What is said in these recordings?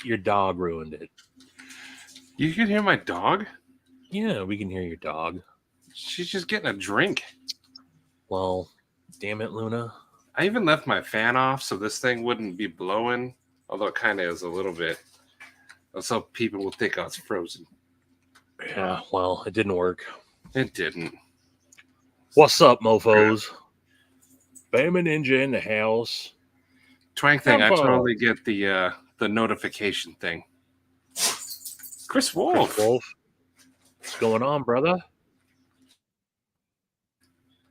Your dog ruined it. You can hear my dog? Yeah, we can hear your dog. She's just getting a drink. Well, damn it, Luna. I even left my fan off so this thing wouldn't be blowing, although it kind of is a little bit. So people will think I was frozen. Yeah, well, it didn't work. It didn't. What's up, mofos? Bama Ninja in the house. Twang thing, I totally get the notification thing. Chris Wolf. What's going on, brother?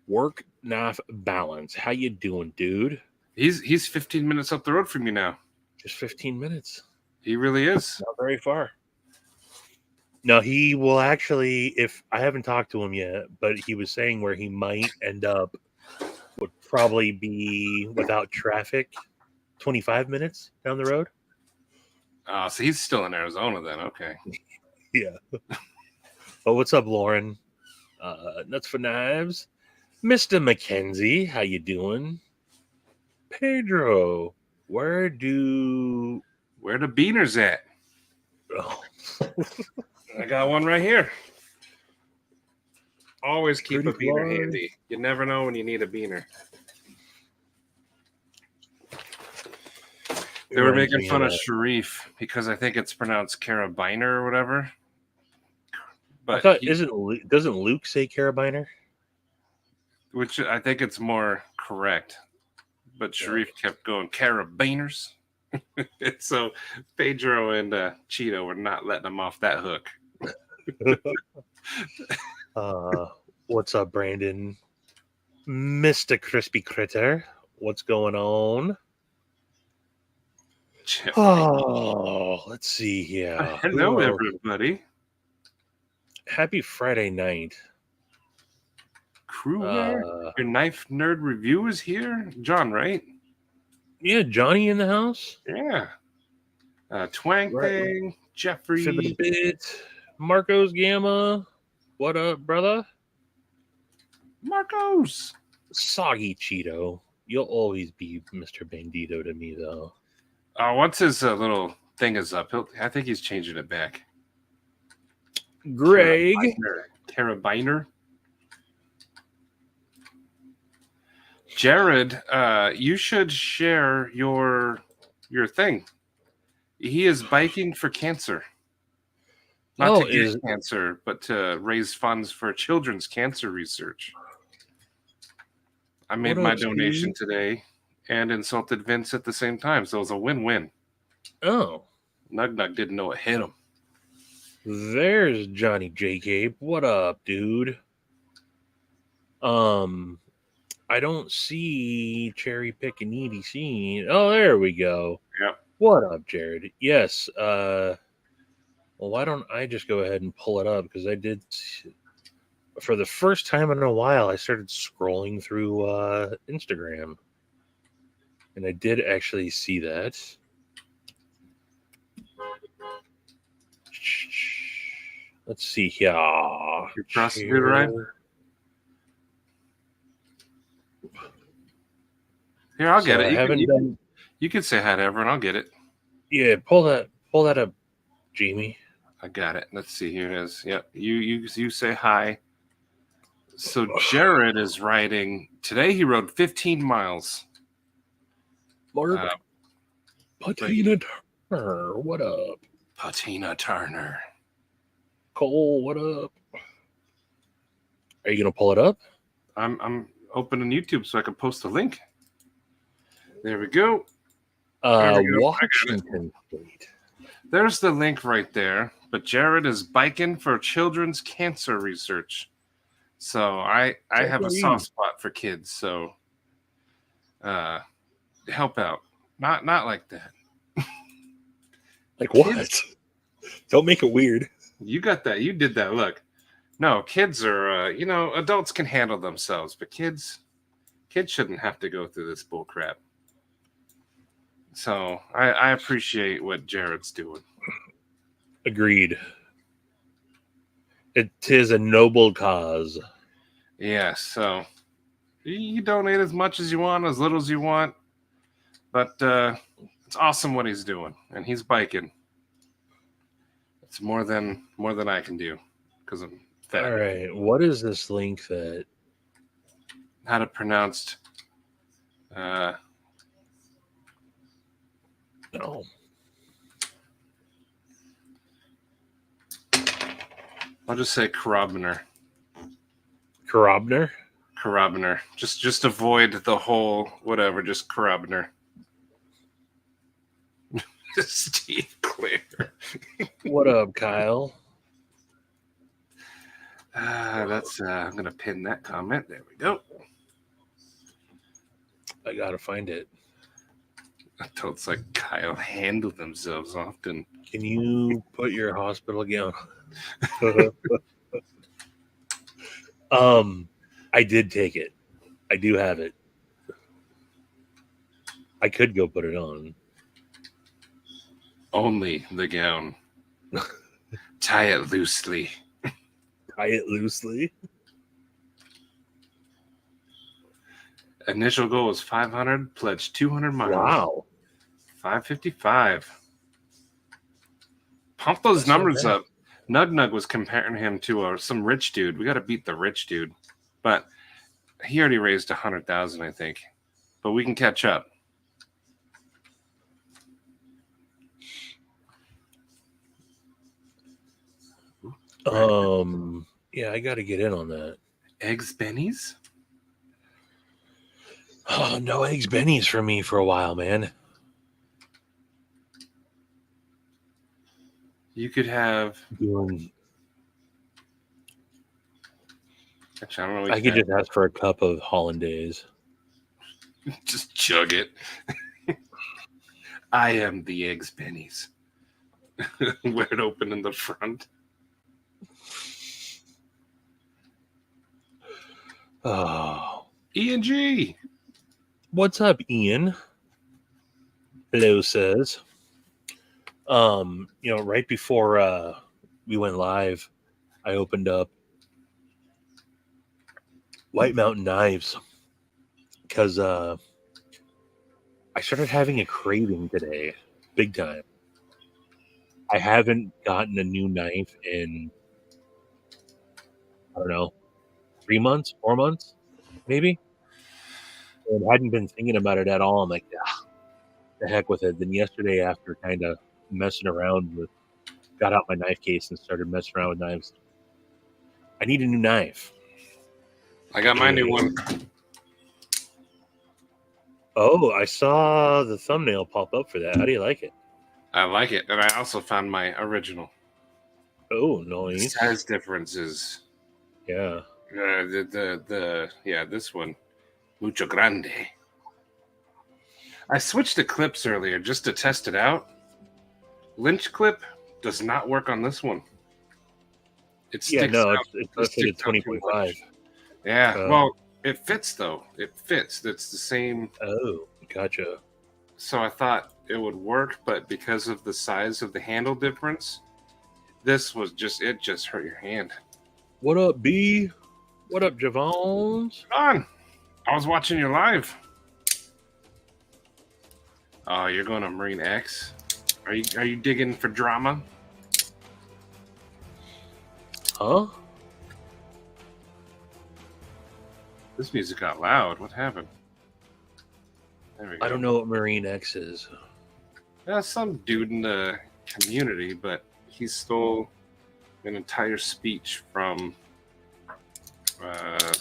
Work knife balance. How you doing, dude? He's 15 minutes up the road from you now. Just 15 minutes. He really is. Not very far. No, he will actually, if I haven't talked to him yet, but he was saying where he might end up would probably be without traffic 25 minutes down the road. So he's still in Arizona then. Okay. Yeah. Oh, what's up, Lauren? Nuts for Knives. Mr. Mackenzie, how you doing? Pedro, where the beaners at? Oh. I got one right here. Always keep Pretty a beaner large. handy. You never know when you need a beaner. They were making fun of Sharif because I think it's pronounced carabiner or whatever. But I thought, doesn't Luke say carabiner? Which I think it's more correct. But Sharif kept going carabiners. So Pedro and Cheeto were not letting him off that hook. What's up, Brandon? Mr. Crispy Critter, what's going on? Oh, let's see here. Hello, everybody. Happy Friday night. Kruger, your knife nerd review is here. John, right? Yeah, Johnny in the house. Yeah. Twang thing, Jeffrey. Beatz, Marcos Gamma. What up, brother? Marcos. Soggy Cheeto. You'll always be Mr. Bandito to me, though. Once his little thing is up, I think he's changing it back. Greg. Carabiner. Jared, you should share your thing. He is biking for cancer. Not to get cancer, but to raise funds for children's cancer research. I made my donation today and insulted Vince at the same time, so it was a win-win. Oh. Nug didn't know it hit him. There's Johnny J. Cape. What up, dude? I don't see Cherry Pick and EDC. Oh, there we go. Yep. What up, Jared? Yes. Well, why don't I just go ahead and pull it up? Because I did, for the first time in a while, I started scrolling through Instagram. And I did actually see that. Let's see here. Your prosecutor, right? Here, I'll get it. You can say hi to everyone. I'll get it. Yeah, pull that up, Jamie. I got it. Let's see. Here it is. Yep. You say hi. So Jared is riding today. He rode 15 miles. Mark, Patina Turner, what up? Patina Turner. Cole, what up? Are you gonna pull it up? I'm opening YouTube so I can post a link. There we go. Washington State. There's the link right there. But Jared is biking for children's cancer research. So I have a soft spot for kids. So help out. Not like that. Like what? Kids. Don't make it weird. You got that. You did that. Look. No, kids are, adults can handle themselves, but kids shouldn't have to go through this bull crap. So I appreciate what Jared's doing. Agreed. It is a noble cause. Yeah, so you donate as much as you want, as little as you want, but it's awesome what he's doing, and he's biking. It's more than I can do because I'm fat. All right. What is this link that? How to pronounce? No. I'll just say carabiner. Carabiner? Carabiner. Just avoid the whole whatever. Just carabiner. Steve Clear. What up, Kyle? That's. I'm gonna pin that comment. There we go. I gotta find it. It's like Kyle handle themselves often. Can you put your hospital gown? I did take it. I do have it. I could go put it on. Only the gown. Tie it loosely. Tie it loosely. Initial goal was 500. Pledged 200 miles. Wow. 555. Pump those numbers up. Nug was comparing him to some rich dude. We got to beat the rich dude, but he already raised 100,000, I think. But we can catch up. Yeah, I got to get in on that. Eggs Benny's? Oh, no eggs Benny's for me for a while, man. You could have. Doing. Actually, I don't know. I could just ask for a cup of hollandaise. Just chug it. I am the Eggs Benny's. Wear it open in the front. Oh. E&G. What's up, Ian? Hello, says. Right before we went live, I opened up White Mountain Knives because I started having a craving today, big time. I haven't gotten a new knife in, I don't know, 3 months, 4 months, maybe. And I hadn't been thinking about it at all. I'm like, the heck with it. Then yesterday, after kind of messing around got out my knife case and started messing around with knives. I need a new knife. I got my new one. Oh, I saw the thumbnail pop up for that. How do you like it? I like it. And I also found my original. Oh, nice. Size differences. Yeah. This one. Mucho grande. I switched the clips earlier just to test it out. Lynch clip does not work on this one. It sticks out. It's 20.5. Yeah, well, it fits though. It fits. It's the same. Oh, gotcha. So I thought it would work, but because of the size of the handle difference, this was just hurt your hand. What up, B? What up, Javons? On. I was watching you live. Oh, you're going to Marine X? Are you digging for drama? Huh? This music got loud. What happened? There we go. I don't know what Marine X is. Yeah, some dude in the community, but he stole an entire speech from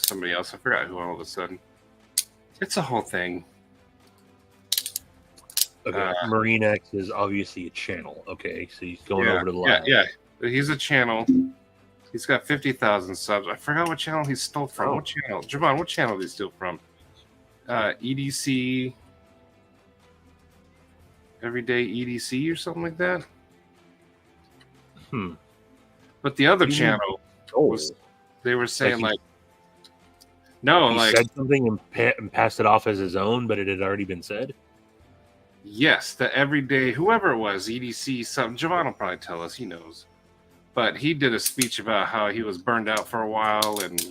somebody else. I forgot who all of a sudden. It's a whole thing. Okay, Marine X is obviously a channel. Okay, so he's going over to the line. Yeah. He's a channel. He's got 50,000 subs. I forgot what channel he stole from. What channel? Javon, what channel did he steal from? EDC. Everyday EDC or something like that. But the other channel was, they were saying he said something and passed it off as his own, but it had already been said. Yes, the everyday, whoever it was, EDC, something. Javon will probably tell us. He knows. But he did a speech about how he was burned out for a while, and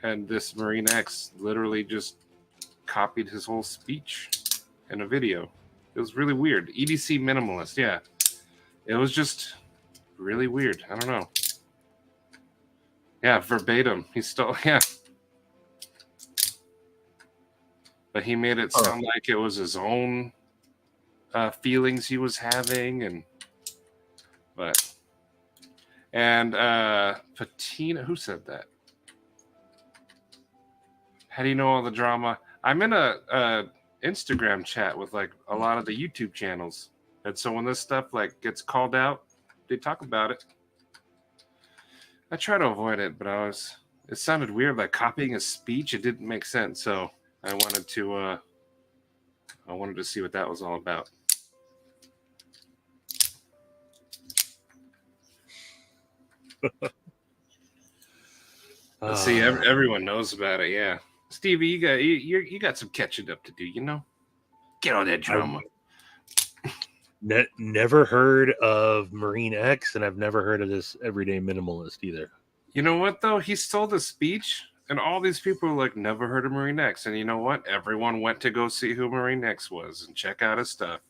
and this Marine X literally just copied his whole speech in a video. It was really weird. EDC minimalist, yeah. It was just really weird. I don't know. Yeah, verbatim. He stole. Yeah. But he made it sound like it was his own feelings he was having, and Patina, who said that? How do you know all the drama? I'm in a Instagram chat with like a lot of the YouTube channels, and so when this stuff like gets called out, they talk about it. I try to avoid it, but it sounded weird, like copying a speech. It didn't make sense, so I wanted to see what that was all about. See, everyone knows about it. Yeah, Stevie, you got some catching up to do. You know, get on that drama. Never heard of Marine X, and I've never heard of this Everyday Minimalist either. You know what though? He stole the speech, and all these people were like, never heard of Marine X. And you know what? Everyone went to go see who Marine X was and check out his stuff.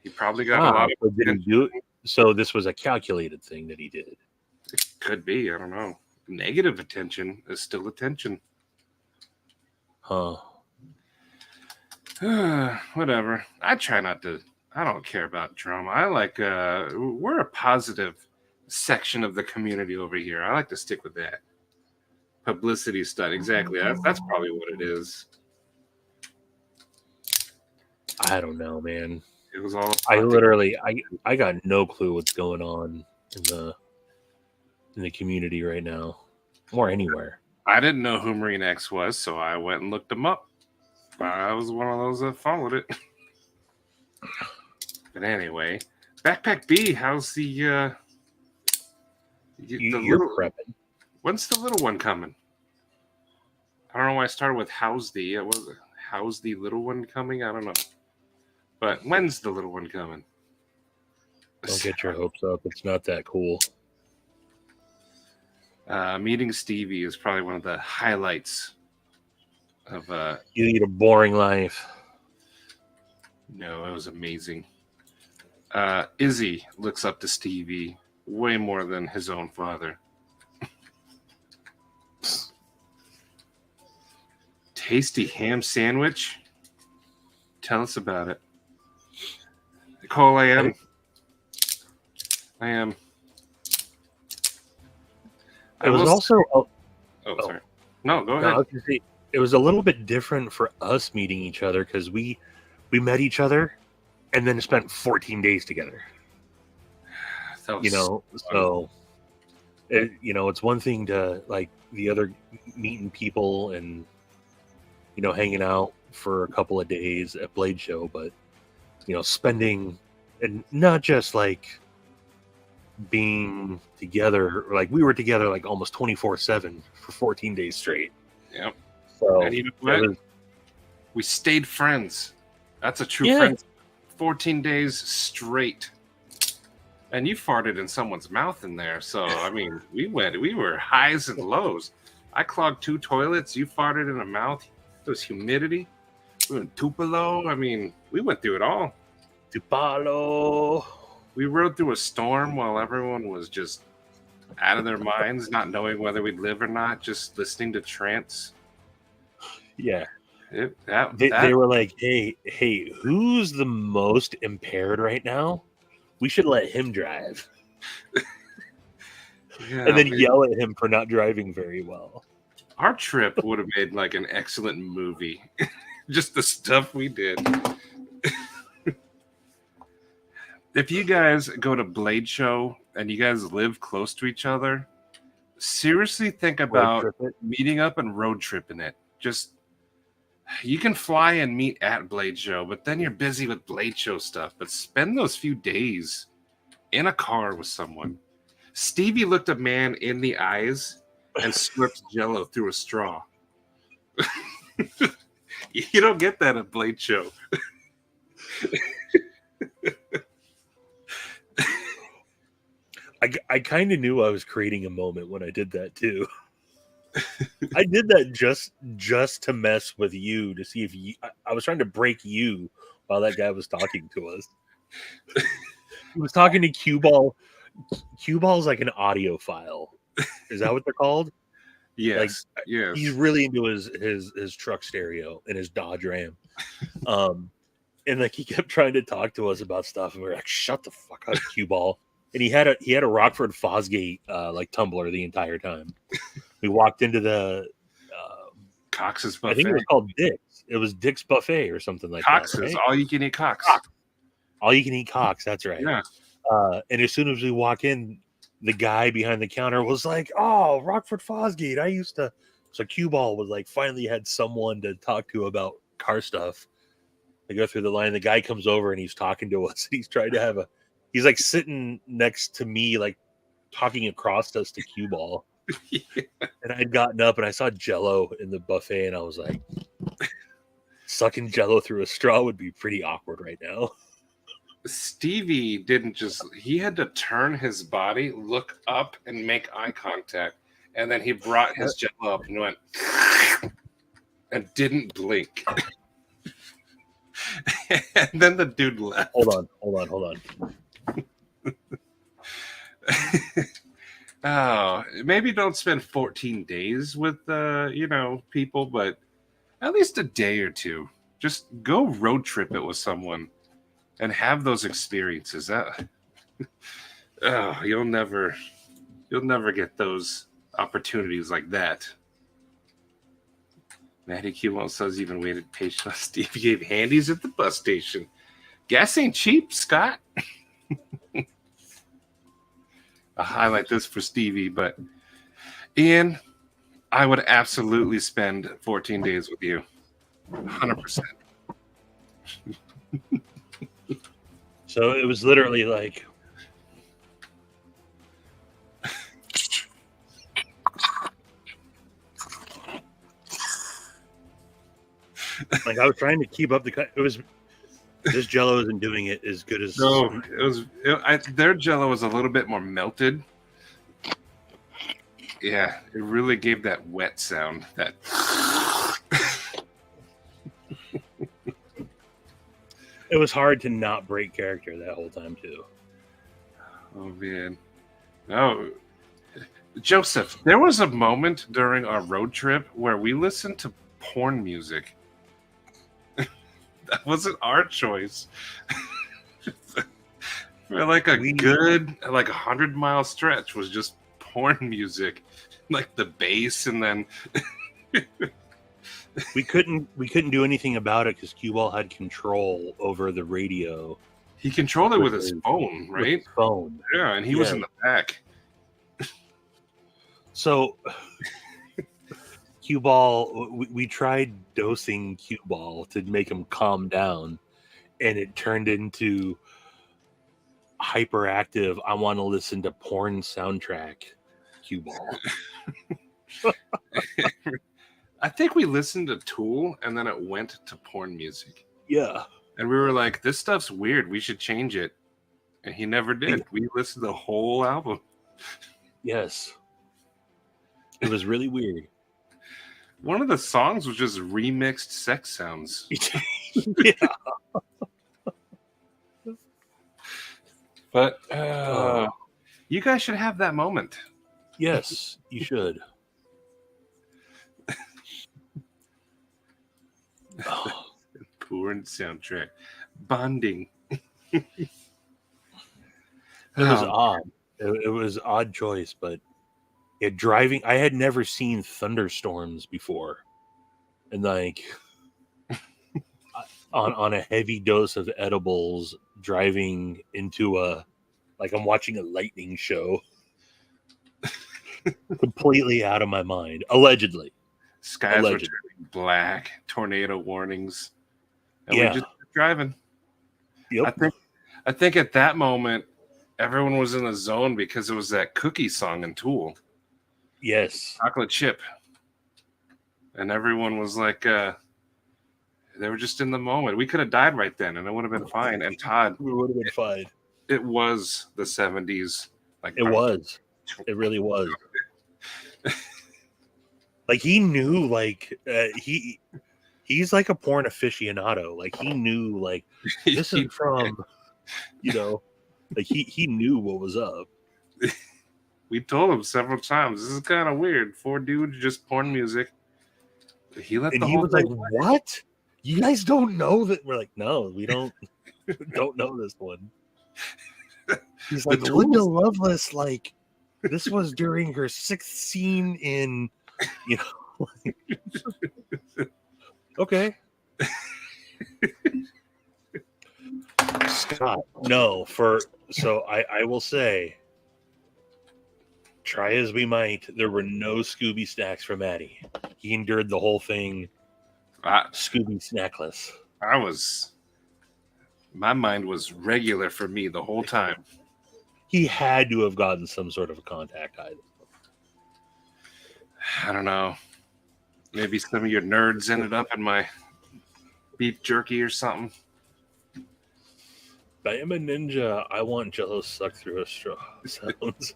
He probably got a lot of. Did he do it? So this was a calculated thing that he did. It could be. I don't know. Negative attention is still attention. Huh. Whatever. I try not to. I don't care about drama. I like. We're a positive section of the community over here. I like to stick with that. Publicity stunt. Exactly. That's probably what it is. I don't know, man. It was all. I got no clue what's going on in the community right now, or anywhere. I didn't know who Marine X was, so I went and looked him up. I was one of those that followed it. But anyway, Backpack B, how's the You're prepping. When's the little one coming? I don't know why I started with how's the little one coming? I don't know. But when's the little one coming? Don't get your hopes up. It's not that cool. Meeting Stevie is probably one of the highlights of You lead a boring life. No, it was amazing. Izzy looks up to Stevie way more than his own father. Tasty ham sandwich. Tell us about it. Nicole, I am. It was also. Sorry. No, go ahead. It was a little bit different for us meeting each other because we met each other and then spent 14 days together. It's one thing to like the other meeting people and hanging out for a couple of days at Blade Show, but spending and not just like being together, like we were together like almost 24/7 for 14 days straight. Yep. So and you know what? We stayed friends. That's a true friend. 14 days straight. And you farted in someone's mouth in there. So I mean, we were highs and lows. I clogged 2 toilets, you farted in a mouth. There was humidity. We were in Tupelo. I mean, we went through it all. Tupelo. We rode through a storm while everyone was just out of their minds, not knowing whether we'd live or not, just listening to trance. Yeah. They were like, hey, who's the most impaired right now? We should let him drive. And then yell at him for not driving very well. Our trip would have made like an excellent movie. Just the stuff we did. If you guys go to Blade Show and you guys live close to each other, seriously think about meeting up and road tripping it. Just, you can fly and meet at Blade Show, but then you're busy with Blade Show stuff. But spend those few days in a car with someone. Stevie looked a man in the eyes and slurped Jello through a straw. You don't get that at Blade Show. I kind of knew I was creating a moment when I did that too. I did that just to mess with you, to see if you. I was trying to break you while that guy was talking to us. He was talking to Cue Ball. Cue ball is like an audio file. Is that what they're called? Yes. Like, yes. He's really into his truck stereo and his Dodge Ram. And like he kept trying to talk to us about stuff, and we were like, "Shut the fuck up, cue ball." And he had a Rockford Fosgate like tumbler the entire time. We walked into the Cox's Buffet. I think it was called Dick's. It was Dick's Buffet or something like Cox's, that. Right? All you can eat Cox. All you can eat Cox. That's right. Yeah. And as soon as we walk in, the guy behind the counter was like, "Oh, Rockford Fosgate. I used to." So cue ball was like finally had someone to talk to about car stuff. They go through the line. The guy comes over and he's talking to us. He's trying to have he's like sitting next to me, like talking across us to cue ball. Yeah. And I'd gotten up and I saw Jello in the buffet, and I was like, sucking Jello through a straw would be pretty awkward right now. Stevie he had to turn his body, look up, and make eye contact. And then he brought his Jello up and went, and didn't blink. And then the dude left. Hold on. Oh, maybe don't spend 14 days with people, but at least a day or two. Just go road trip it with someone and have those experiences. You'll never get those opportunities like that. Matty Q1 says even waited patiently. Steve gave handies at the bus station. Gas ain't cheap, Scott. I'll highlight this for Stevie, but Ian, I would absolutely spend 14 days with you. 100%. So it was literally like, I was trying to keep up this Jello isn't doing it as good as. No, their Jello was a little bit more melted. Yeah, it really gave that wet sound. That. It was hard to not break character that whole time too. Oh man, no, Joseph. There was a moment during our road trip where we listened to porn music. That wasn't our choice. For like a good 100-mile stretch was just porn music, like the bass, and then we couldn't do anything about it because Q-Ball had control over the radio. He controlled it with his phone, right? With his phone, yeah, and he was in the back. So Q-Ball, we tried dosing Q-Ball to make him calm down, and it turned into hyperactive. I want to listen to porn soundtrack Q-Ball. I think we listened to Tool, and then it went to porn music. Yeah. And we were like, this stuff's weird. We should change it. And he never did. We listened to the whole album. Yes. It was really weird. One of the songs was just remixed sex sounds. Yeah. But you guys should have that moment. Yes, you should. Porn soundtrack. Bonding. It was odd. It was odd choice, but driving, I had never seen thunderstorms before. And on a heavy dose of edibles, driving into I'm watching a lightning show. Completely out of my mind. Allegedly. Skies were turning black, tornado warnings. And we just kept driving. Yep. I think at that moment, everyone was in the zone because it was that Cookie song in Tool. Yes. Chocolate chip. And everyone was like, they were just in the moment. We could have died right then and it would have been fine. And Todd. We would have been fine. It was the 70s. It was. It really was. He knew, he's like a porn aficionado. He knew, this is from, he knew what was up. We told him several times, this is kind of weird. 4 dudes, just porn music. He let And the he whole was like, thing. "What? You guys don't know that?" We're like, "No, we don't know this one." He's like, "Linda Lovelace, like this was during her 6th scene in, you know." Okay. Scott, no, so I will say, try as we might, there were no Scooby snacks for Maddie. He endured the whole thing Scooby snackless. My mind was regular for me the whole time. He had to have gotten some sort of a contact either. I don't know. Maybe some of your nerds ended up in my beef jerky or something. I am a ninja. I want Jello sucked through a straw sounds.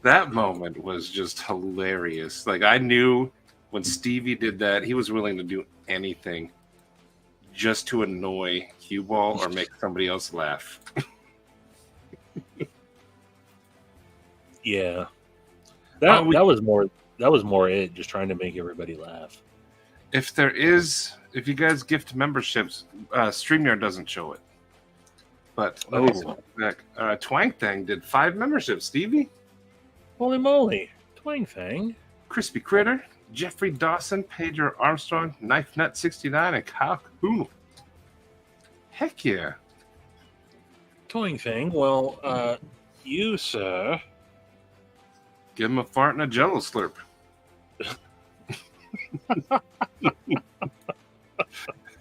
That moment was just hilarious. Like, I knew when Stevie did that, he was willing to do anything just to annoy Cue Ball or make somebody else laugh. Yeah. That was more it, just trying to make everybody laugh. If you guys gift memberships, StreamYard doesn't show it. But Twang Thang did 5 memberships, Stevie. Holy moly. Twang Thang. Crispy Critter, Jeffrey Dawson, Pedro Armstrong, Knife Nut 69, and Kyle Kuhn. Heck yeah. Twang Thang. Well, you, sir. Give him a fart and a Jello slurp.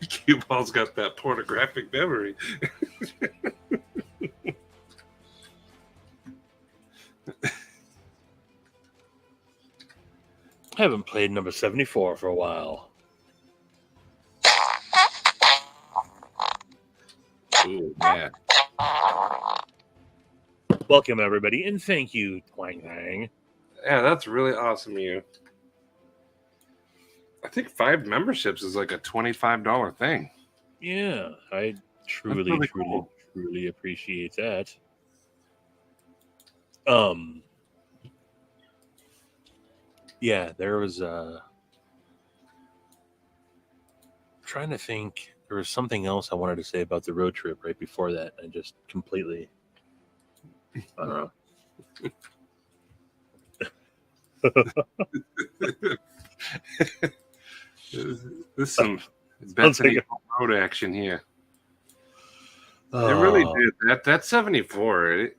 Cue Ball's got that pornographic memory. I haven't played number 74 for a while. Ooh, man. Welcome, everybody, and thank you, Twang Thang. Yeah, that's really awesome of you. I think 5 memberships is like a $25 thing. Yeah, I truly appreciate that. Yeah, there was trying to think. There was something else I wanted to say about the road trip right before that. I just completely, I don't know. This is some Bethany road action here. It really did. That 74,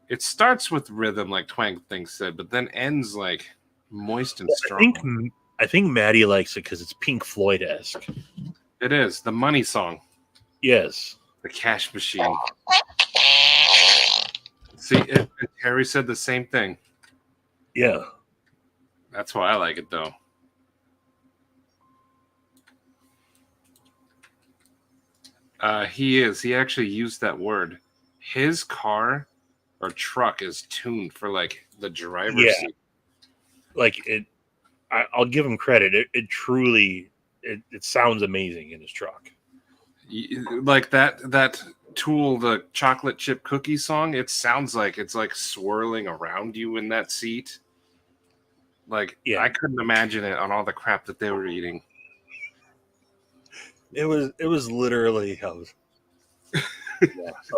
it starts with rhythm, like Twang Thing said, but then ends like moist and strong. I think Maddie likes it because it's Pink Floyd-esque. It is. The Money Song. Yes. The Cash Machine. See, Harry said the same thing. Yeah. That's why I like it, though. He actually used that word. His car or truck is tuned for like the driver's seat. Like it, I'll give him credit. It truly sounds amazing in his truck. Like that Tool, the chocolate chip cookie song. It sounds like it's like swirling around you in that seat. Like I couldn't imagine it on all the crap that they were eating. It was literally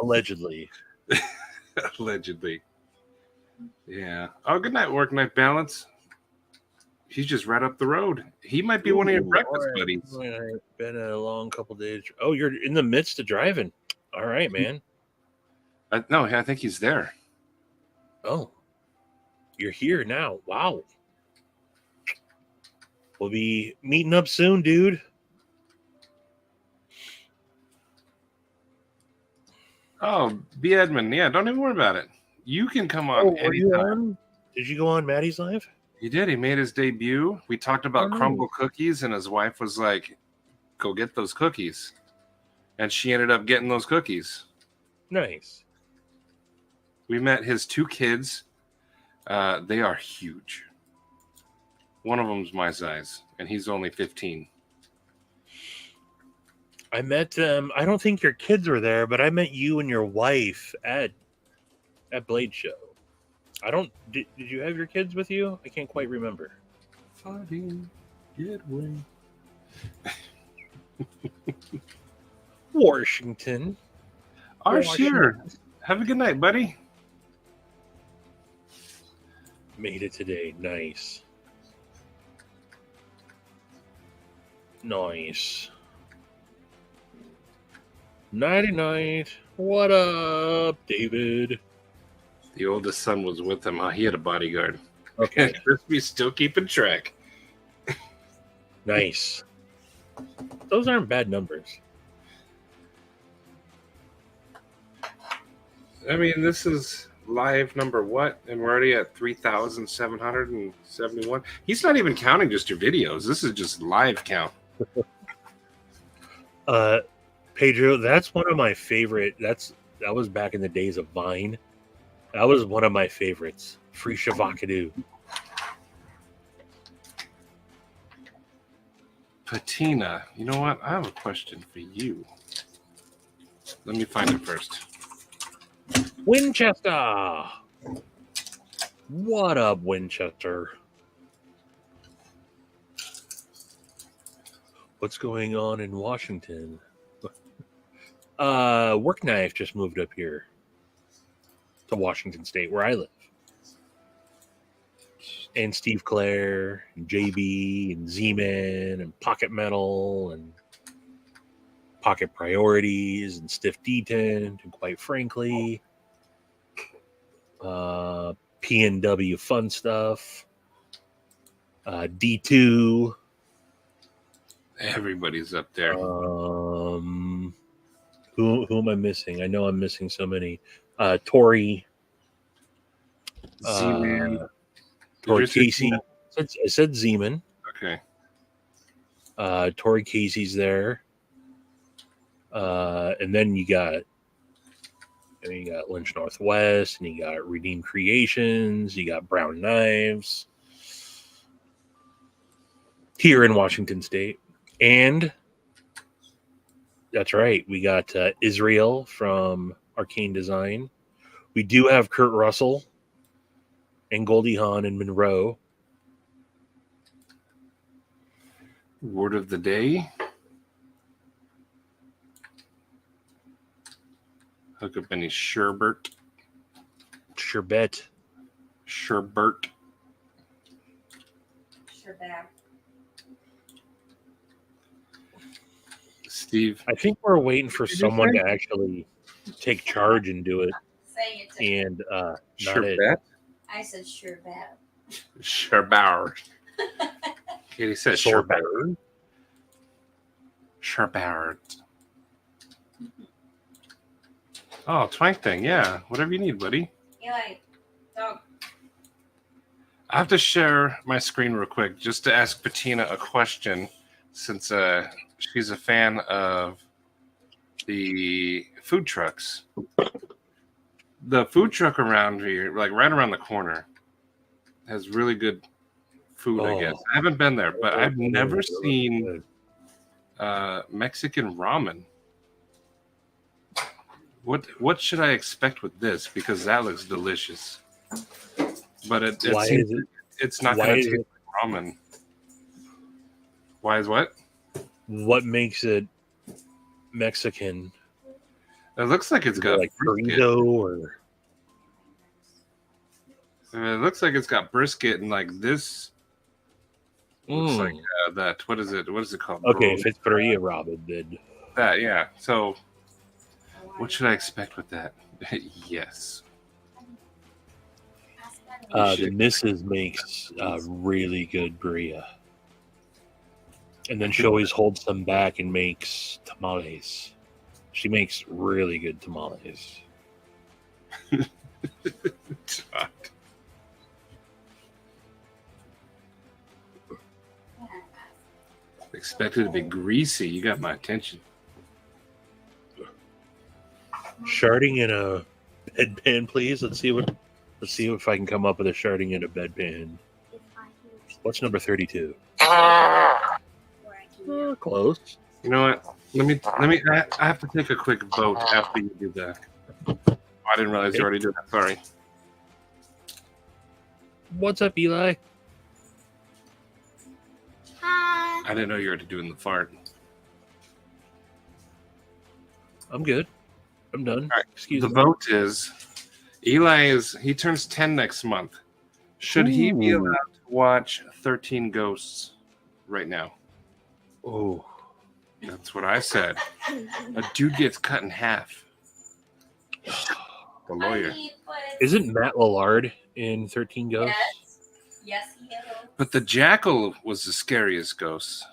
allegedly. Allegedly. Yeah. Oh, good night, work night balance. He's just right up the road. He might be one of your breakfast buddies. It's been a long couple days. Oh, you're in the midst of driving. All right, man. No, I think he's there. Oh, you're here now. Wow. We'll be meeting up soon, dude. Oh, B. Edmund. Yeah, don't even worry about it. You can come on anytime. Did you go on Maddie's live? He did. He made his debut. We talked about crumble cookies, and his wife was like, go get those cookies. And she ended up getting those cookies. Nice. We met his 2 kids. They are huge. One of them's my size, and he's only 15. I met them. I don't think your kids were there, but I met you and your wife at Blade Show. I don't. Did you have your kids with you? I can't quite remember. Fighting, get away. Washington. Arsh here. Have a good night, buddy. Made it today. Nice. Nice. Nighty night. What up, David? The oldest son was with him. He had a bodyguard. Okay. Crispy's still keeping track. Nice. Those aren't bad numbers. I mean, this is live number what? And we're already at 3,771. He's not even counting just your videos. This is just live count. Pedro, that's one of my favorite. That was back in the days of Vine. That was one of my favorites. Free Shavakadu. Patina, you know what? I have a question for you. Let me find it first. Winchester. What up, Winchester? What's going on in Washington? Work Knife just moved up here to Washington State, where I live. And Steve Clare, and JB, and Z-Man, and Pocket Metal, and Pocket Priorities, and Stiff Detent, and quite frankly, P&W Fun Stuff, D2. Everybody's up there. Who am I missing? I know I'm missing so many. Tori. Z-Man. Tori Casey. I said Z-Man. Okay. Tori Casey's there. And then you got Lynch Northwest, and you got Redeem Creations, you got Brown Knives here in Washington State. And that's right, we got Israel from Arcane Design. We do have Kurt Russell and Goldie Hawn and Monroe. Word of the day. Hook up any sherbet. Sherbet. Sherbet. Sherbet. Steve. I think we're waiting for someone to actually take charge and do it. Say it to And not it. Sherbet. I said sherbet. Sherbauer. Katie said Sorbet. Sherbauer. Oh, Twank thing. Yeah. Whatever you need, buddy. Eli, dog. I have to share my screen real quick just to ask Patina a question, since she's a fan of the food trucks. The food truck around here, like right around the corner, has really good food, I guess. I haven't been there, but I've never seen Mexican ramen. What should I expect with this? Because that looks delicious. But it's not going to taste like ramen. Why is what? What makes it Mexican? It looks like it's got like brisket. burrito, or It looks like it's got brisket, and like this looks like that. What is it? What is it called? Okay, if it's burrito ramen, then that, yeah. So, what should I expect with that? Yes. the missus makes really good burrito, and then she always holds them back and makes tamales. She makes really good tamales. Expected to be greasy. You got my attention. Sharding in a bedpan, please. Let's see if I can come up with a sharding in a bedpan. What's number 32? Close. You know what? I have to take a quick vote after you do that. I didn't realize you already did that. Sorry. What's up, Eli? I didn't know you were already doing the fart. I'm good. I'm done. All right. Excuse The me. vote is he turns 10 next month. Should he be Ooh. allowed to watch 13 Ghosts right now? Oh, That's what I said. A dude gets cut in half. The lawyer. I mean, but isn't Matt Lillard in 13 Ghosts? yes, he is. But the jackal was the scariest ghost.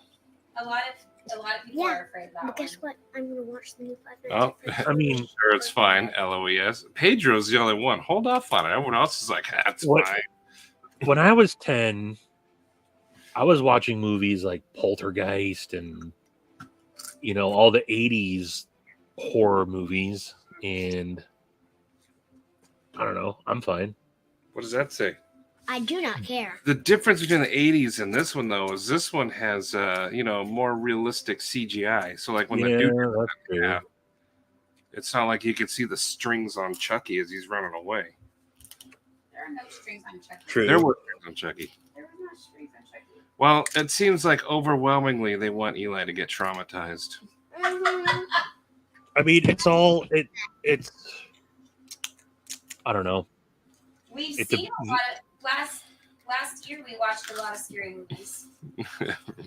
A lot of people Yeah, are afraid of that. But guess one. what? I'm gonna watch the new 5 Nights Oh, at Freddy's. I mean, sure, it's fine. LOES. Pedro's the only one. Hold off on it. Everyone else is like, that's What- fine. When I was 10, I was watching movies like Poltergeist and, all the 80s horror movies. And I don't know. I'm fine. What does that say? I do not care. The difference between the 80s and this one, though, is this one has, more realistic CGI. So, like, when the dude gets that's cut in true. half, it's not like you can see the strings on Chucky as he's running away. There are no strings on Chucky. True. There were strings on Chucky. There were no strings on Chucky. Well, it seems like overwhelmingly they want Eli to get traumatized. I mean, it's I don't know. We've It's seen a lot of last year. We watched a lot of scary movies.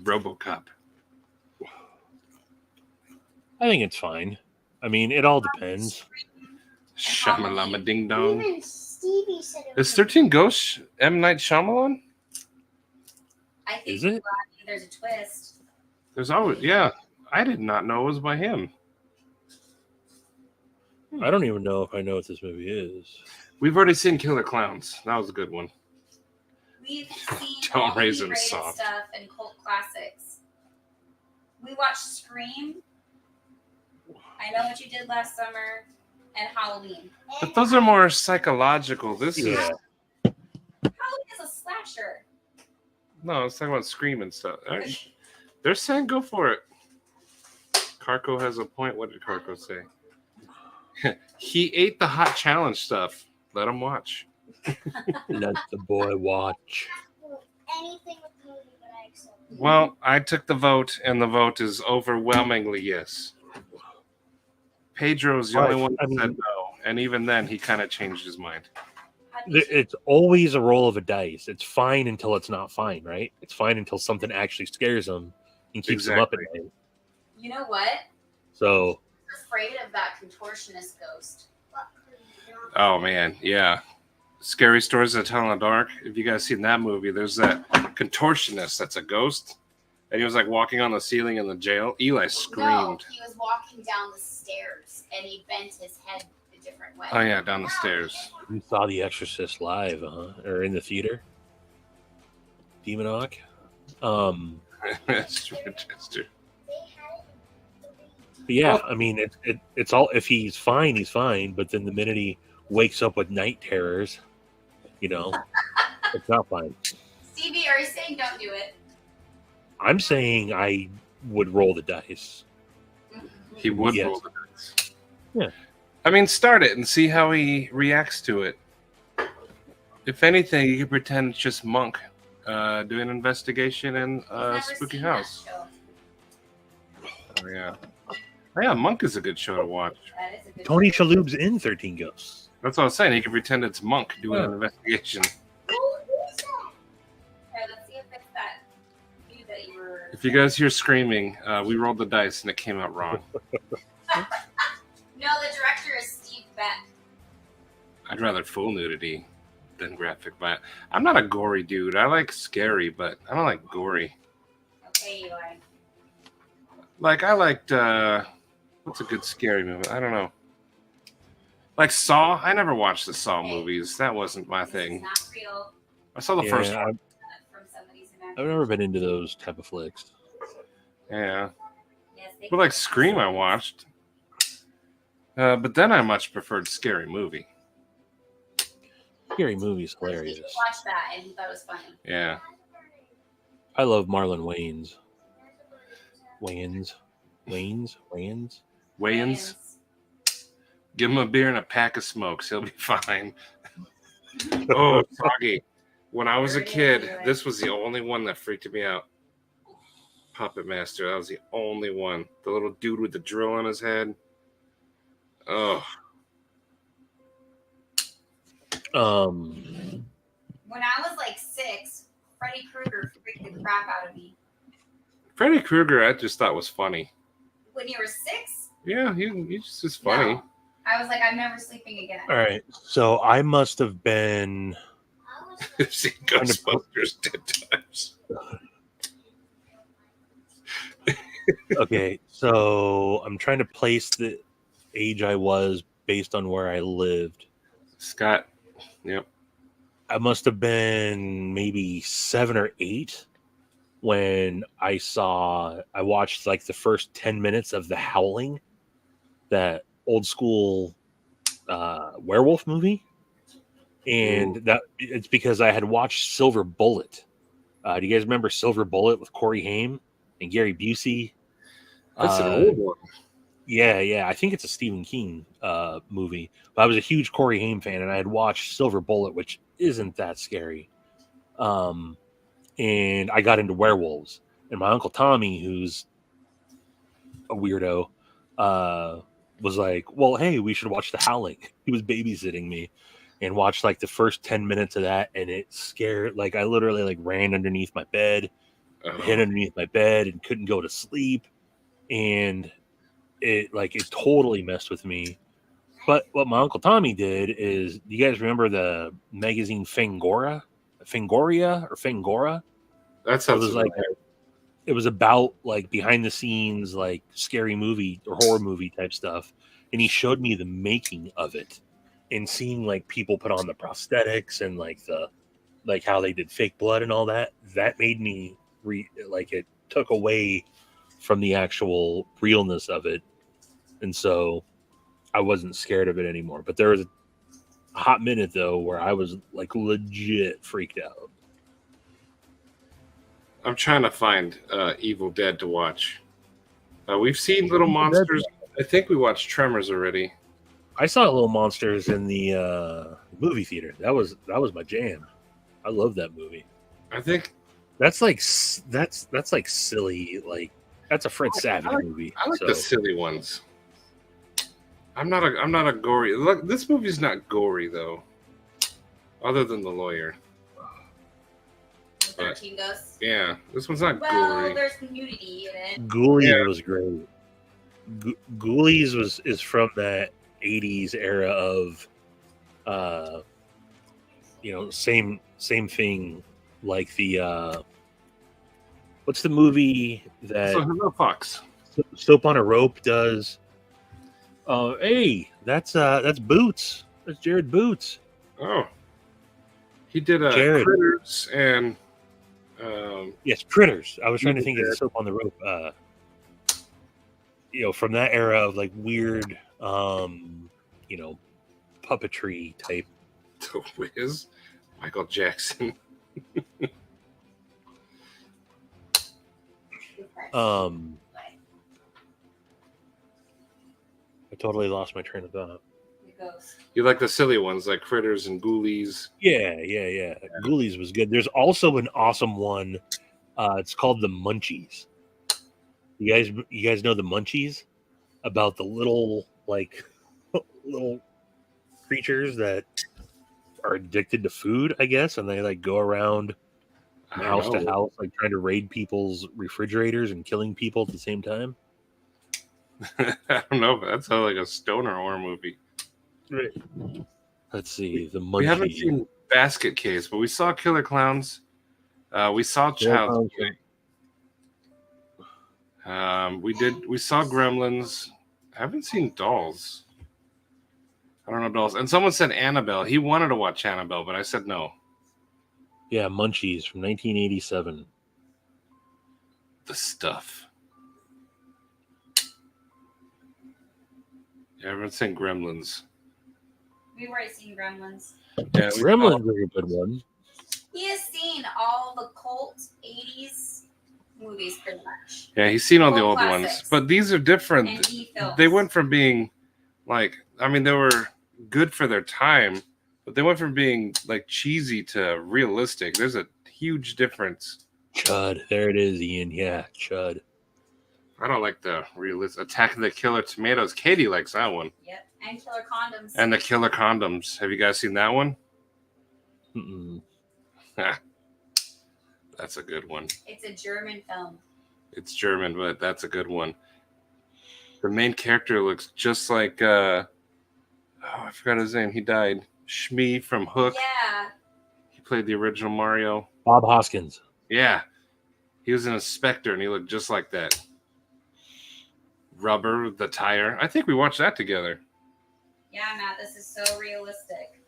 RoboCop. I think it's fine. I mean, it all depends. Shamalama ding dong. Even Stevie said it Is was 13 Ghosts M. Night Shyamalan? I think Is it? there's a twist. There's always, yeah. I did not know it was by him. I don't even know if I know what this movie is. We've already seen Killer Clowns. That was a good one. We've seen Don't all raise the him rated soft. stuff and cult classics. We watched Scream. I Know What You Did Last Summer, and Halloween. But those are more psychological. This is Yeah. Halloween is a slasher. no, it's talking about Scream and stuff. All right. They're saying go for it. Carco has a point. What did Carco say? He ate the hot challenge stuff. Let him watch. Let the boy watch. anything with the movie, but I accept it. Well, I took the vote, and the vote is overwhelmingly yes. Pedro's the only one that said no, and even then, he kind of changed his mind. It's always a roll of a dice. It's fine until it's not fine, right? It's fine until something actually scares them and keeps them up at night. You know what? So, I'm afraid of that contortionist ghost. Oh man, yeah. Scary Stories that Tell in the Dark. If you guys seen that movie, there's that contortionist that's a ghost, and he was like walking on the ceiling in the jail. Eli No, screamed. he was walking down the stairs and he bent his head a different way. Oh yeah, down the stairs. you saw The Exorcist live, huh? Or in the theater? Demon Hawk? That's true. That's true. But yeah, I mean, it's all, if he's fine, he's fine. But then the minute he wakes up with night terrors, it's not fine. Stevie, are you saying don't do it? I'm saying I would roll the dice. He would Yes. roll the dice. Yeah. I mean, start it and see how he reacts to it. If anything, you could pretend it's just Monk doing an investigation in I've never Spooky seen that House. show. Oh yeah. Oh, yeah, Monk is a good show to watch. That is a good Tony show. Shalhoub's in 13 Ghosts. That's what I was saying. He can pretend it's Monk doing an Yeah. investigation. Here, let's see if it's that dude that you were. If you guys hear screaming, we rolled the dice and it came out wrong. No, the director is Steve Beck. I'd rather full nudity than graphic violence. I'm not a gory dude. I like scary, but I don't like gory. Okay, Eli. Like I liked what's a good scary movie? I don't know. Like Saw. I never watched the Saw movies. That wasn't my This is thing. not real. I saw the first one. From somebody's I've never been into those type of flicks. Yeah. Yes, they But like Scream I watched. But then I much preferred Scary Movie. Scary movie's He hilarious. watched that and he thought it was funny. Yeah. I love Marlon Wayans. Wayans. Wayans. Give him a beer and a pack of smokes. He'll be fine. Oh, Froggy. When I was a kid, this was the only one that freaked me out. Puppet Master. That was the only one. The little dude with the drill on his head. Oh. When I was like 6, Freddy Krueger freaked the crap out of me. Freddy Krueger, I just thought was funny. When you were 6? Yeah, he just is funny. No. I was like, I'm never sleeping again. All right, so I must have been. I've seen Ghostbusters 10 times. Okay, so I'm trying to place the age I was based on where I lived. Scott, yep. I must have been maybe 7 or 8 when I watched like the first 10 minutes of The Howling, that old school werewolf movie. And that it's because I had watched Silver Bullet. Do you guys remember Silver Bullet with Corey Haim and Gary Busey? That's an old one. Yeah. I think it's a Stephen King movie. But I was a huge Corey Haim fan, and I had watched Silver Bullet, which isn't that scary. And I got into werewolves. And my Uncle Tommy, who's a weirdo, was like, well, hey, we should watch The Howling. He was babysitting me and watched like the first 10 minutes of that, and it scared, like I literally like ran underneath my bed, hid underneath my bed and couldn't go to sleep. And it totally messed with me. But what my Uncle Tommy did is, do you guys remember the magazine Fangoria? That sounds like it was about like behind the scenes, like scary movie or horror movie type stuff. And he showed me the making of it and seeing like people put on the prosthetics and like how they did fake blood and all that. That made me it took away from the actual realness of it. And so I wasn't scared of it anymore. But there was a hot minute though where I was like legit freaked out. I'm trying to find Evil Dead to watch. We've seen Little Monsters. I think we watched Tremors already. I saw Little Monsters in the movie theater. That was my jam. I love that movie. I think that's like silly. Like that's a Fred Savage movie. I like the silly ones. I'm not a gory. Look, this movie's not gory though, other than The Lawyer. 13 Ghosts. Yeah, this one's not gory. Well, there's nudity in it. Ghoulies was great. Ghoulies is from that 80s era of same thing like the what's the movie that Fox Soap on a Rope does? Hey, that's Boots. That's Jared Boots. Oh, he did Critters and yes, Critters. I was trying to think of Soap on the Rope. From that era of like weird, puppetry type. The Wiz, Michael Jackson. I totally lost my train of thought. You like the silly ones like Critters and Ghoulies? Yeah. Ghoulies was good. There's also an awesome one. It's called The Munchies. You guys know The Munchies? About the little creatures that are addicted to food, I guess, and they like go around house to house, like trying to raid people's refrigerators and killing people at the same time. I don't know, but that sounds like a stoner horror movie. Right. Let's see. The Munchies. We haven't seen Basket Case, but we saw Killer Clowns. We saw Child's Play. We saw Gremlins. I haven't seen Dolls. I don't know Dolls. And someone said Annabelle. He wanted to watch Annabelle, but I said no. Yeah, Munchies from 1987. The stuff. Yeah, everyone's saying Gremlins. We've already seen Gremlins. Yeah, Gremlins is a good one. He has seen all the cult 80s movies, pretty much. Yeah, he's seen all the Full old classics. ones, but these are different. And E films. They went from being like, I mean, they were good for their time, but they went from being like cheesy to realistic. There's a huge difference. Chud. There it is, Ian. Yeah, Chud. I don't like the realistic Attack of the Killer Tomatoes. Katie likes that one. Yep. And Killer Condoms. And the Killer Condoms. Have you guys seen that one? Mm-mm. That's a good one. It's a German film. It's German, but that's a good one. The main character looks just like I forgot his name. He died. Shmi from Hook. Yeah. He played the original Mario. Bob Hoskins. Yeah. He was an inspector and he looked just like that. Rubber, the tire. I think we watched that together. Yeah, Matt, this is so realistic.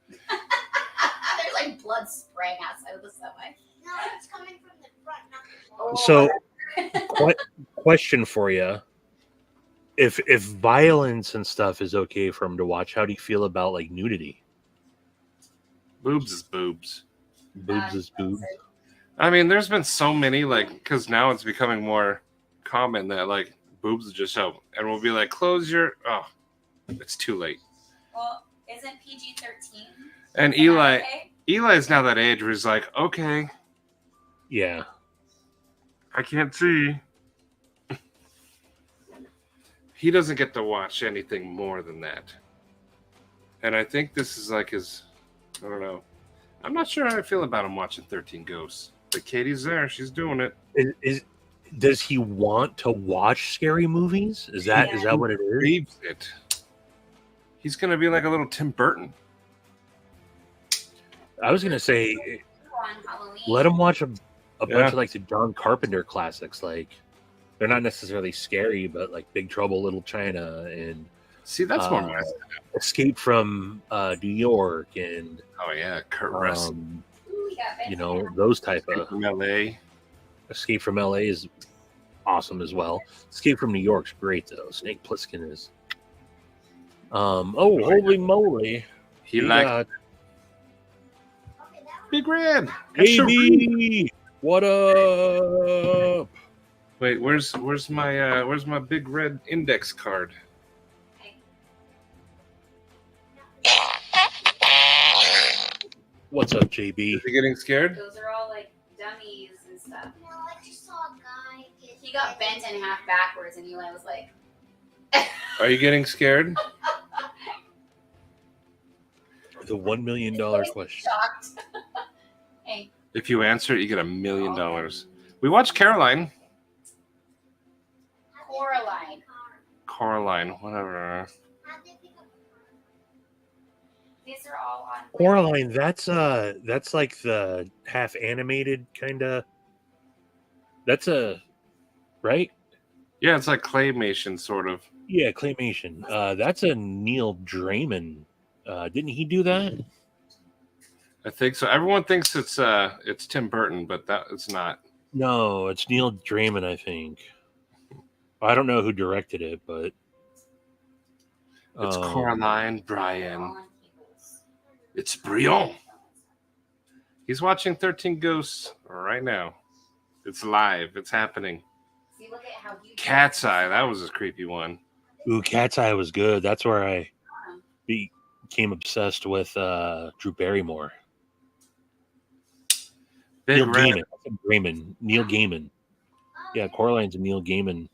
There's like blood spraying outside of the subway. No, it's coming from the front, not the back. So, question for you: if violence and stuff is okay for him to watch, how do you feel about like nudity? Boobs is boobs. Boobs is boobs. I mean, there's been so many, like, because now it's becoming more common that, like, boobs just show. And we'll be like, close your. Oh, it's too late. Well, isn't PG-13? And Eli's now that age where he's like, okay, Yeah. I can't see. He doesn't get to watch anything more than that. And I think this is like his, I don't know. I'm not sure how I feel about him watching 13 Ghosts. But Katie's there. She's doing it. Does he want to watch scary movies? Is that what it is? Believes it. He's going to be like a little Tim Burton. I was gonna say, On Halloween. let him watch a bunch of like the John Carpenter classics. Like, they're not necessarily scary, but like Big Trouble, Little China, and See, that's more nice. Escape from New York, and Oh, yeah. Kurt Russell. Ooh, we got you know, those type of From LA. Escape from LA is awesome as well. Escape from New York's great though. Snake Plissken is. Oh, holy moly! He We liked got Okay, that one. Big Red. AB. What up? Wait, where's my Big Red index card? What's up, JB? Is he getting scared? Those are all like dummies and stuff. No, I just saw a guy get. He got bent in half backwards, and Eli was like, Are you getting scared? The $1 million question. shocked. Hey, If you answer it, you get $1 million. We watched Caroline. Coraline, whatever. How'd they pick up a car? these are all on. Coraline, that's like the half animated kind of. That's right? Yeah, it's like claymation, sort of. Yeah, claymation. That's a Neil Draiman. Didn't he do that? I think so. Everyone thinks it's Tim Burton, but it's not. No, it's Neil Draiman, I think. I don't know who directed it, but It's Coraline Bryan. It's Brion. He's watching 13 Ghosts right now. It's live. It's happening. See, look at how you. Cat's Eye. That was a creepy one. Ooh, Cat's Eye was good. That's where I became obsessed with Drew Barrymore. Big Neil Red. Gaiman. Neil Gaiman. Yeah, Coraline's a Neil Gaiman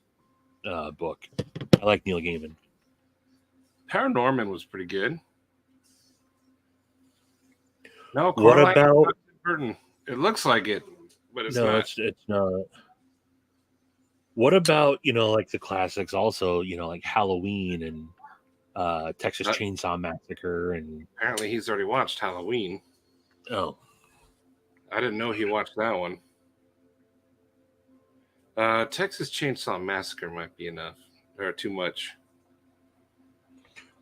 book. I like Neil Gaiman. Paranorman was pretty good. No, What Coraline, about- not Tim Burton? It looks like it, but it's No, not. it's not. What about, like the classics also, like Halloween and Texas Chainsaw Massacre and Apparently, he's already watched Halloween. oh, I didn't know he watched that one. Texas Chainsaw Massacre might be enough or too much.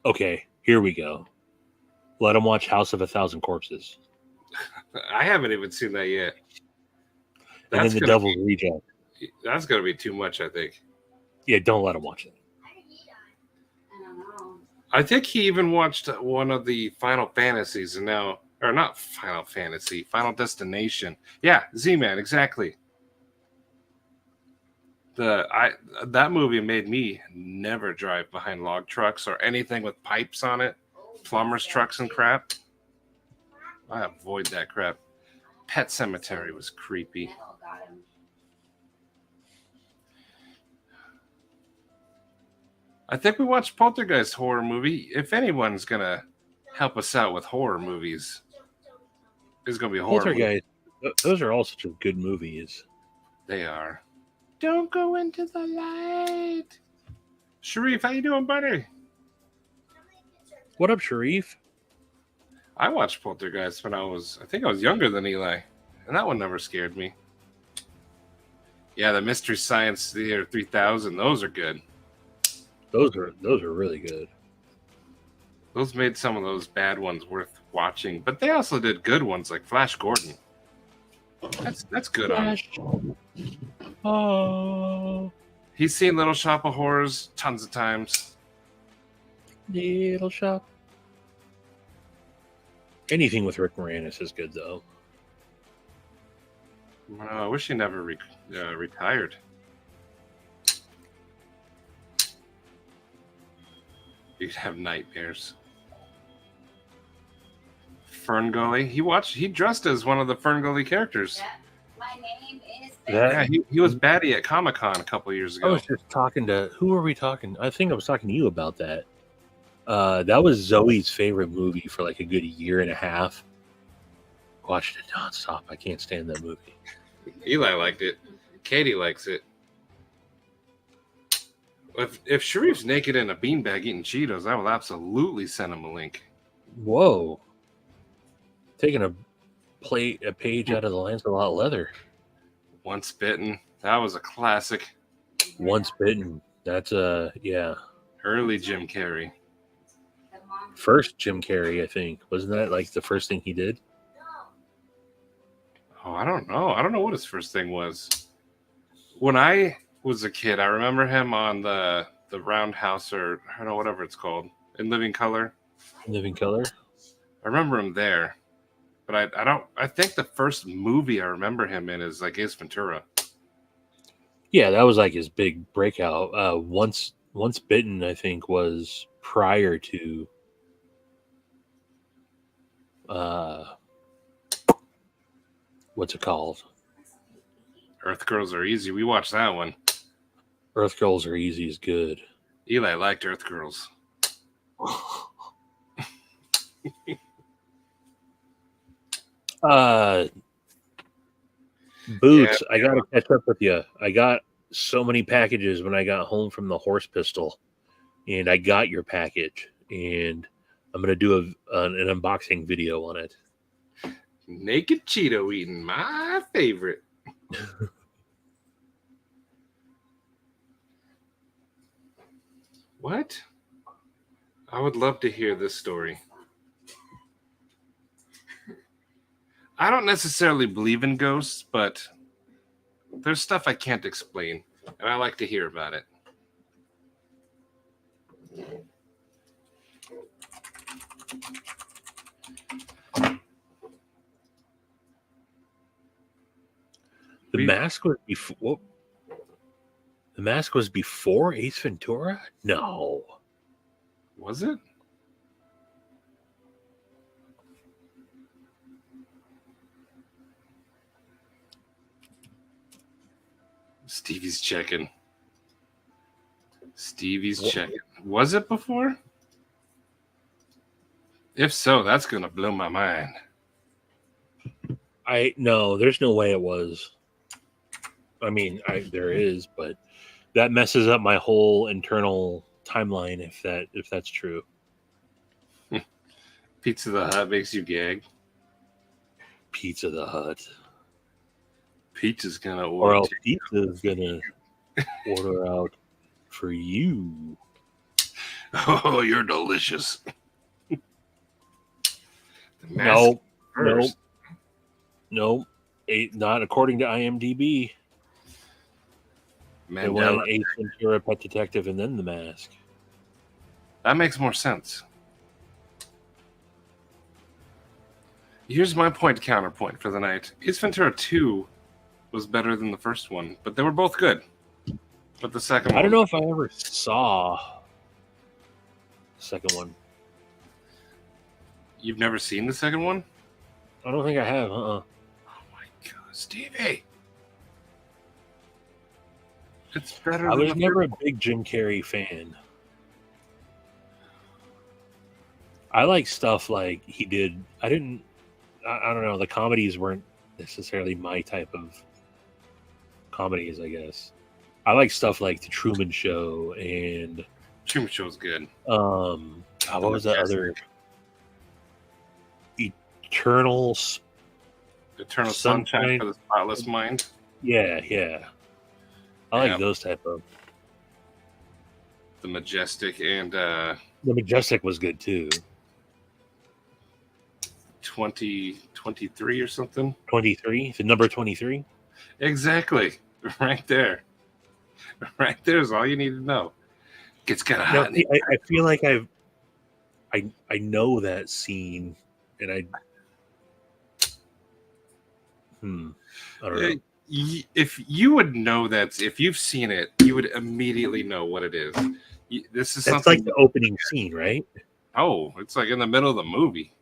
okay, here we go. Let him watch House of a Thousand Corpses. I haven't even seen that yet. And then The Devil's Reject. That's gonna be too much, I think. Yeah, don't let him watch it. I don't know. I think he even watched one of the Final Fantasies, and now, or not Final Fantasy, Final Destination. Yeah, Z-Man, exactly. That movie made me never drive behind log trucks or anything with pipes on it, plumbers trucks and crap. I avoid that crap. Pet Cemetery was creepy. Neville got him. I think we watched Poltergeist horror movie. If anyone's gonna help us out with horror movies, it's gonna be a horror movie. Poltergeist. Those are all such good movies. They are. Don't go into the light. Sharif, how you doing, buddy? What up, Sharif? I watched Poltergeist when I think I was younger than Eli, and that one never scared me. Yeah, the Mystery Science Theater 3000, those are good. Those are really good. Those made some of those bad ones worth watching, but they also did good ones like Flash Gordon. That's good on. Oh, He's seen Little Shop of Horrors tons of times. Little Shop. Anything with Rick Moranis is good, though. I wish he never retired. You'd have nightmares. Ferngully. He dressed as one of the Ferngully characters. Yeah. My name is That- Yeah, he was baddie at Comic-Con a couple years I ago. was just talking to who were we talking? I think I was talking to you about that. That was Zoe's favorite movie for like a good year and a half. Watched it nonstop. I can't stand that movie. Eli liked it. Katie likes it. If Sharif's naked in a beanbag eating Cheetos, I will absolutely send him a link. Whoa. Taking a page out of the Lancelot Leather. Once Bitten. That was a classic. Once Bitten. That's yeah. Early Jim Carrey. the mom. First Jim Carrey, I think. Wasn't that like the first thing he did? Oh, I don't know. I don't know what his first thing was. When I was a kid, I remember him on the Roundhouse, or I don't know, whatever it's called, in Living Color. Living Color. I remember him there, but I think the first movie I remember him in is like Ace Ventura. Yeah, that was like his big breakout. Once Bitten, I think, was prior to what's it called? Earth Girls Are Easy. We watched that one. Earth Girls Are Easy is good. Eli liked Earth Girls. Beatz, Yeah. I gotta catch up with you. I got so many packages when I got home from the Horse Pistol, and I got your package, and I'm gonna do an unboxing video on it. Naked Cheeto eating, my favorite. What? I would love to hear this story. I don't necessarily believe in ghosts, but there's stuff I can't explain, and I like to hear about it. The Mask was before. The Mask was before Ace Ventura? No. Was it? Stevie's checking. Stevie's What? checking. Was it before? If so, that's gonna blow my mind. No, there's no way it was. I mean, there is, but that messes up my whole internal timeline if that's true. Pizza the Hut makes you gag. Pizza the Hut. Pizza's gonna Or order. else pizza's gonna order out for you. Oh, you're delicious. The mask Nope. first. Nope. Not according to IMDb. It Mandela. went Ace Ventura, Pet Detective, and then The Mask. That makes more sense. Here's my counterpoint for the night. Ace Ventura 2 was better than the first one, but they were both good. But the second one, I don't know if I ever saw the second one. You've never seen the second one? I don't think I have. Oh my god, Stevie! It's better. I than was the never first a big Jim Carrey fan. I like stuff like he did. I don't know. The comedies weren't necessarily my type of comedies, I guess. I like stuff like The Truman Show and Truman Show's good. what was that other? Eternals. Eternal Sunshine. Sunshine for the Spotless Mind. Yeah. I like Yeah. those type of. The Majestic and The Majestic was good too. 2023 or something. 23, the number 23. Exactly. Right there. Right there is all you need to know. Gets kind of Now, hot. I feel like I know that scene, and I don't know. If you would know that, if you've seen it, you would immediately know what it is. This is That's something. like the opening scene, right? Oh, it's like in the middle of the movie.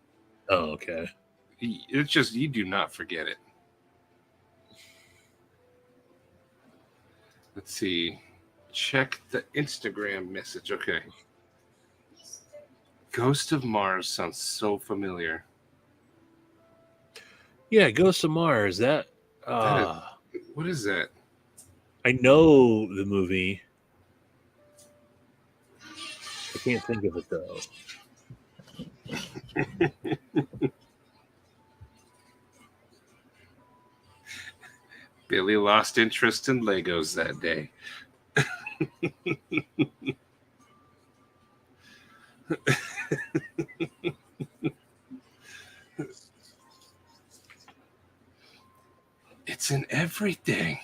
Oh, okay. It's just you do not forget it. Let's see. Check the Instagram message. Okay. Ghost of Mars sounds so familiar. Yeah, Ghost of Mars. That What is that? I know the movie. I can't think of it though. Billy lost interest in Legos that day. It's in everything.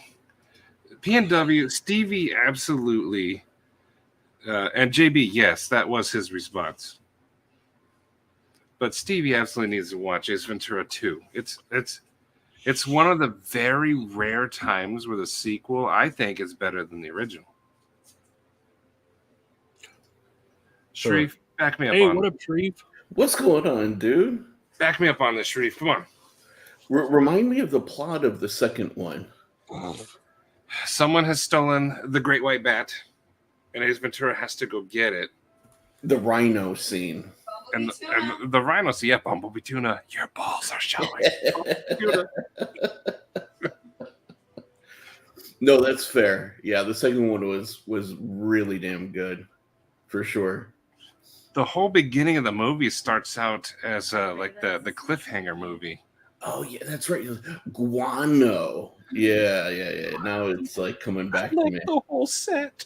PNW, Stevie, absolutely. And JB, yes, that was his response. But Stevie absolutely needs to watch Ace Ventura 2. It's one of the very rare times where the sequel, I think, is better than the original. Sharif, back me up Hey, on what up, Sharif? What's going on, dude? Back me up on this, Sharif. Come on. Remind me of the plot of the second one. Someone has stolen the Great White Bat, and Ace Ventura has to go get it. The rhino scene. And the rhino says, yeah, Bumblebee Tuna, your balls are showing. No, that's fair. Yeah, the second one was really damn good, for sure. The whole beginning of the movie starts out as like the cliffhanger movie. Oh yeah, that's right. Guano. Yeah. Now it's like coming back to me. The whole set.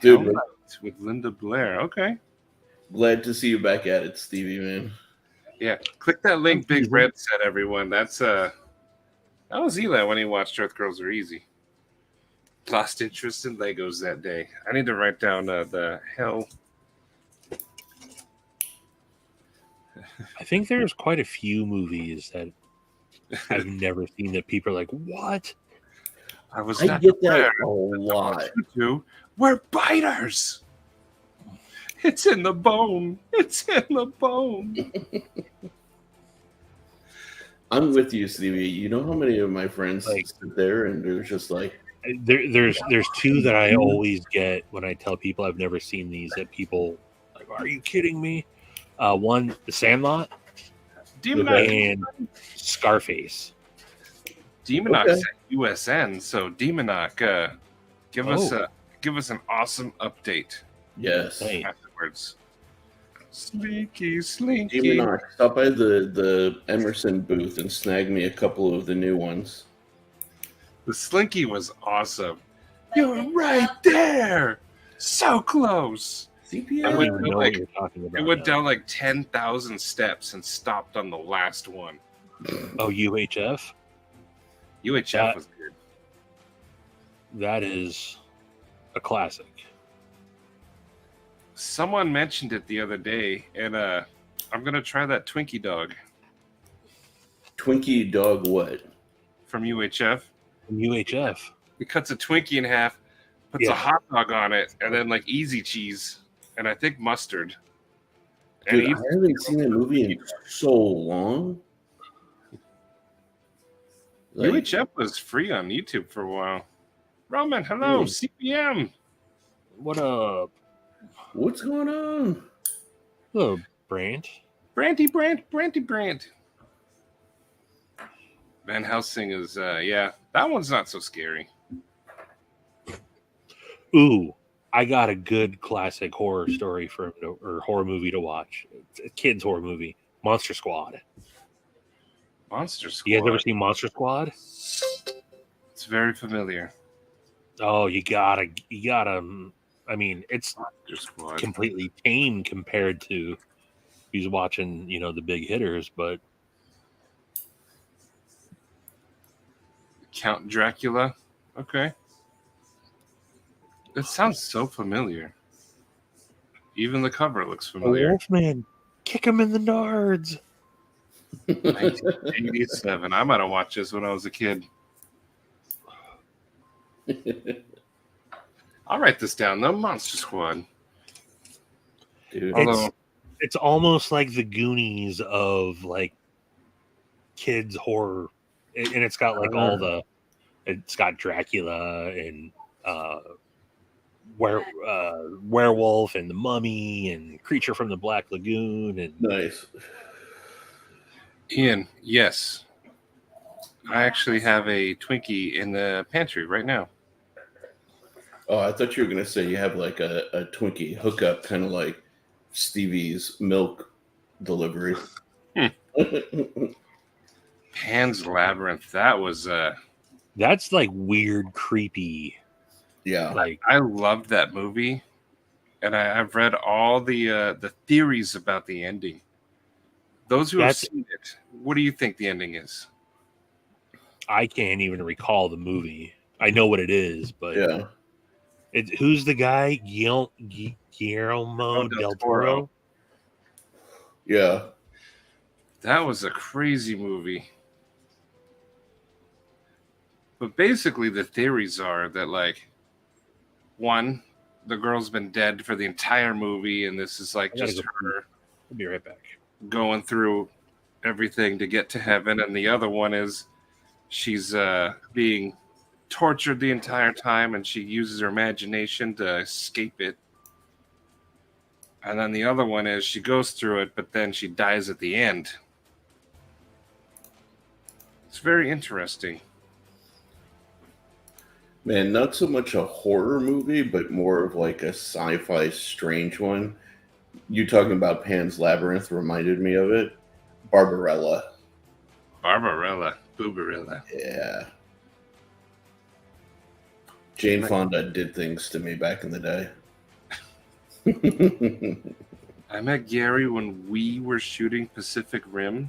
Dude, with Linda Blair. Okay. glad to see you back at it, Stevie, man. Yeah. Click that link, Big Red said, everyone. That's that was Eli when he watched Earth Girls Are Easy. Lost interest in Legos that day. I need to write down the hell. I think there's quite a few movies that I've never seen that people are like, what? I was I not get that prepared. a lot. We're biters. It's in the bone. It's in the bone. I'm with you, Stevie. You know how many of my friends Like- sit there and they're just like, There's two that I always get when I tell people I've never seen these, that people like, are you kidding me? One, The Sandlot, Demonox, and Scarface. Demonox Okay. at USN. So Demonox, give us an awesome update yes. Hey. afterwards. Slinky. Demon stop by the Emerson booth and snag me a couple of the new ones. The Slinky was awesome. You're right there. So close. I CPS. don't went even to, know like- what you're talking about. It went now. down like 10,000 steps and stopped on the last one. Oh, UHF? UHF was good. That is a classic. Someone mentioned it the other day, and I'm gonna try that Twinkie dog Twinkie dog what? from UHF. From UHF. He cuts a Twinkie in half, puts a hot dog on it, and then like easy cheese, and I think mustard. And Dude, I haven't seen that movie in so long. Like, UHF was free on YouTube for a while. Roman, hello, CPM. What up? what's going on? Hello, Brant. Branty Brant. Van Helsing is, that one's not so scary. Ooh, I got a good classic horror story or horror movie to watch. It's a kid's horror movie, Monster Squad. Monster Squad. You guys ever seen Monster Squad? It's very familiar. Oh, you gotta. I mean, it's Monster Squad. completely tame compared to he's watching, the big hitters, but Count Dracula. Okay. It sounds so familiar. Even the cover looks familiar. Wolfman, kick him in the nards. 1987. I might have watched this when I was a kid. I'll write this down though. Monster Squad. Dude, Although It's almost like the Goonies of like kids horror, and it's got like it's got Dracula and werewolf and the Mummy and Creature from the Black Lagoon and nice. Ian, yes. I actually have a Twinkie in the pantry right now. Oh, I thought you were gonna say you have like a Twinkie hookup, kind of like Stevie's milk delivery. Pan's Labyrinth. That was that's like weird, creepy. Yeah, Like I loved that movie, and I've read all the theories about the ending. Those who have seen it, what do you think the ending is? I can't even recall the movie. I know what it is, but yeah. who's the guy? Guillermo del Toro. Yeah. That was a crazy movie. But basically, the theories are that, like, one, the girl's been dead for the entire movie, and this is like just her I'll be right back. going through everything to get to heaven, and the other one is she's being tortured the entire time, and she uses her imagination to escape it. And then the other one is she goes through it, but then she dies at the end. It's very interesting. Man, not so much a horror movie, but more of like a sci-fi strange one. You talking about Pan's Labyrinth reminded me of it. Barbarella. Boobarella. Yeah. Jane Fonda did things to me back in the day. I met Gary when we were shooting Pacific Rim.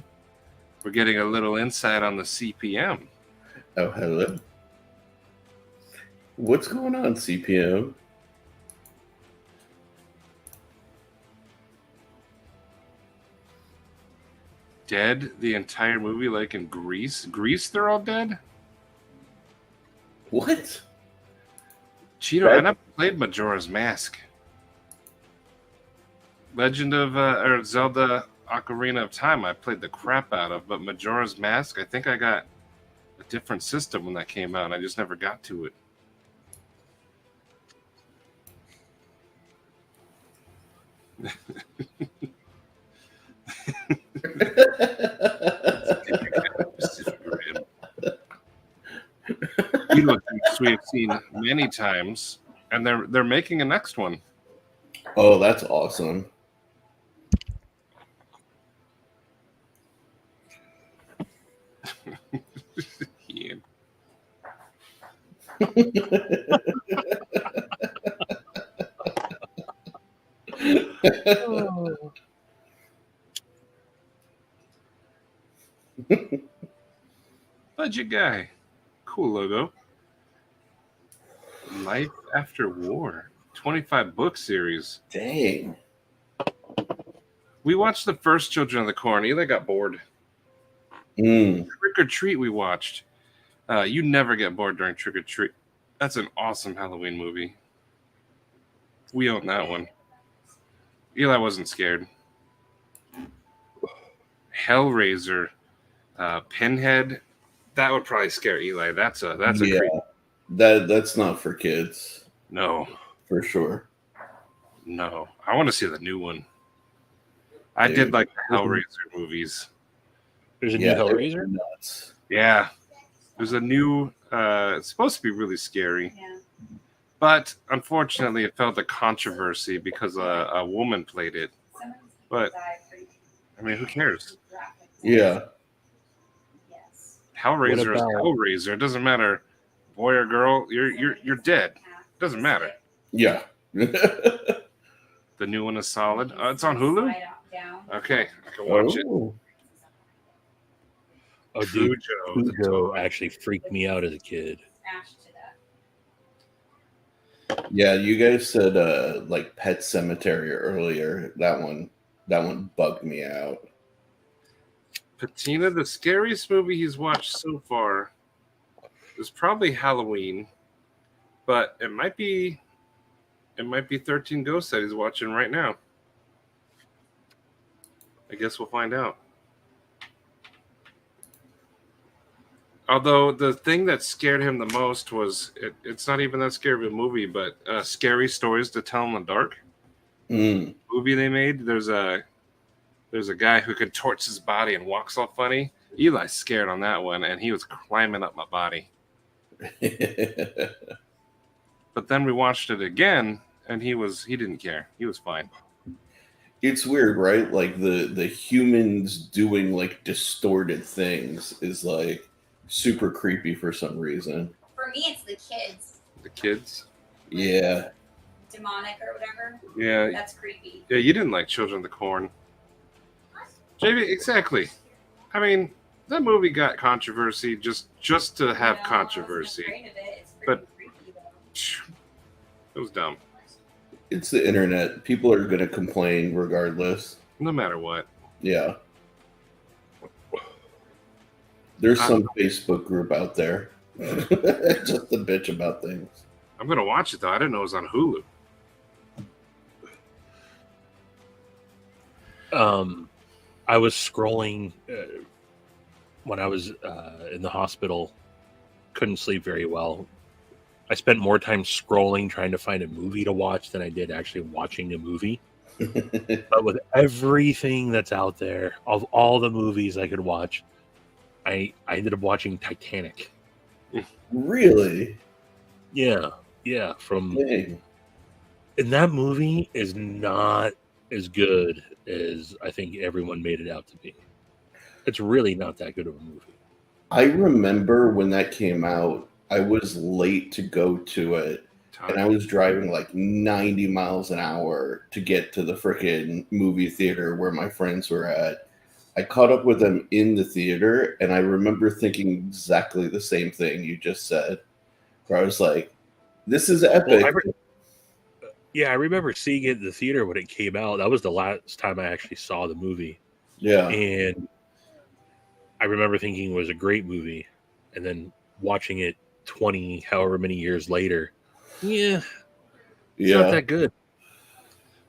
We're getting a little insight on the CPM. Oh, hello. What's going on, CPM? Dead the entire movie, like in Greece. Greece, they're all dead? What? Cheeto, I never played Majora's Mask. Legend of or Zelda Ocarina of Time, I played the crap out of, but Majora's Mask, I think I got a different system when that came out. I just never got to it. We have seen many times, and they're making a next one. Oh, that's awesome. Ian. Budget guy. Cool logo. Life After War. 25 book series. Dang. We watched the first Children of the Corn. Eli got bored. Mm. Trick or Treat we watched. You never get bored during Trick or Treat. That's an awesome Halloween movie. We own that one. Eli wasn't scared. Hellraiser, Pinhead. That would probably scare Eli. That's a creep. That's not for kids No. for sure. No. I want to see the new one. I Dude. did like the Hellraiser movies. There's a new Yeah, Hellraiser? nuts. Yeah. There's a new it's supposed to be really scary. Yeah. But unfortunately it felt a controversy because a woman played it. But I mean, who cares? Yeah. Yes. Hellraiser is What about- Hellraiser. It doesn't matter, boy or girl. You're dead. It doesn't matter. Yeah. The new one is solid. It's on Hulu. Slide down. Okay, I can watch it. Oh. Oh, dude, Cujo. the Cujo toy. actually freaked me out as a kid. Smash to that. Yeah, you guys said like Pet Cemetery earlier. That one bugged me out. Patina, the scariest movie he's watched so far is probably Halloween, but it might be 13 Ghosts that he's watching right now. I guess we'll find out. Although the thing that scared him the most was it's not even that scary of a movie, but Scary Stories to Tell in the Dark Mm. movie they made. There's a guy who contorts his body and walks all funny. Eli's scared on that one, and he was climbing up my body. But then we watched it again, and he didn't care. He was fine. It's weird, right? Like the humans doing like distorted things is like super creepy for some reason. For me, it's the kids. The kids. Yeah. Demonic or whatever. Yeah, That's creepy. yeah. You didn't like Children of the Corn, JV. Exactly. I mean, that movie got controversy just to have No, I wasn't controversy. afraid of it. It's But- pretty creepy, though. It was dumb. It's the internet. People are gonna complain regardless. No matter what. Yeah. There's some Facebook group out there. Just a bitch about things. I'm gonna watch it though. I didn't know it was on Hulu. I was scrolling when I was in the hospital. Couldn't sleep very well. I spent more time scrolling trying to find a movie to watch than I did actually watching a movie. But with everything that's out there, of all the movies I could watch, I ended up watching Titanic. Really? Yeah. Dang. And that movie is not as good as I think everyone made it out to be. It's really not that good of a movie. I remember when that came out, I was late to go to it, and I was driving like 90 miles an hour to get to the frickin' movie theater where my friends were at. I caught up with them in the theater, and I remember thinking exactly the same thing you just said, where I was like, this is epic. I remember seeing it in the theater when it came out. That was the last time I actually saw the movie. Yeah. And I remember thinking it was a great movie. And then watching it 20, however many years later, it's not that good.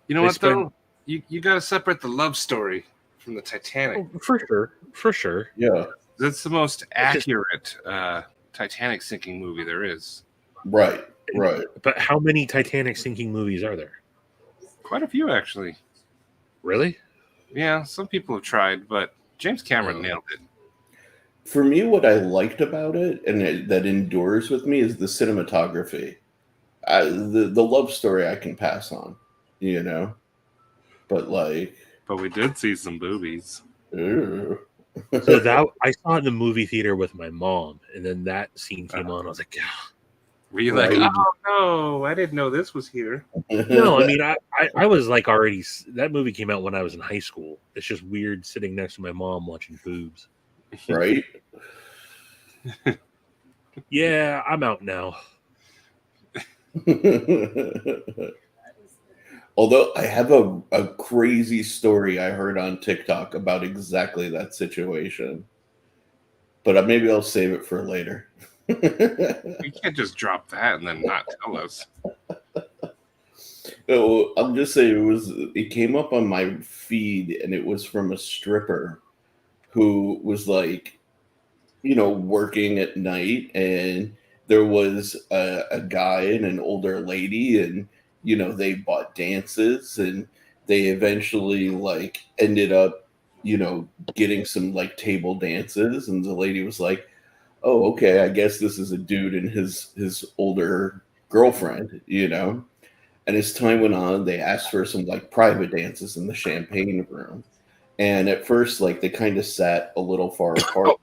You know They what though? You got to separate the love story from the Titanic. Oh, for sure. Yeah. That's the most accurate Titanic sinking movie there is. Right. But how many Titanic sinking movies are there? Quite a few, actually. Really? Yeah, some people have tried, but James Cameron nailed it. For me, what I liked about it, and that endures with me, is the cinematography. The love story I can pass on, but like, But we did see some boobies. ew. So that I saw it in the movie theater with my mom, and then that scene came on. I was like, Were you like, Right. oh no, I didn't know this was here? no. I mean, I was like already. That movie came out when I was in high school. It's just weird sitting next to my mom watching boobs. Right? Yeah, I'm out now. Although I have a crazy story I heard on TikTok about exactly that situation. but maybe I'll save it for later. You can't just drop that and then not tell us. Oh, I'm just saying it came up on my feed, and it was from a stripper who was like, working at night, and there was a guy and an older lady, and they bought dances, and they eventually like ended up getting some like table dances, and the lady was like, oh, okay, I guess this is a dude and his older girlfriend, and as time went on, they asked for some like private dances in the champagne room, and at first like they kind of sat a little far apart.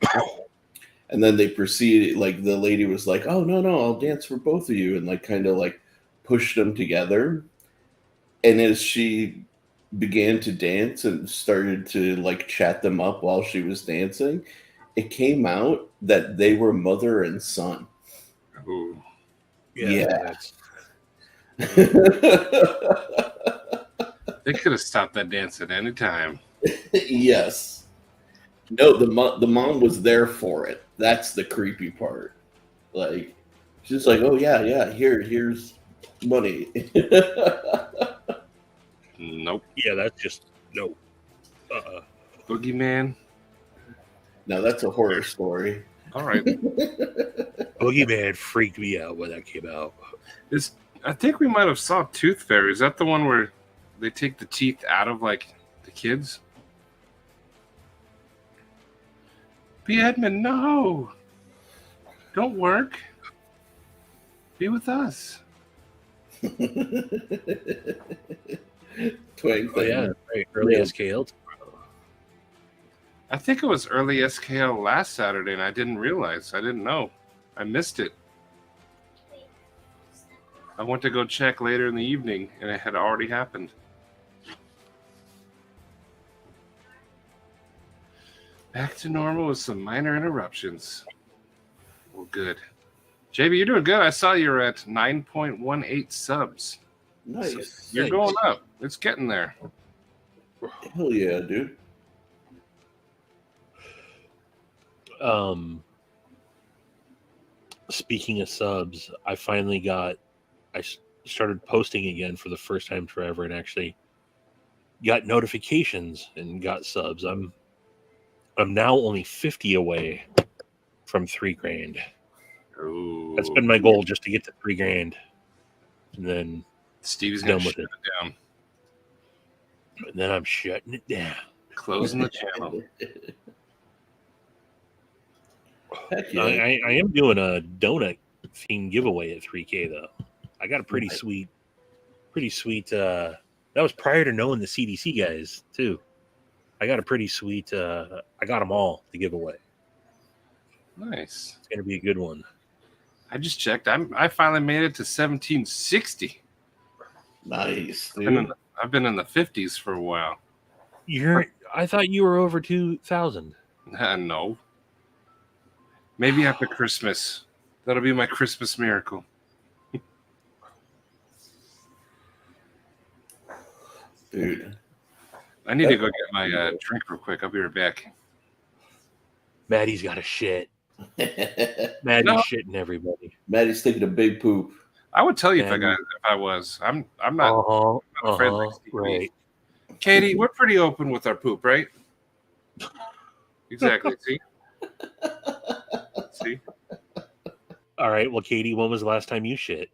And then they proceeded, like the lady was like, oh, no, I'll dance for both of you. And like kind of like pushed them together. And as she began to dance and started to like chat them up while she was dancing, it came out that they were mother and son. Ooh. Yeah. They could have stopped that dance at any time. Yes. No, the mom was there for it. That's the creepy part. Like, she's like, oh yeah, here's money. Nope. Yeah, that's just no. Boogeyman. Now that's a horror story. All right. Boogeyman freaked me out when that came out. I think we might have saw Tooth Fairy. Is that the one where they take the teeth out of like the kids? Be Edmund, no. Don't work. Be with us. Twang Oh yeah, right. Early Yeah. SKL. I think it was early SKL last Saturday, and I didn't realize. I didn't know. I missed it. I went to go check later in the evening, and it had already happened. Back to normal with some minor interruptions. Well, good. JB, you're doing good. I saw you're at 9.18 subs. Nice. So you're going up. It's getting there. Hell yeah, dude. Speaking of subs, I started posting again for the first time forever, and actually got notifications and got subs. I'm now only 50 away from $3,000. Ooh. That's been my goal, just to get to $3,000, and then Steve's done going to with shut it down. and then I'm shutting it down. Closing the channel. Heck yeah. I am doing a donut theme giveaway at 3K though. I got a pretty sweet. That was prior to knowing the CDC guys too. I got a pretty sweet. I got them all to give away. Nice. It's gonna be a good one. I just checked. I finally made it to 1760. Nice, dude. I've been in the 50s for a while. I thought you were over 2,000. No. Maybe after Christmas. That'll be my Christmas miracle. Dude. I need to go get my drink real quick. I'll be right back. Maddie's got a shit. Maddie's shitting everybody. Maddie's taking a big poop. I would tell you if I was. I'm not. I'm afraid like Steve right. Katie, we're pretty open with our poop, right? Exactly. See? See? All right. Well, Katie, when was the last time you shit?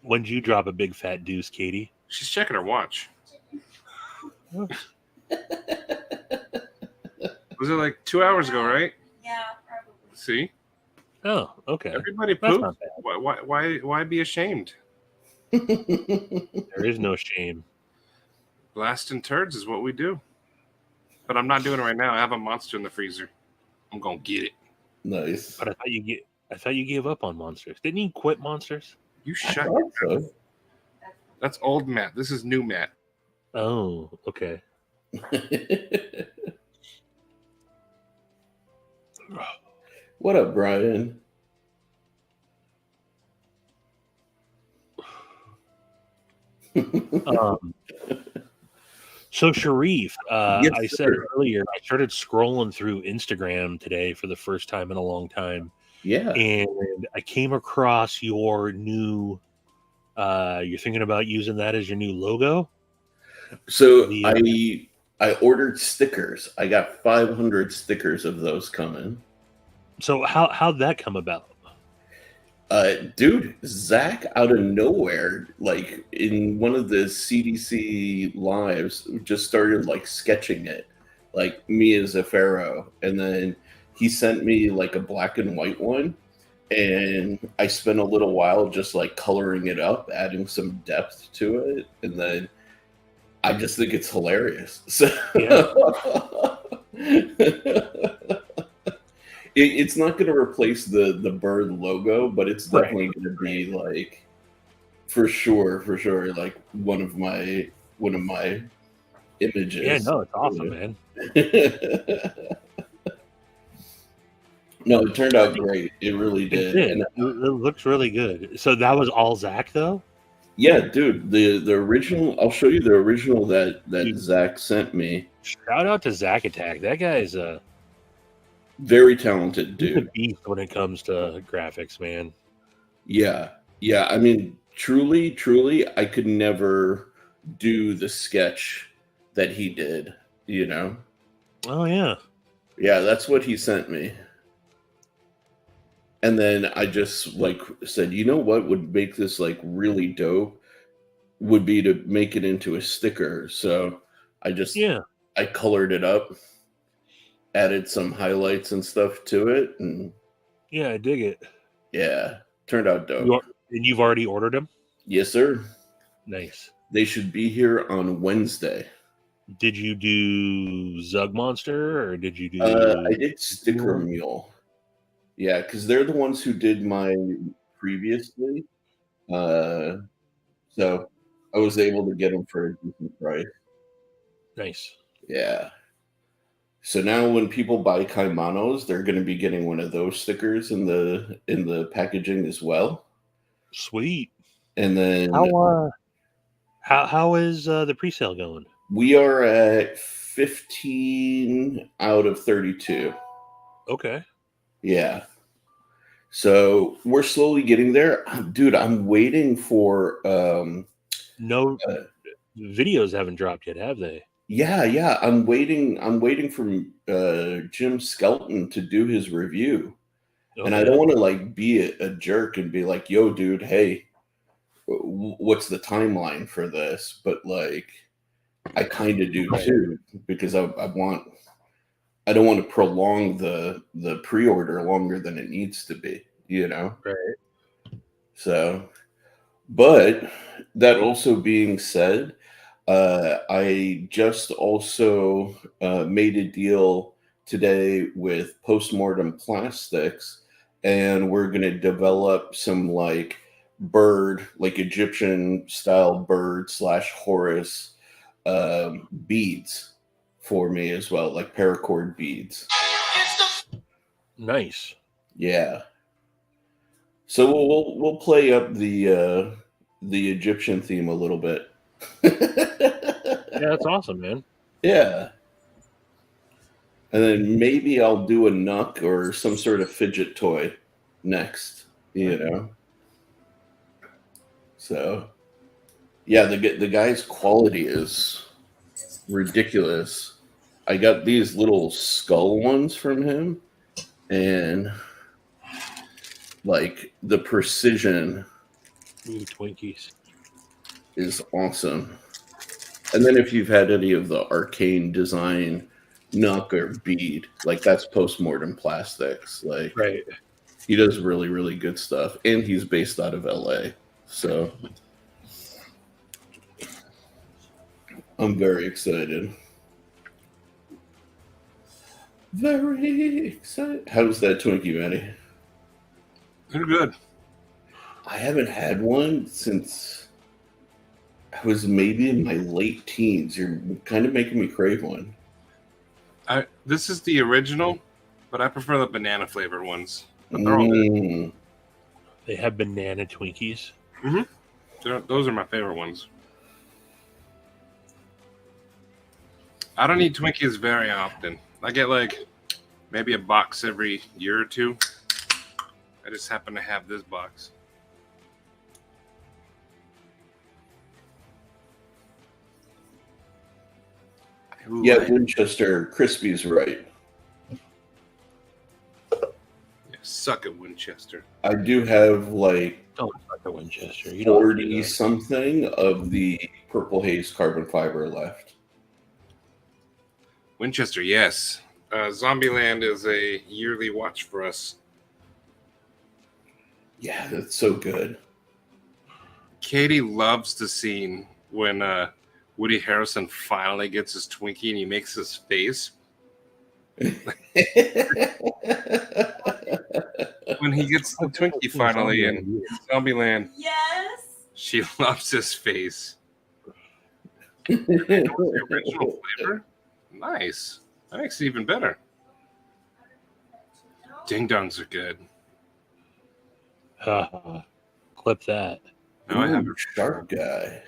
When did you drop a big fat deuce, Katie? She's checking her watch. Was it like 2 hours ago, right? Yeah, probably. See? Oh, okay. Everybody That's poops. not bad. Why be ashamed? There is no shame. Blasting turds is what we do. But I'm not doing it right now. I have a monster in the freezer. I'm gonna get it. Nice. But I thought you gave up on monsters. Didn't you quit monsters? You shut I your thought mouth. That's old Matt. This is new Matt. Oh, okay. What up, Brian? So Sharif, Yes, I said sir. earlier, I started scrolling through Instagram today for the first time in a long time, Yeah. and I came across your new. You're thinking about using that as your new logo. So The I ordered stickers. I got 500 stickers of those coming. So how'd that come about? Dude, Zach out of nowhere, like in one of the CDC lives, just started like sketching it, like me as a pharaoh, and then he sent me like a black and white one, and I spent a little while just like coloring it up, adding some depth to it, and then I just think it's hilarious. So it's not going to replace the bird logo, but it's definitely going to be like for sure, like one of my images. Yeah, no, it's awesome, man. No, it turned out great. It really did. It And looks really good. So that was all Zach, though? yeah, dude, the original. I'll show you the original that Dude. Zach sent me. Shout out to Zach Attack. That guy's Very talented he's a dude. beast when it comes to graphics, man. Yeah. I mean, truly, I could never do the sketch that he did. You know. Oh yeah. Yeah, that's what he sent me. And then I just like said, you know what would make this like really dope would be to make it into a sticker. So I colored it up, added some highlights and stuff to it, and Yeah, I dig it. yeah, turned out dope. And you've already ordered them? Yes, sir. Nice. They should be here on Wednesday. Did you do Zug Monster or did you do I did Sticker Mule. Yeah, because they're the ones who did mine previously. So I was able to get them for a decent price. Nice. Yeah. So now when people buy Kaimanos, they're going to be getting one of those stickers in the packaging as well. Sweet. And then how is the pre-sale going? we are at 15 out of 32. Okay. Yeah. So we're slowly getting there. Dude, I'm waiting for No videos haven't dropped yet, have they? Yeah. I'm waiting for Jim Skelton to do his review. Okay. And I don't want to like be a jerk and be like, yo, dude, hey, what's the timeline for this? But like, I kind of do too, because I don't want to prolong the pre-order longer than it needs to be, you know? Right. So, but that also being said, I just also made a deal today with Postmortem Plastics, and we're going to develop some like bird, like Egyptian style bird / Horus beads for me as well, like paracord beads. Nice. Yeah. So we'll play up the Egyptian theme a little bit. Yeah, that's awesome, man. Yeah. And then maybe I'll do a Nuck or some sort of fidget toy next, you know. So, yeah, the guy's quality is ridiculous. I got these little skull ones from him, and like the precision Twinkies is awesome. And then if you've had any of the Arcane Design Nuck or bead, like that's Postmortem Plastics. Like, right. He does really, really good stuff, and he's based out of LA. So I'm very excited. Very excited. How's that Twinkie, Matty? They're good. I haven't had one since I was maybe in my late teens. You're kind of making me crave one. This is the original, but I prefer the banana flavored ones. But they're all good. They have banana Twinkies. Mm-hmm. Those are my favorite ones. I don't eat Twinkies very often. I get like maybe a box every year or two. I just happen to have this box. Ooh, Yeah, Winchester. Crispy's right. Yeah, suck at Winchester. I do have like Don't fuck the Winchester. You don't have to do 40 that. something of the Purple Haze carbon fiber left. Winchester, yes. Zombieland is a yearly watch for us. Yeah, that's so good. Katie loves the scene when Woody Harrelson finally gets his Twinkie and he makes his face. When he gets the Twinkie finally in Zombieland, Yes. she loves his face. The original flavor? Nice. That makes it even better. Ding dongs are good. Clip that. Now I have Ooh, Shark Guy.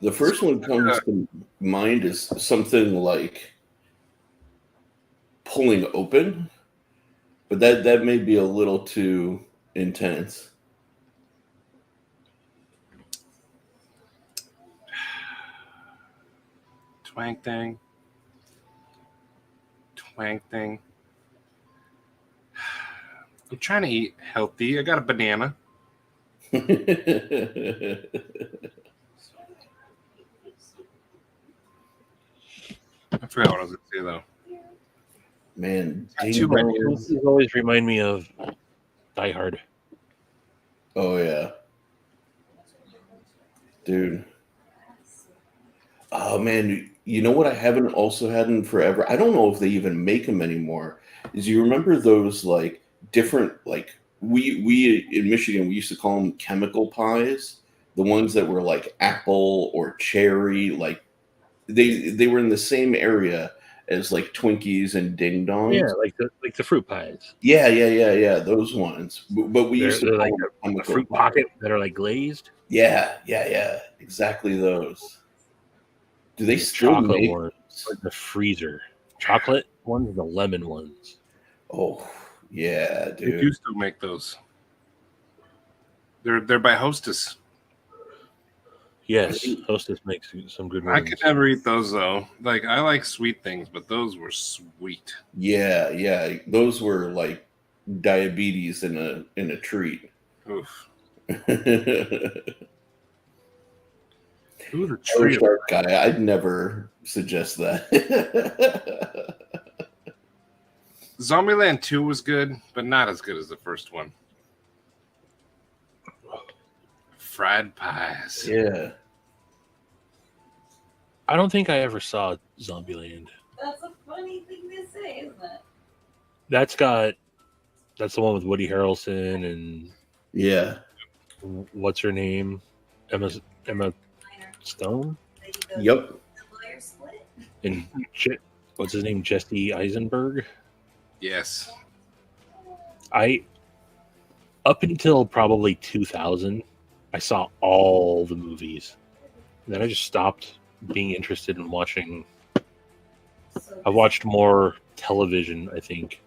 The first one comes to mind is something like pulling open, but that may be a little too intense. Twang thing. Twang thing. I'm trying to eat healthy. I got a banana. I forgot what I was going to say, though. Man, Too many. These always remind me of Die Hard. oh yeah, dude. Oh man, you know what I haven't also had in forever? I don't know if they even make them anymore. Is you remember those like different like we in Michigan we used to call them chemical pies, the ones that were like apple or cherry, like they were in the same area as like Twinkies and Ding Dongs. Yeah, like the fruit pies. Yeah. Those ones. But we used to They're call like them a chemical fruit pies. pocket that are like glazed. Yeah. Exactly those. Do they The still chocolate make? ones, like the freezer. Chocolate ones, the lemon ones. Oh yeah, They do dude. still make those. They're by Hostess. Yes, Hostess makes some good I ones. could never eat those though. Like I like sweet things, but those were sweet. Yeah. Those were like diabetes in a treat. Oof. Or Ooh, the trio. Shark Guy. I'd never suggest that. Zombieland 2 was good, but not as good as the first one. Fried pies. Yeah. I don't think I ever saw Zombieland. That's a funny thing to say, isn't it? That's the one with Woody Harrelson and Yeah. what's her name? Emma Minor. Stone They do the, Yep. the lawyer split. and what's his name? Jesse Eisenberg. Yes. Up until probably 2000, I saw all the movies. And then I just stopped being interested in watching. So I watched more television, I think,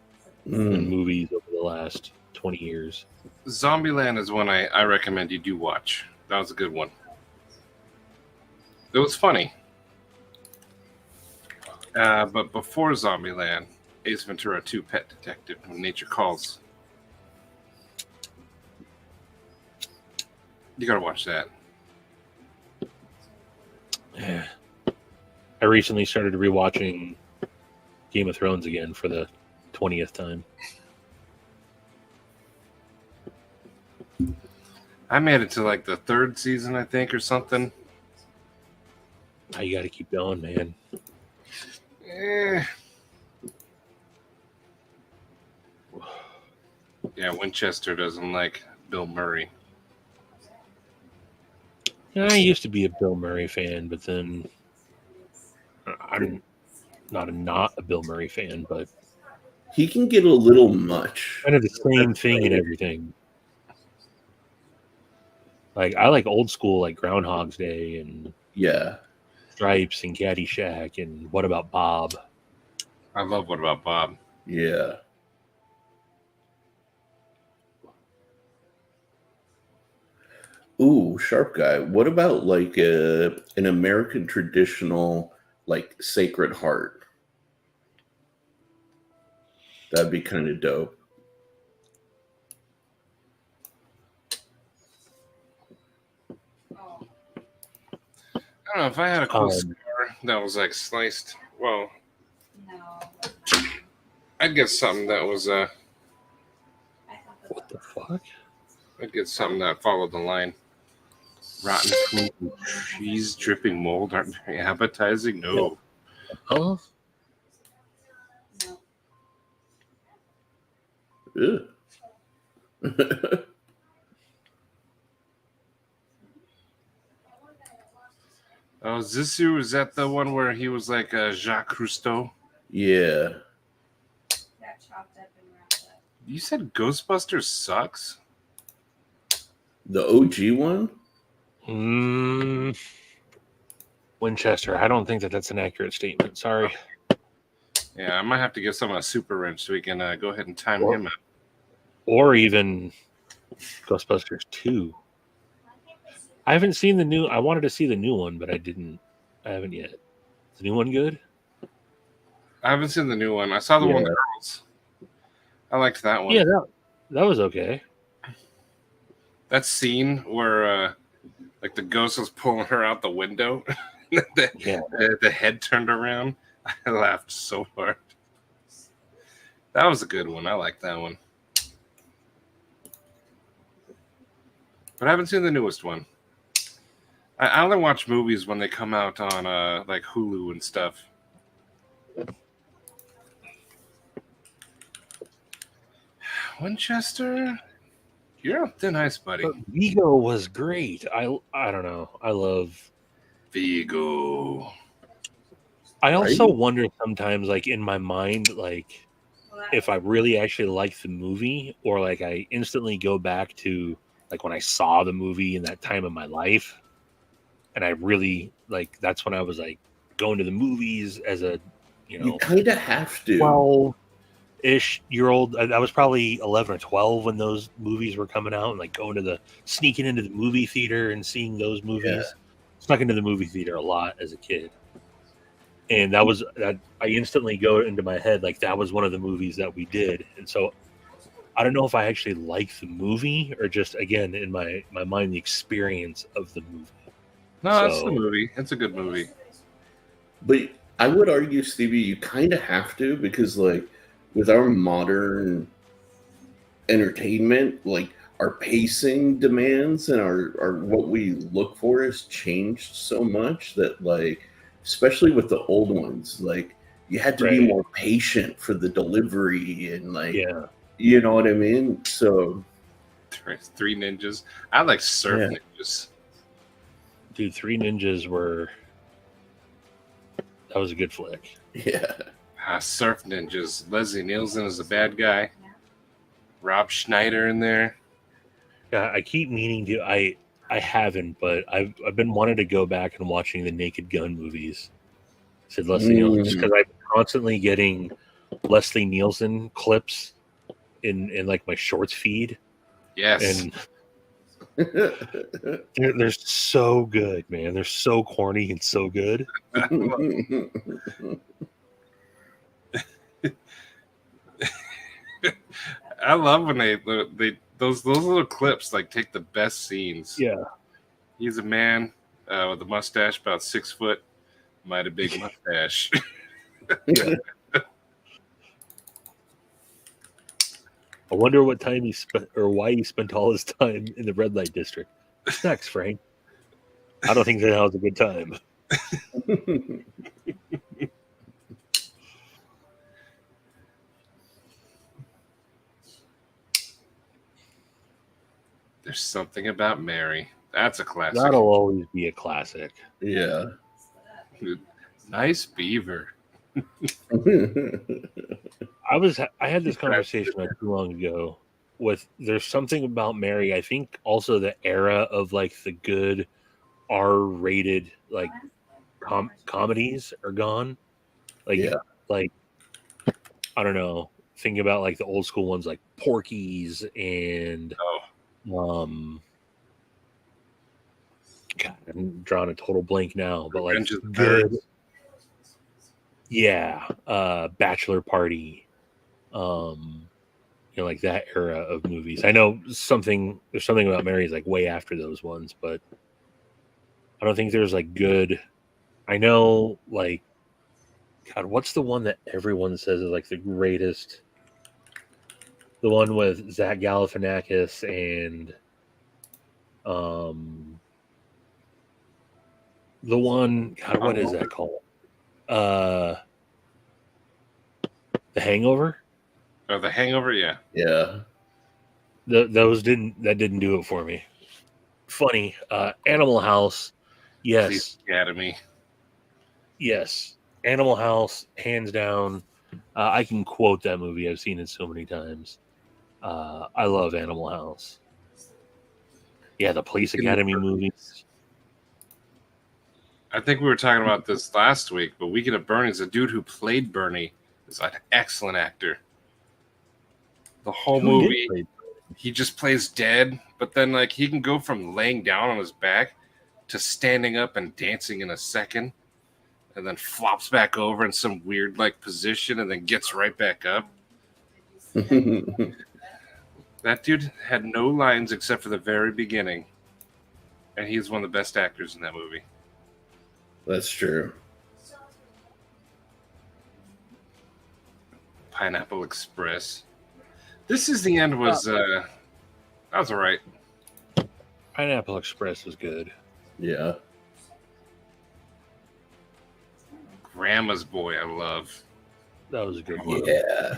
than Mm. movies over the last 20 years. Zombieland is one I recommend you do watch. That was a good one. It was funny. But before Zombieland, Ace Ventura 2 Pet Detective When Nature Calls. You gotta watch that. Yeah. I recently started rewatching Game of Thrones again for the 20th time. I made it to like the 3rd season, I think, or something. Now you got to keep going, man. Yeah, Winchester doesn't like Bill Murray. Yeah, I used to be a Bill Murray fan, but then I'm not a Bill Murray fan, but He can get a little much. kind of the same thing and everything. Like I like old school, like Groundhog's Day and Yeah. Stripes and Caddyshack and What About Bob? I love What About Bob? Yeah. Ooh, sharp guy. What about like an American traditional like Sacred Heart? That'd be kind of dope. Oh, I don't know if I had a cool Um, scar that was like sliced. Well, no. I'd get something that was I thought that What the fuck? I'd get something that followed the line. Rotten food and cheese dripping mold aren't very appetizing. No. Huh? no. Ugh. Oh, Zissou, is that the one where he was like Jacques Cousteau? Yeah. Got chopped up and wrapped up. You said Ghostbusters sucks? The OG one? Winchester. I don't think that's an accurate statement. Sorry. Yeah, I might have to give someone a super wrench so we can go ahead and time Well- him out. Or even Ghostbusters 2. I haven't seen the new. I wanted to see the new one, but I didn't. I haven't yet. Is the new one good? I haven't seen the new one. I saw the one with the girls. I liked that one. Yeah, that was okay. That scene where like the ghost was pulling her out the window, the head turned around. I laughed so hard. That was a good one. I like that one. But I haven't seen the newest one. I only watch movies when they come out on like Hulu and stuff. Winchester, you're on thin ice, buddy. But Vigo was great. I don't know. I love Vigo. I also wonder sometimes, like in my mind, like Well, if I really actually like the movie, or like I instantly go back to like when I saw the movie in that time of my life, and I really like that's when I was like going to the movies as a You kind of have to. 12-ish-year-old. I was probably 11 or 12 when those movies were coming out, and like going to sneaking into the movie theater and seeing those movies. Yeah. Snuck into the movie theater a lot as a kid. And that was that I instantly go into my head like that was one of the movies that we did. And so I don't know if I actually like the movie or just again in my mind the experience of the movie. No, So- it's the movie. It's a good movie. But I would argue, Stevie, you kind of have to, because like with our modern entertainment, like our pacing demands and our what we look for has changed so much that like, especially with the old ones, like you had to be Right. more patient for the delivery and like, Yeah. you know what I mean? So Three Ninjas. I like Surf Yeah. Ninjas. Dude, Three Ninjas that was a good flick. yeah. Surf Ninjas. Leslie Nielsen is the bad guy. Rob Schneider in there. Yeah, I keep meaning to. I haven't, but I've been wanting to go back and watching the Naked Gun movies. Said Leslie Nielsen, just because I'm constantly getting Leslie Nielsen clips in like my shorts feed, Yes. and they're so good, man. They're so corny and so good. I love when they those little clips like take the best scenes. Yeah, He's a man with a mustache, about 6 foot, might a big mustache. I wonder what time he spent or why he spent all his time in the red light district. What's next, Frank? I don't think that was a good time. There's something about Mary. That's a classic. That'll always be a classic. yeah. Nice beaver. I had this conversation not too long ago there's something about Mary. I think also the era of like the good R-rated like comedies are gone. Like, Yeah. like I don't know. Thinking about like the old school ones like Porky's and God, I'm drawing a total blank now, but like Revenge of the good, Nerds. yeah, Bachelor Party, like that era of movies. I know there's something about Mary's like way after those ones, but I don't think there's like good. I know, like, God, what's the one that everyone says is like the greatest? The one with Zach Galifianakis and the one, God, what is that called? The Hangover. Oh, The Hangover, yeah. Yeah. Those didn't do it for me. Funny. Animal House, yes. Police Academy. Yes. Animal House, hands down. I can quote that movie. I've seen it so many times. I love Animal House. Yeah, the Police Academy movies. I think we were talking about this last week, but Weekend at Bernie's, the dude who played Bernie is an excellent actor. The whole movie, he just plays dead, but then like he can go from laying down on his back to standing up and dancing in a second, and then flops back over in some weird like position and then gets right back up. That dude had no lines except for the very beginning, and he's one of the best actors in that movie. That's true. Pineapple Express. This is the end was that was all right. Pineapple Express was good. Yeah. Grandma's Boy, I love. That was a good one. Yeah.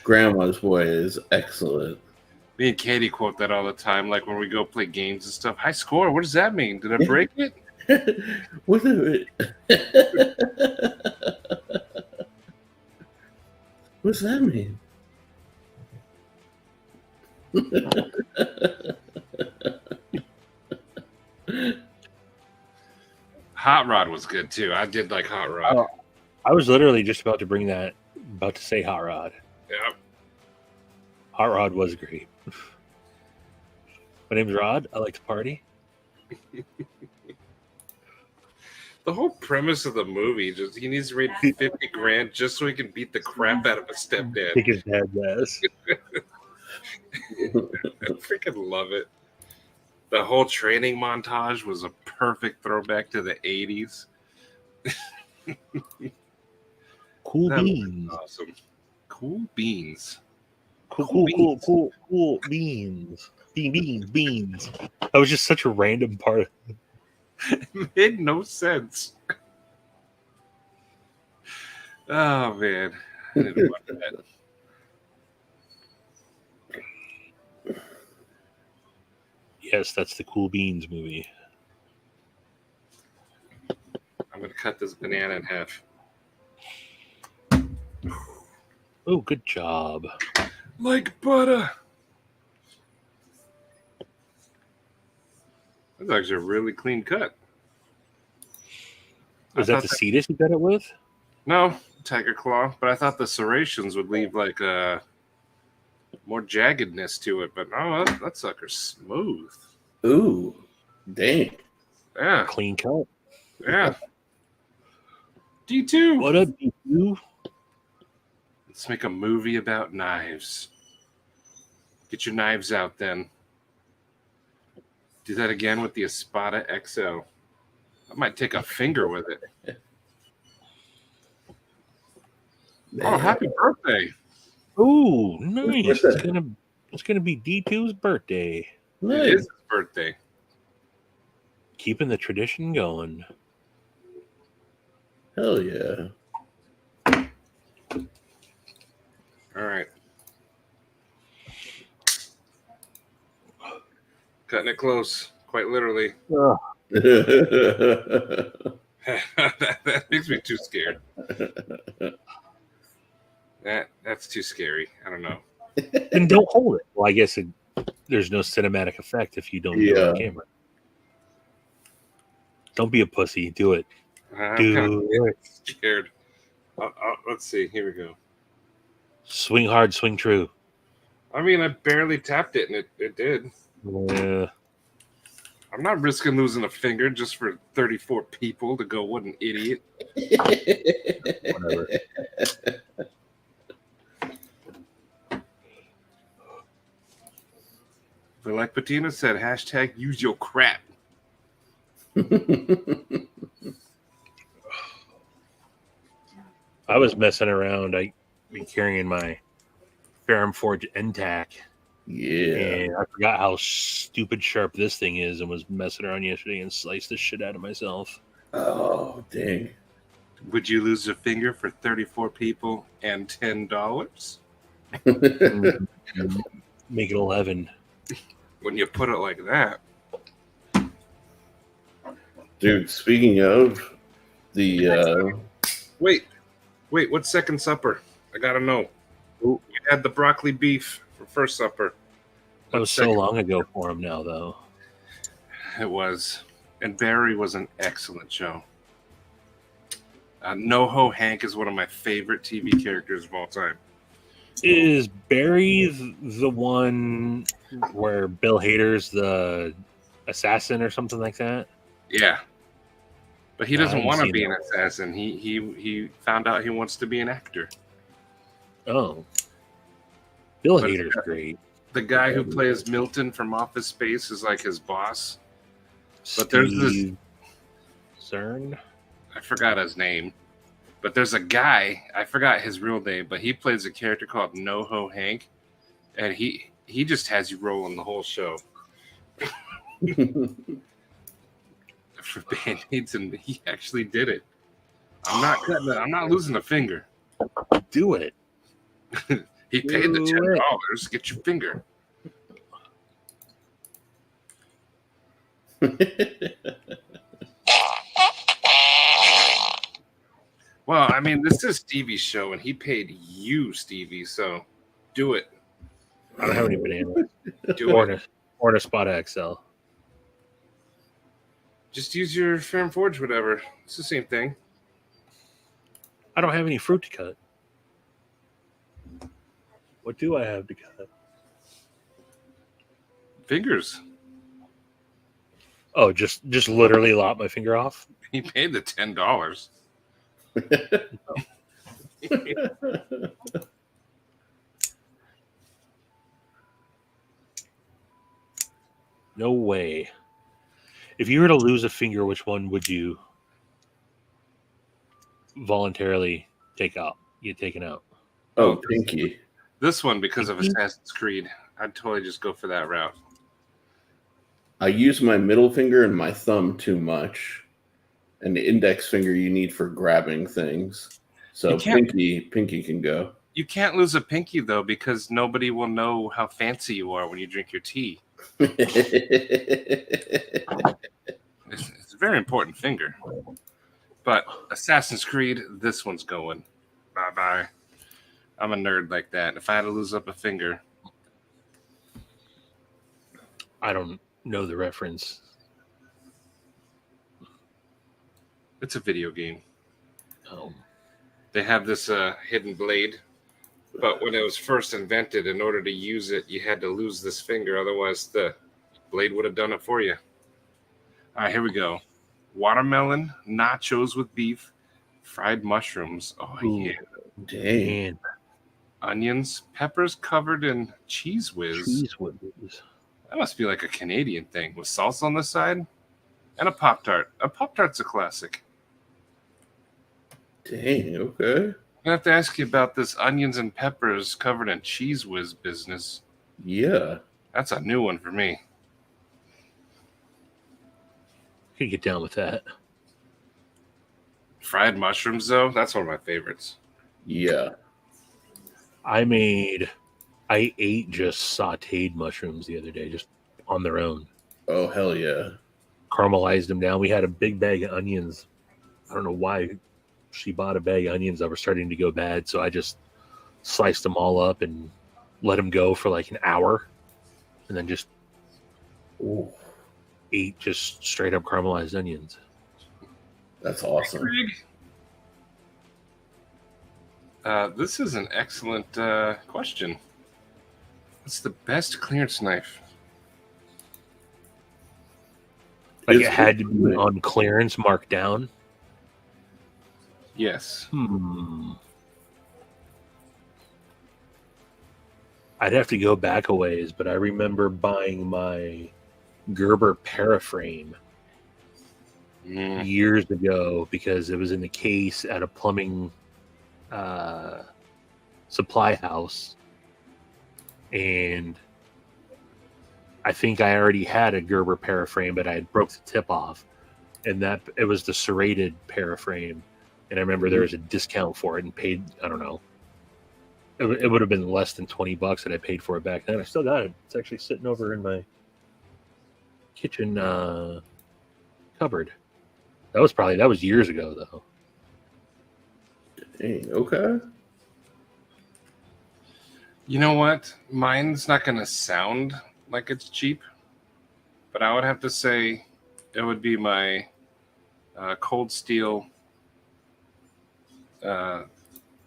Grandma's Boy is excellent. Me and Katie quote that all the time, like when we go play games and stuff. High score, what does that mean? Did I break it? What the What's that mean? Hot Rod was good too. I did like Hot Rod. Oh, I was literally just about to say Hot Rod. Yeah. Hot Rod was great. My name's Rod. I like to party. The whole premise of the movie, just he needs to raise 50 grand just so he can beat the crap out of a stepdad. Kick his dad's ass. I freaking love it. The whole training montage was a perfect throwback to the 80s. Cool That was beans. awesome. Cool beans. Cool beans. Beans. That was just such a random part. It made no sense. Oh man. I need to watch that. Yes, that's the Cool Beans movie. I'm gonna cut this banana in half. Oh, good job. Like butter. That's actually a really clean cut. Is that the Cetus you got it with? No, Tiger Claw, but I thought the serrations would leave like a more jaggedness to it, but no, that sucker's smooth. Ooh, dang. Yeah, Clean cut. yeah. D2. What up, D2? Let's make a movie about knives. Get your knives out then. Do that again with the Espada XL. I might take a finger with it. Oh, happy birthday. Ooh, nice. It's gonna be D2's birthday. It Nice. is his birthday. Keeping the tradition going. Hell yeah. All right. Cutting it close, quite literally. that makes me too scared. That's too scary. I don't know. Then don't hold it. Well, I guess there's no cinematic effect if you don't do it on camera. Don't be a pussy. Do it. I'm Do kind of it. scared. Let's see. Here we go. Swing hard, swing true. I mean, I barely tapped it, and it did. Yeah. I'm not risking losing a finger just for 34 people to go, what an idiot. Whatever. But like Patina said, hashtag use your crap. I was messing around. I be carrying my Ferrum Forge NTAC. Yeah. And I forgot how stupid sharp this thing is and was messing around yesterday and sliced the shit out of myself. Oh, dang. Would you lose a finger for 34 people and $10? Make it 11. When you put it like that. Dude, speaking of the Wait, what's second supper? I gotta know. Ooh. You had the broccoli beef for first supper. That was so long ago for him now, though. It was. And Barry was an excellent show. NoHo Hank is one of my favorite TV characters of all time. Is Barry the one where Bill Hader's the assassin or something like that? Yeah. But he I doesn't haven't want to seen be that. an assassin. He found out he wants to be an actor. Oh. Bill But Hader's great. The guy who plays Milton from Office Space is like his boss. But there's this Steve CERN? I forgot his name, but there's a guy, I forgot his real name, but he plays a character called NoHo Hank, and he just has you rolling the whole show for Band-Aids, and he actually did it. I'm not cutting it. I'm not losing a finger. Do it. He paid the $10. Get your finger. Well, I mean, this is Stevie's show, and he paid you, Stevie. So, do it. I don't have any bananas. Do it. Or a Spot XL. Just use your Ferrum Forge, whatever. It's the same thing. I don't have any fruit to cut. What do I have to cut? Fingers. Oh, just literally lop my finger off? He paid the $10. No way. If you were to lose a finger, which one would you voluntarily take out? Get taken out? Oh, pinky. This one, because of Assassin's Creed, I'd totally just go for that route. I use my middle finger and my thumb too much. And the index finger you need for grabbing things. So pinky can go. You can't lose a pinky, though, because nobody will know how fancy you are when you drink your tea. It's a very important finger. But Assassin's Creed, this one's going. Bye-bye. I'm a nerd like that. If I had to lose up a finger... I don't know the reference. It's a video game. Oh. They have this hidden blade, but when it was first invented, in order to use it, you had to lose this finger. Otherwise, the blade would have done it for you. All right, here we go. Watermelon, nachos with beef, fried mushrooms. Oh, Ooh. yeah. Dang. Onions, peppers covered in cheese whiz. Cheese whiz. That must be like a Canadian thing with salsa on the side and a Pop-Tart. A Pop-Tart's a classic. Dang, okay. I have to ask you about this onions and peppers covered in cheese whiz business. Yeah. That's a new one for me. Could get down with that. Fried mushrooms, though, that's one of my favorites. Yeah. I ate just sauteed mushrooms the other day, just on their own. Oh, hell yeah. Caramelized them down. We had a big bag of onions. I don't know why she bought a bag of onions that were starting to go bad, so I just sliced them all up and let them go for like an hour, and then just Ooh, ate just straight up caramelized onions. that's awesome. This is an excellent question. What's the best clearance knife? Like It's it had to be good. on clearance, marked down. Yes. I'd have to go back a ways, but I remember buying my Gerber Paraframe years ago because it was in the case at a plumbing supply house, and I think I already had a Gerber Paraframe, but I had broke the tip off, and that it was the serrated Paraframe, and I remember there was a discount for it and paid, I don't know, it would have been less than $20 that I paid for it back then. I still got it. It's actually sitting over in my kitchen cupboard. That was years ago though. Dang, okay. You know what? Mine's not going to sound like it's cheap, but I would have to say it would be my Cold Steel, the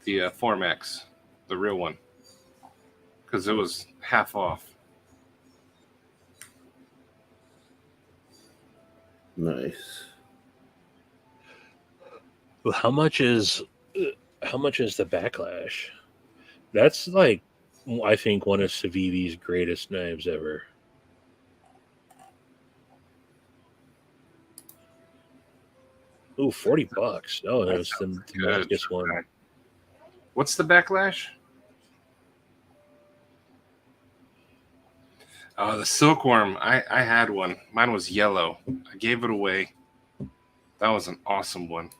Formex, the real one, because it was half off. Nice. Well, how much is the Backlash? That's like, I think, one of Civivi's greatest knives ever. Ooh, $40. Oh, that was the Damascus one. What's the Backlash? Oh, the Silkworm. I had one. Mine was yellow. I gave it away. That was an awesome one.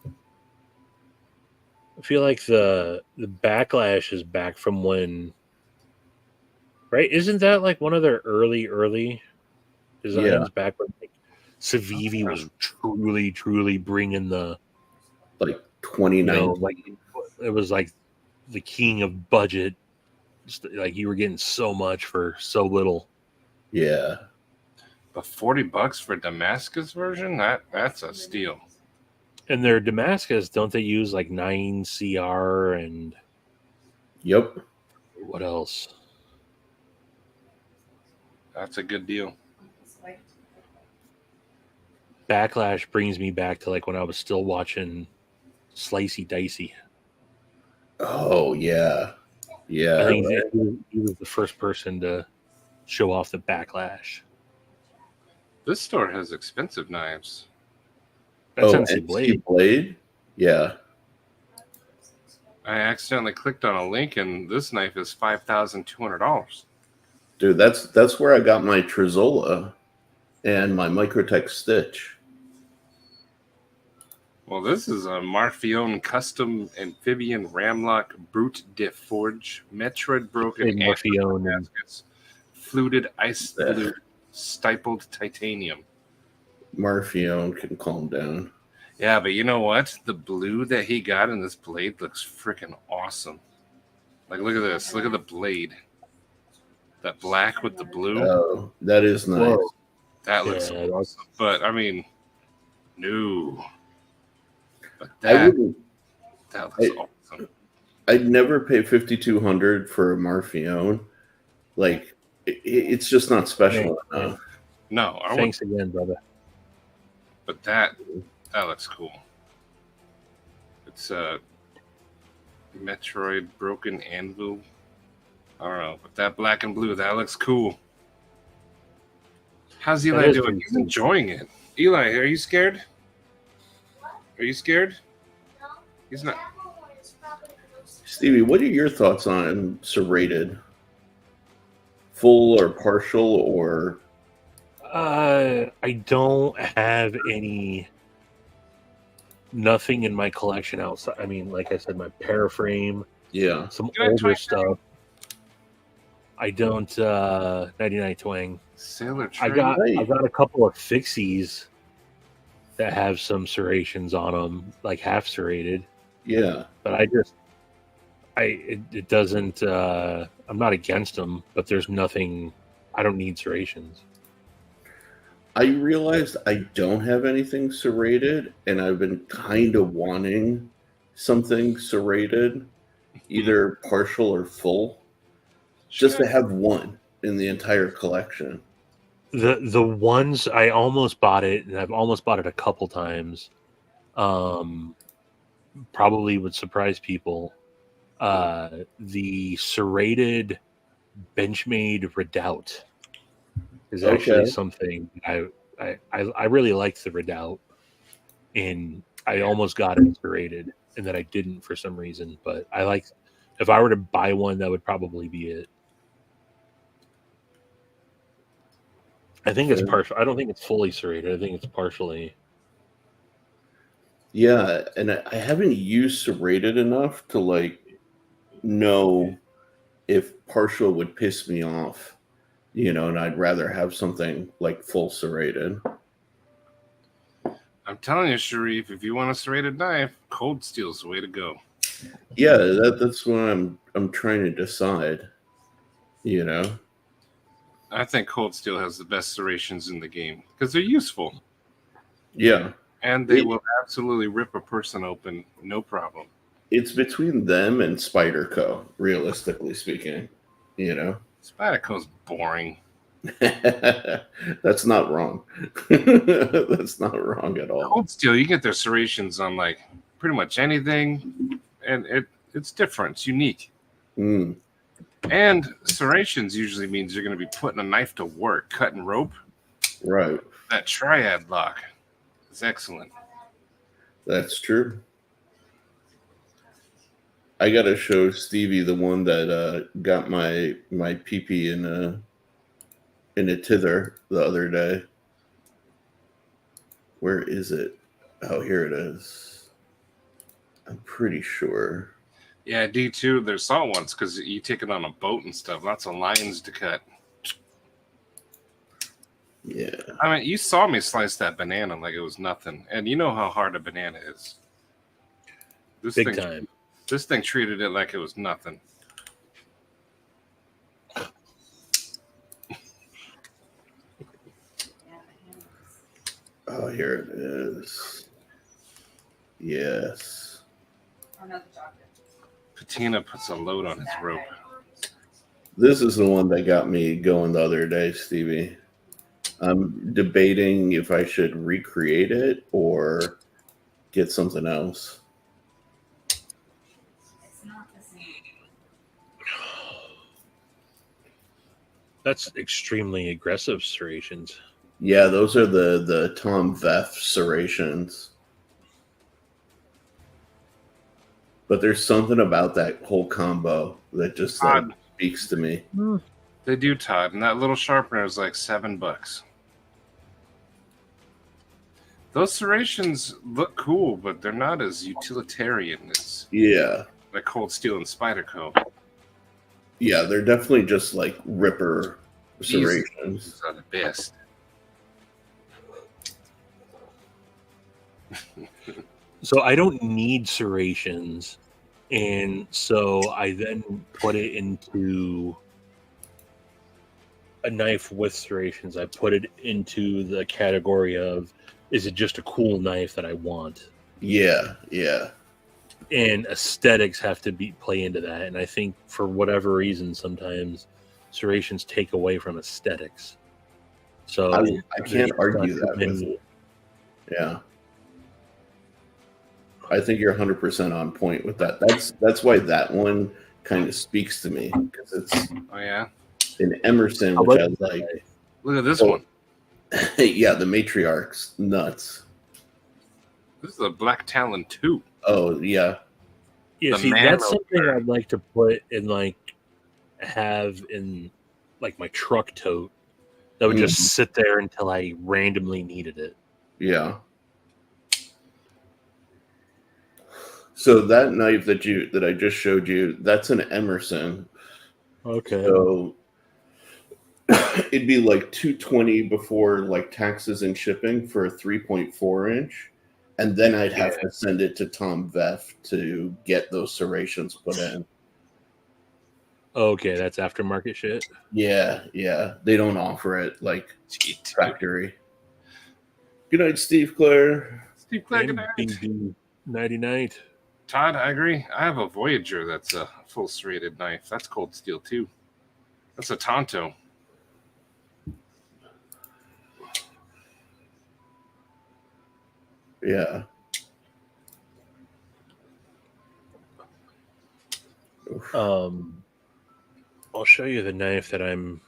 I feel like the Backlash is back from when, right? Isn't that like one of their early designs back when like Civivi was truly bringing the, Like 29. like it was like the king of budget. Like you were getting so much for so little. Yeah. But $40 for Damascus version? That's a steal. And their Damascus, don't they use like 9CR and Yep. what else? That's a good deal. Backlash brings me back to like when I was still watching Slicey Dicey. Oh yeah. Yeah. I think he was the first person to show off the Backlash. This store has expensive knives. That's oh, NC Blade. Blade? Yeah. I accidentally clicked on a link, and this knife is $5,200. Dude, that's where I got my Trizola and my Microtech Stitch. Well, this is a Marfione custom amphibian ramlock brute diff forge, Metroid broken Marfione baskets, fluted ice blue, stippled titanium. Marfione can calm down. Yeah, but you know what? The blue that he got in this blade looks freaking awesome. Like, look at this. Look at the blade. That black with the blue. Oh, that is nice. Whoa. That looks awesome. But, I mean, no. But that looks awesome. I'd never pay $5,200 for a Marfione. Like, it's just not special enough. No. Thanks again, brother. But that looks cool. It's a Metroid broken anvil. I don't know, but that black and blue, that looks cool. How's Eli doing? He's enjoying it. Eli, are you scared? Are you scared? No. He's not. That one is probably the most- Stevie, what are your thoughts on serrated? Full or partial or? I don't have nothing in my collection outside. I mean, like I said, my Paraframe, some older stuff. I don't 99 Twang. Sailor I got a couple of fixies that have some serrations on them, like half serrated. Yeah. But I It doesn't. I'm not against them, but there's nothing. I don't need serrations. I realized I don't have anything serrated, and I've been kind of wanting something serrated, either partial or full, just to have one in the entire collection. The ones I almost bought it, and I've almost bought it a couple times. Probably would surprise people. The serrated Benchmade Redoubt is actually something I really liked the Redoubt, and I almost got it serrated, and then I didn't for some reason. But I like, if I were to buy one, that would probably be it. I think it's partial. I don't think it's fully serrated. I think it's partially. Yeah, and I haven't used serrated enough to like know if partial would piss me off, and I'd rather have something like full serrated. I'm telling you, Sharif, if you want a serrated knife, Cold Steel's the way to go. Yeah, that's what I'm trying to decide. I think Cold Steel has the best serrations in the game because they're useful. Yeah. And they will absolutely rip a person open, no problem. It's between them and Spyderco, realistically speaking. Spyderco's boring. That's not wrong. That's not wrong at all. Cold Steel, you get their serrations on like pretty much anything, and it's different. It's unique. Mm. And serrations usually means you're going to be putting a knife to work, cutting rope. Right. That triad lock is excellent. That's true. I gotta show Stevie the one that got my pee-pee in a tither the other day. Where is it? Oh, here it is. I'm pretty sure. Yeah, D2, they're salt ones because you take it on a boat and stuff. Lots of lines to cut. Yeah. I mean, you saw me slice that banana like it was nothing. And you know how hard a banana is. Big time. This thing treated it like it was nothing. Oh, here it is. Yes. Patina puts a load on his rope. This is the one that got me going the other day, Stevie. I'm debating if I should recreate it or get something else. It's not the same. That's extremely aggressive serrations. Yeah, those are the Tom Veff serrations. But there's something about that whole combo that just speaks to me. They do, Todd. And that little sharpener is like $7. Those serrations look cool, but they're not as utilitarian as like Cold Steel and Spyderco. Yeah, they're definitely just like ripper serrations. These are the best. So I don't need serrations, and so I then put it into a knife with serrations. I put it into the category of, is it just a cool knife that I want? Yeah, yeah. And aesthetics have to play into that. And I think for whatever reason, sometimes serrations take away from aesthetics. So I can't argue that with you. Yeah. I think you're 100% on point with that. That's why that one kind of speaks to me, because it's an Emerson, which I like. Look at this one. Yeah, the Matriarch's nuts. This is a Black Talon 2. Oh, yeah. Yeah, see, that's something I'd like to put in, have in, my truck tote. That would just sit there until I randomly needed it. Yeah. So that knife that I just showed you, that's an Emerson. Okay. So it'd be like $220 before taxes and shipping for a 3.4 inch. And then I'd have to send it to Tom Veff to get those serrations put in. Okay, that's aftermarket shit. Yeah, they don't offer it like Cheat. factory. Good night, Steve Clare. Steve Clare, good And night. BB 99. Todd, I agree. I have a Voyager that's a full serrated knife. That's cold steel too. That's a Tonto. Yeah. I'll show you the knife that I'm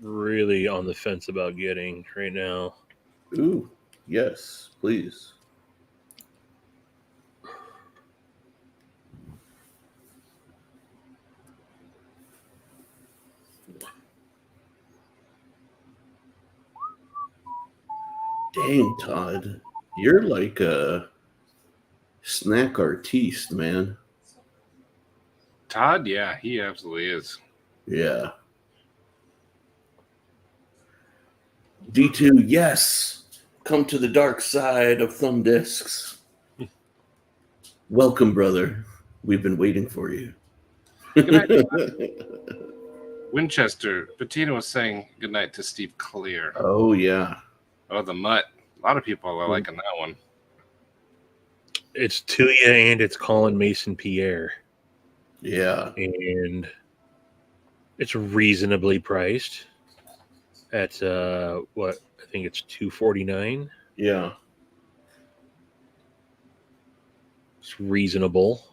really on the fence about getting right now. Ooh, yes, please. Dang, Todd. You're like a snack artiste, man. Todd, yeah, he absolutely is. Yeah. D2, yes. Come to the dark side of thumb discs. Welcome, brother. We've been waiting for you. Good night, Todd. Winchester, Bettina was saying good night to Steve Clear. Oh, yeah. Oh, the Mutt. A lot of people are liking that one. It's Tuya and it's Colin Mason Pierre. Yeah. And it's reasonably priced at what I think it's $249. Yeah. It's reasonable.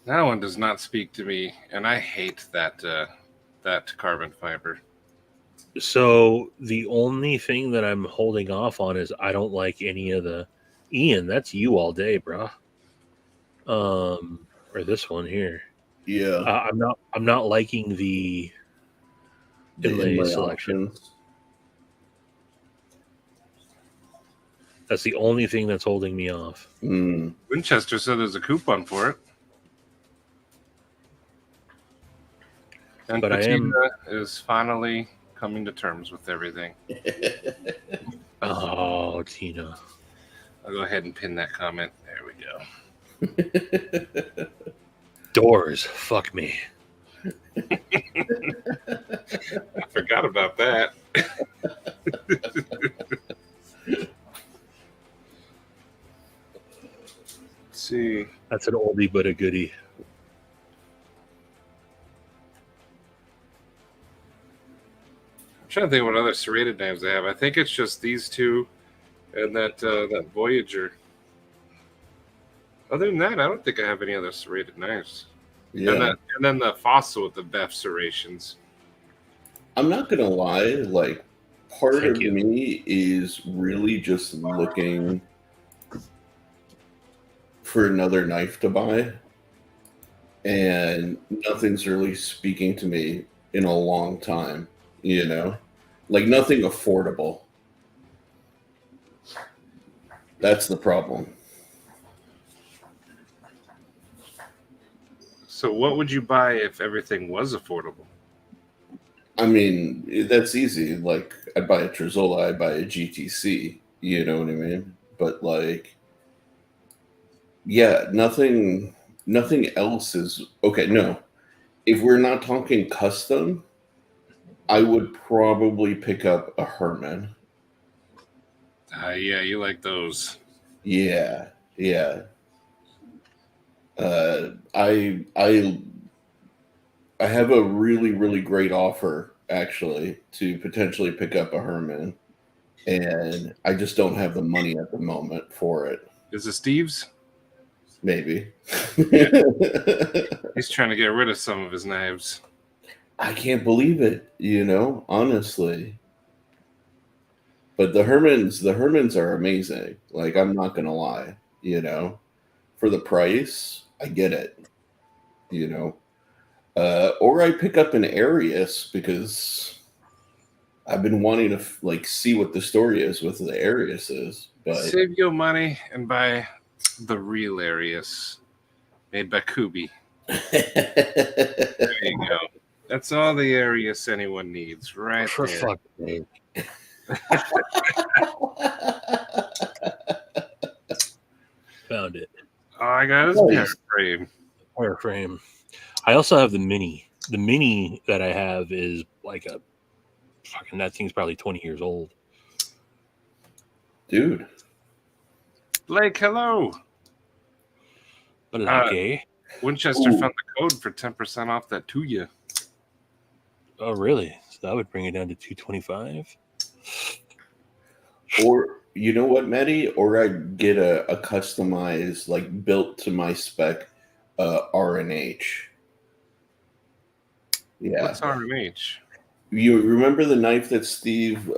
That one does not speak to me, and I hate that that carbon fiber. So the only thing that I'm holding off on is I don't like any of the Ian. That's you all day, bro. Or this one here. Yeah. I'm not liking the inlay selection. Options. That's the only thing that's holding me off. Mm. Winchester said there's a coupon for it. And But Bettina is finally coming to terms with everything. Oh, Tina. I'll go ahead and pin that comment. There we go. Doors. Fuck me. I forgot about that. Let's see. That's an oldie but a goodie. I'm trying to think what other serrated knives they have. I think it's just these two and that Voyager. Other than that, I don't think I have any other serrated knives. Yeah. And then the fossil with the BEF serrations. I'm not going to lie. Like, part Thank of you. me is really just looking for another knife to buy. And nothing's really speaking to me in a long time, you know? Like, nothing affordable. That's the problem. So what would you buy if everything was affordable? I mean, that's easy. Like, I'd buy a Trezola, I'd buy a GTC, you know what I mean? But, like, yeah, nothing else is okay. No, if we're not talking custom, I would probably pick up a Herman. Yeah, you like those. Yeah. I have a really, really great offer actually to potentially pick up a Herman, and I just don't have the money at the moment for it. Is it Steve's? Maybe. He's trying to get rid of some of his knives. I can't believe it, you know, honestly. But the Hermans are amazing. Like, I'm not gonna lie, you know. For the price, I get it. You know. Or I pick up an Arius because I've been wanting to like see what the story is with the Ariuses. But Save your money and buy the real Arius made by Kubi. There you go. That's all the Arius anyone needs, right For there. fuck's sake. Found it. All I got is Nice. parent frame. Wireframe. I also have the mini. The mini that I have is like a fucking. That thing's probably 20 years old. Dude. Blake, hello. But okay. Winchester found the code for 10% off that to you. Oh, really? So that would bring it down to 225. Or you know what, Maddie? Or I'd get a customized, like built to my spec R&H. Yeah. What's R&H? You remember the knife that Steve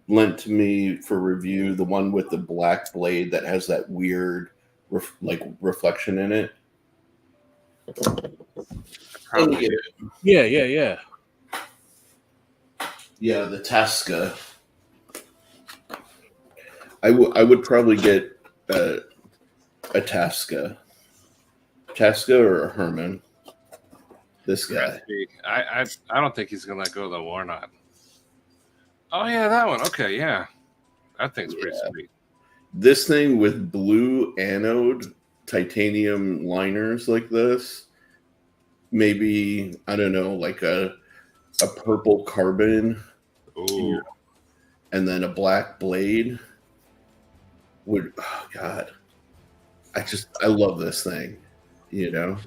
lent to me for review? The one with the black blade that has that weird reflection in it? Probably. Yeah. Yeah, the Tasca. I would probably get a Tasca. Tasca or a Herman. This guy. I don't think he's gonna let go of the Warnock. Oh yeah, that one. Okay, yeah. That thing's pretty sweet. This thing with blue anode titanium liners like this. Maybe, I don't know, like a purple carbon. Ooh. And then a black blade. Oh God. I love this thing. You know?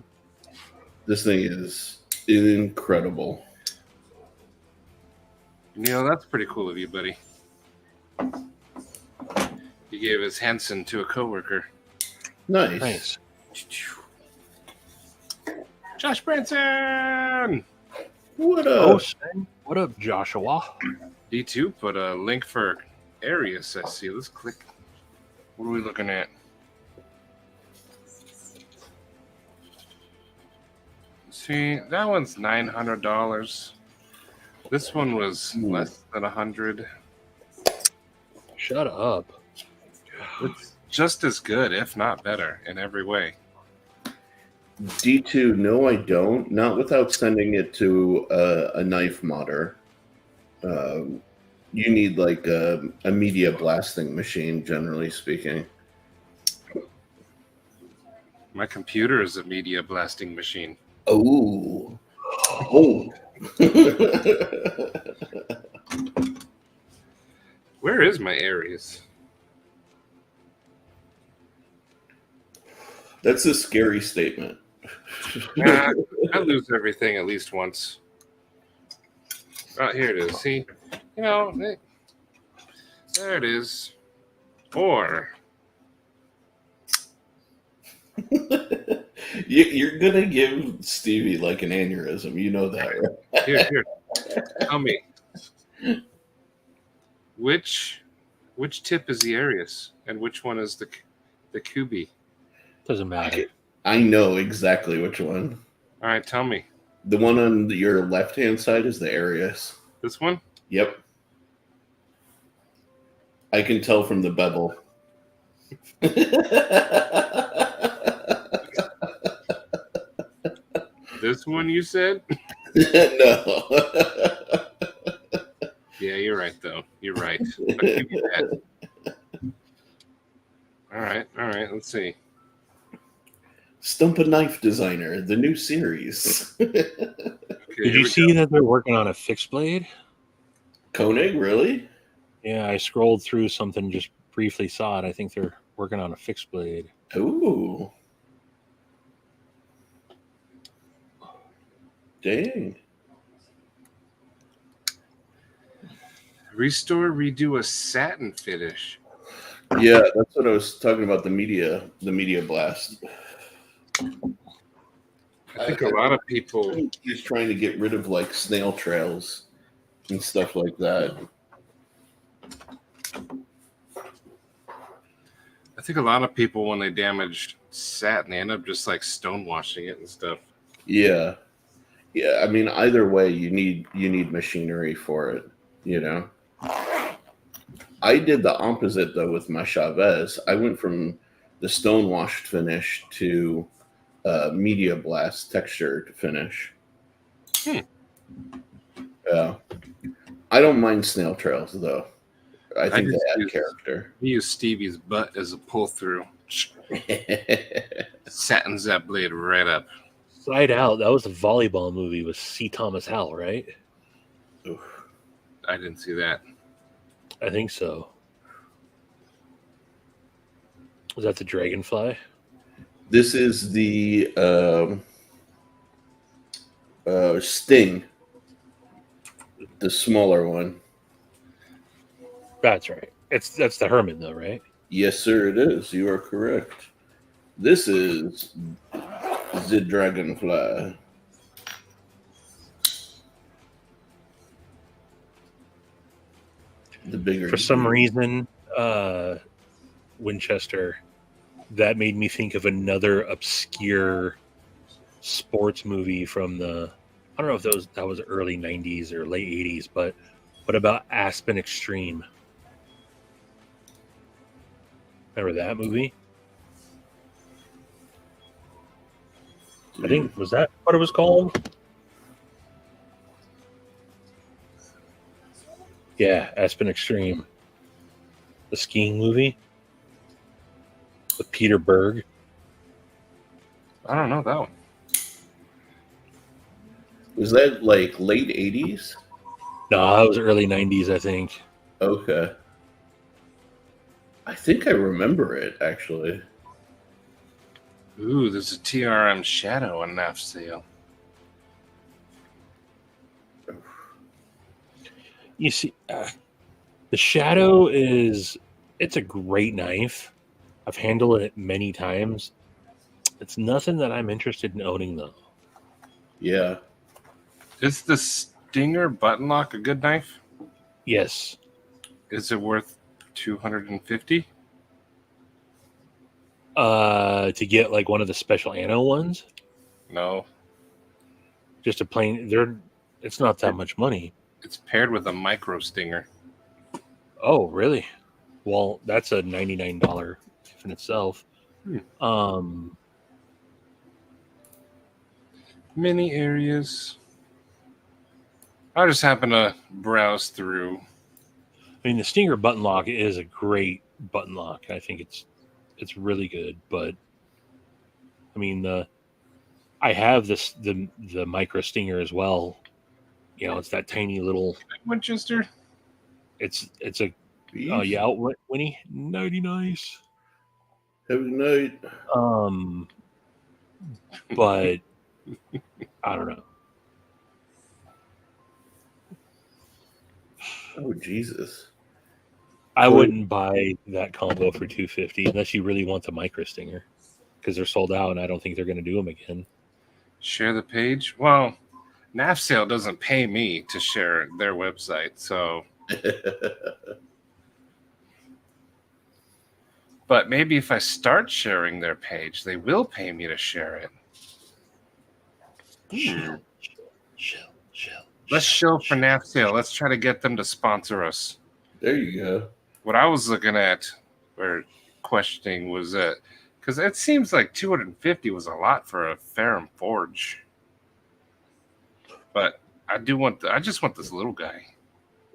This thing is incredible. Neil, that's pretty cool of you, buddy. He gave his Henson to a coworker. Nice. Josh Branson! What up? What up, Joshua? D2 put a link for Arius, I see. Let's click. What are we looking at? See, that one's $900. This one was less than $100. Shut up. It's just as good, if not better, in every way. D2, no, I don't. Not without sending it to a knife modder. You need like a media blasting machine, generally speaking. My computer is a media blasting machine. Oh. Where is my Aries? That's a scary statement. I lose everything at least once. Oh, here it is. See? You know, there it is. Or... You're gonna give Stevie like an aneurysm. You know that, right? Here. Tell me. Which tip is the Arius and which one is the Kubi? Doesn't matter. I know exactly which one. All right, tell me. The one on your left-hand side is the Arius. This one? Yep. I can tell from the bevel. This one you said? No. Yeah, you're right, though. You're right. I'll give you that. All right. Let's see. Stump a Knife Designer, the new series. Okay, Did you see that they're working on a fixed blade? Koenig, really? Yeah, I scrolled through something, just briefly saw it. I think they're working on a fixed blade. Ooh. Dang. Restore, redo a satin finish. Yeah, that's what I was talking about, the media blast. I think a lot of people... He's trying to get rid of like snail trails and stuff like that. I think a lot of people, when they damage satin, they end up just like stonewashing it and stuff. Yeah. I mean, either way, you need machinery for it. You know. I did the opposite though with my Chavez. I went from the stonewashed finish to media blast textured finish. Yeah. I don't mind snail trails though. I think they add character. We use Stevie's butt as a pull through. Satins that blade right up. Inside Out. That was a volleyball movie with C. Thomas Howell, right? Oof. I didn't see that. I think so. Was that the Dragonfly? This is the Sting, the smaller one. That's right. That's the Herman, though, right? Yes, sir, it is. You are correct. This is the Dragonfly. The bigger. For some reason, Winchester, that made me think of another obscure sports movie from the, I don't know if that was early 90s or late 80s, but what about Aspen Extreme? Remember that movie? I think, was that what it was called? Yeah, Aspen Extreme. The skiing movie with Peter Berg. I don't know that one. Was that like late 80s? No, that was early 90s, I think. Okay. I think I remember it, actually. Ooh, there's a TRM Shadow on NAF sale. You see, the Shadow it's a great knife. I've handled it many times. It's nothing that I'm interested in owning, though. Yeah. Is the Stinger button lock a good knife? Yes. Is it worth $250? To get like one of the special anno ones, No. just a plain. It's not that much money. It's paired with a micro Stinger. Oh, really? Well, that's a $99 in itself. Many areas. I just happen to browse through. I mean, the Stinger button lock is a great button lock. I think it's really good, but I mean, I have the micro Stinger as well. You know, it's that tiny little Winchester. It's a oh yeah, Winnie, nighty nice. Have a night. But I don't know. Oh Jesus! I wouldn't buy that combo for $250 unless you really want the micro Stinger, because they're sold out, and I don't think they're going to do them again. Share the page. Well, NAF sale doesn't pay me to share their website, so. But maybe if I start sharing their page, they will pay me to share it. Chill. Let's show for NAF sale. Let's try to get them to sponsor us. There you go. What I was looking at or questioning was that because it seems like 250 was a lot for a Ferrum Forge, but I just want this little guy.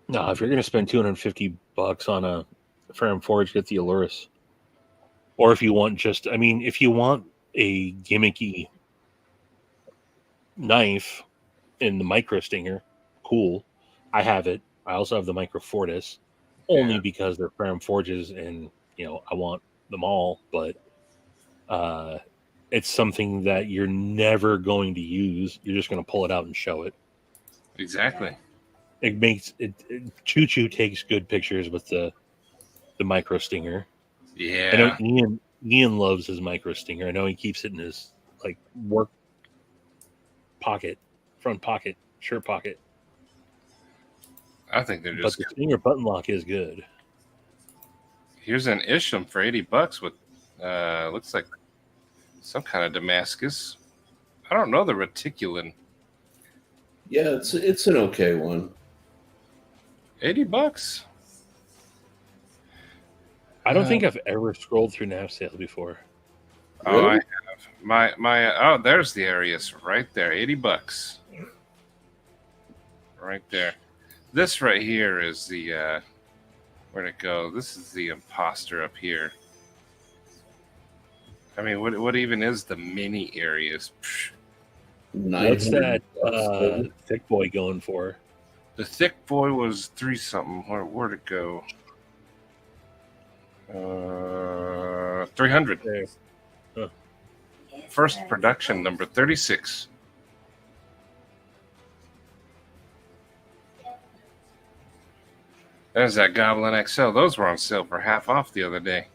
No, if you're going to spend $250 on a Ferrum Forge, get the Allurus. Or if you want if you want a gimmicky knife in the micro Stinger, cool. I have it. I also have the micro Fortis, only because they're Ferrum Forges, and I want them all. But it's something that you're never going to use. You're just going to pull it out and show it. Exactly. It makes it. Choo Choo takes good pictures with the micro Stinger. Yeah. I know Ian loves his micro Stinger. I know he keeps it in his work pocket, front pocket, shirt pocket. I think they're just. But the Stinger button lock is good. Here's an Isham for $80 with looks like some kind of Damascus. I don't know the reticulin. Yeah, it's an okay one. $80. I don't think I've ever scrolled through NAF sales before. Oh, I have. My there's the Arius right there. $80. Right there. This right here is the where'd it go? This is the imposter up here. I mean, what even is the mini Arius? What's that $900. thick boy going for? The thick boy was 3 something. Where'd it go? 300. There. First production, number 36. There's that Goblin XL. Those were on sale for half off the other day.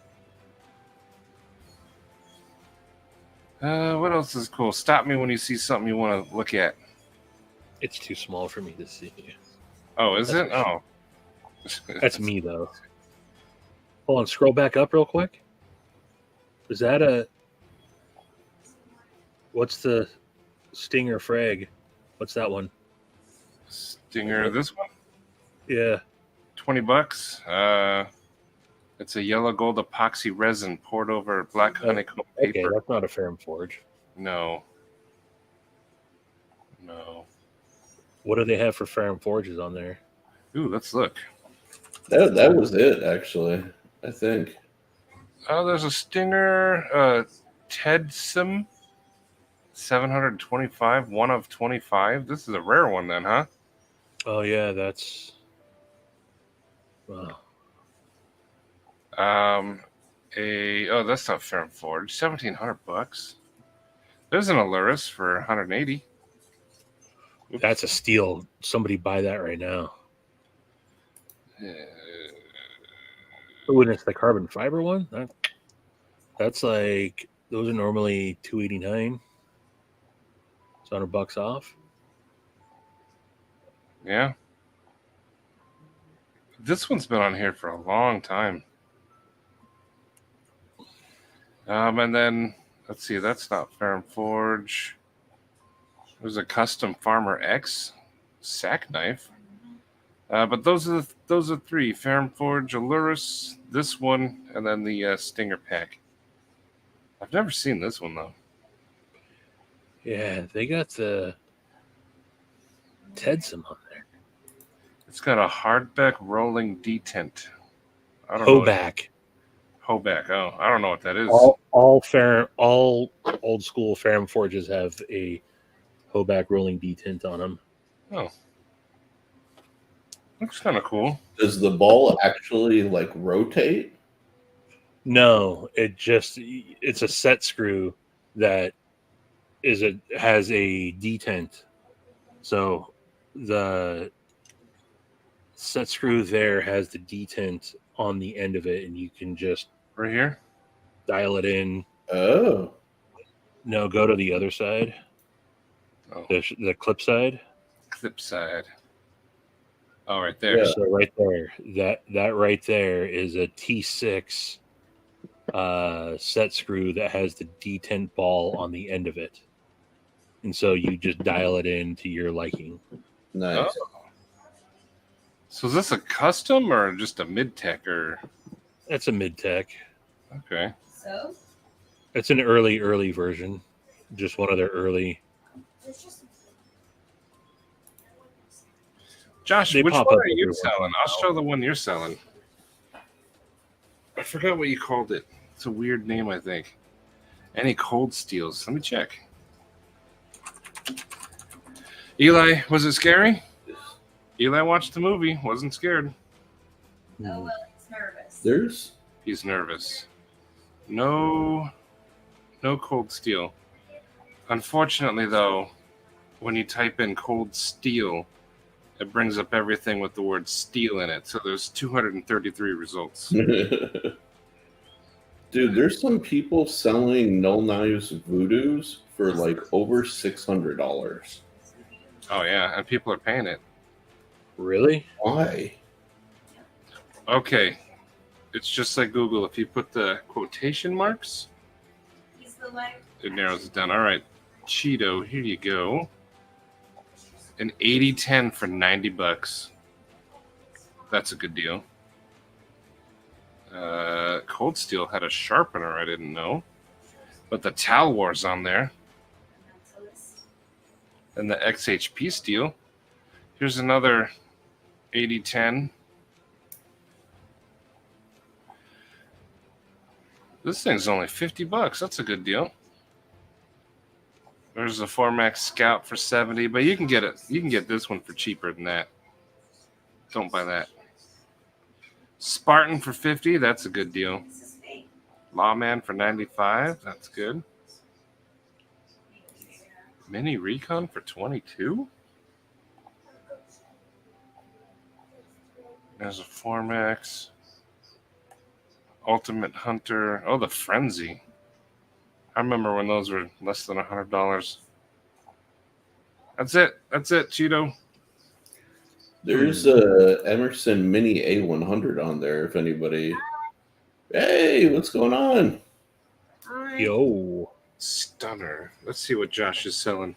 What else is cool? Stop me when you see something you want to look at. It's too small for me to see. Oh, is it? That's Oh. That's me, though. Hold on, scroll back up real quick. Is that a... What's the Stinger Frag? What's that one? Stinger, this one? Yeah. $20. It's a yellow gold epoxy resin poured over black honeycomb Okay, paper. that's not a Ferrum Forge. No. What do they have for Ferrum Forges on there? Ooh, let's look. That was it, actually. I think. Oh, there's a Stinger Tedsum 725, 1 of 25. This is a rare one then, huh? Oh, yeah, that's... Wow. That's not Ferrum Forge. $1,700. There's an Aluris for 180. Oops. That's a steal. Somebody buy that right now. Oh, and it's the carbon fiber one? That's like... Those are normally $289. It's $100 off. Yeah. This one's been on here for a long time. And then let's see, that's not Ferrum Forge. There's a custom Farmer X sack knife. But those are 3: Ferrum Forge, Aluris, this one, and then the Stinger pack. I've never seen this one though. Yeah, they got the Tedsum on there. It's got a hardback rolling detent. I don't know. Hoback. Hoback. Oh, I don't know what that is. All old school Ferrum Forges have a Hoback rolling detent on them. Oh, looks kind of cool. Does the ball actually like rotate? No, it's a set screw that has a detent. So the set screw there has the detent on the end of it, and you can just Right here. dial it in. Oh. No, go to the other side. Oh, The clip side. clip side. Oh, right there. Yeah. So right there, that right there is a T6 set screw that has the detent ball on the end of it, and so you just dial it in to your liking. Nice. Oh. So is this a custom or just a mid-tech or? That's a mid-tech. Okay. So, It's an early version, just one of their early. Josh, They which pop one up are you everywhere. selling? I'll show the one you're selling. I forgot what you called it. It's a weird name, I think. Any cold steels? Let me check. Eli, was it scary? Eli watched the movie, wasn't scared. oh well, he's nervous. There's He's nervous. No cold steel. Unfortunately, though, when you type in cold steel, it brings up everything with the word steel in it. So there's 233 results. Dude, there's some people selling no knives voodoos for like over $600. Oh, yeah, and people are paying it. Really? Why? Okay, it's just like Google. If you put the quotation marks, He's the like. it narrows it down. All right, Cheeto, here you go. An 8010 for $90. That's a good deal. Cold Steel had a sharpener I didn't know, but the Tal War's on there, and the XHP steel. Here's another 8010. This thing's only $50. That's a good deal. There's a Formax Scout for 70, but you can get it. You can get this one for cheaper than that. Don't buy that. Spartan for 50. That's a good deal. This is fake. Lawman for 95. That's good. Mini Recon for 22. There's a Formax. Ultimate Hunter. Oh, the Frenzy. I remember when those were less than $100. That's it. That's it, Cheeto. There's a Emerson Mini A100 on there. If anybody, hey, what's going on? Yo. Stunner. Let's see what Josh is selling.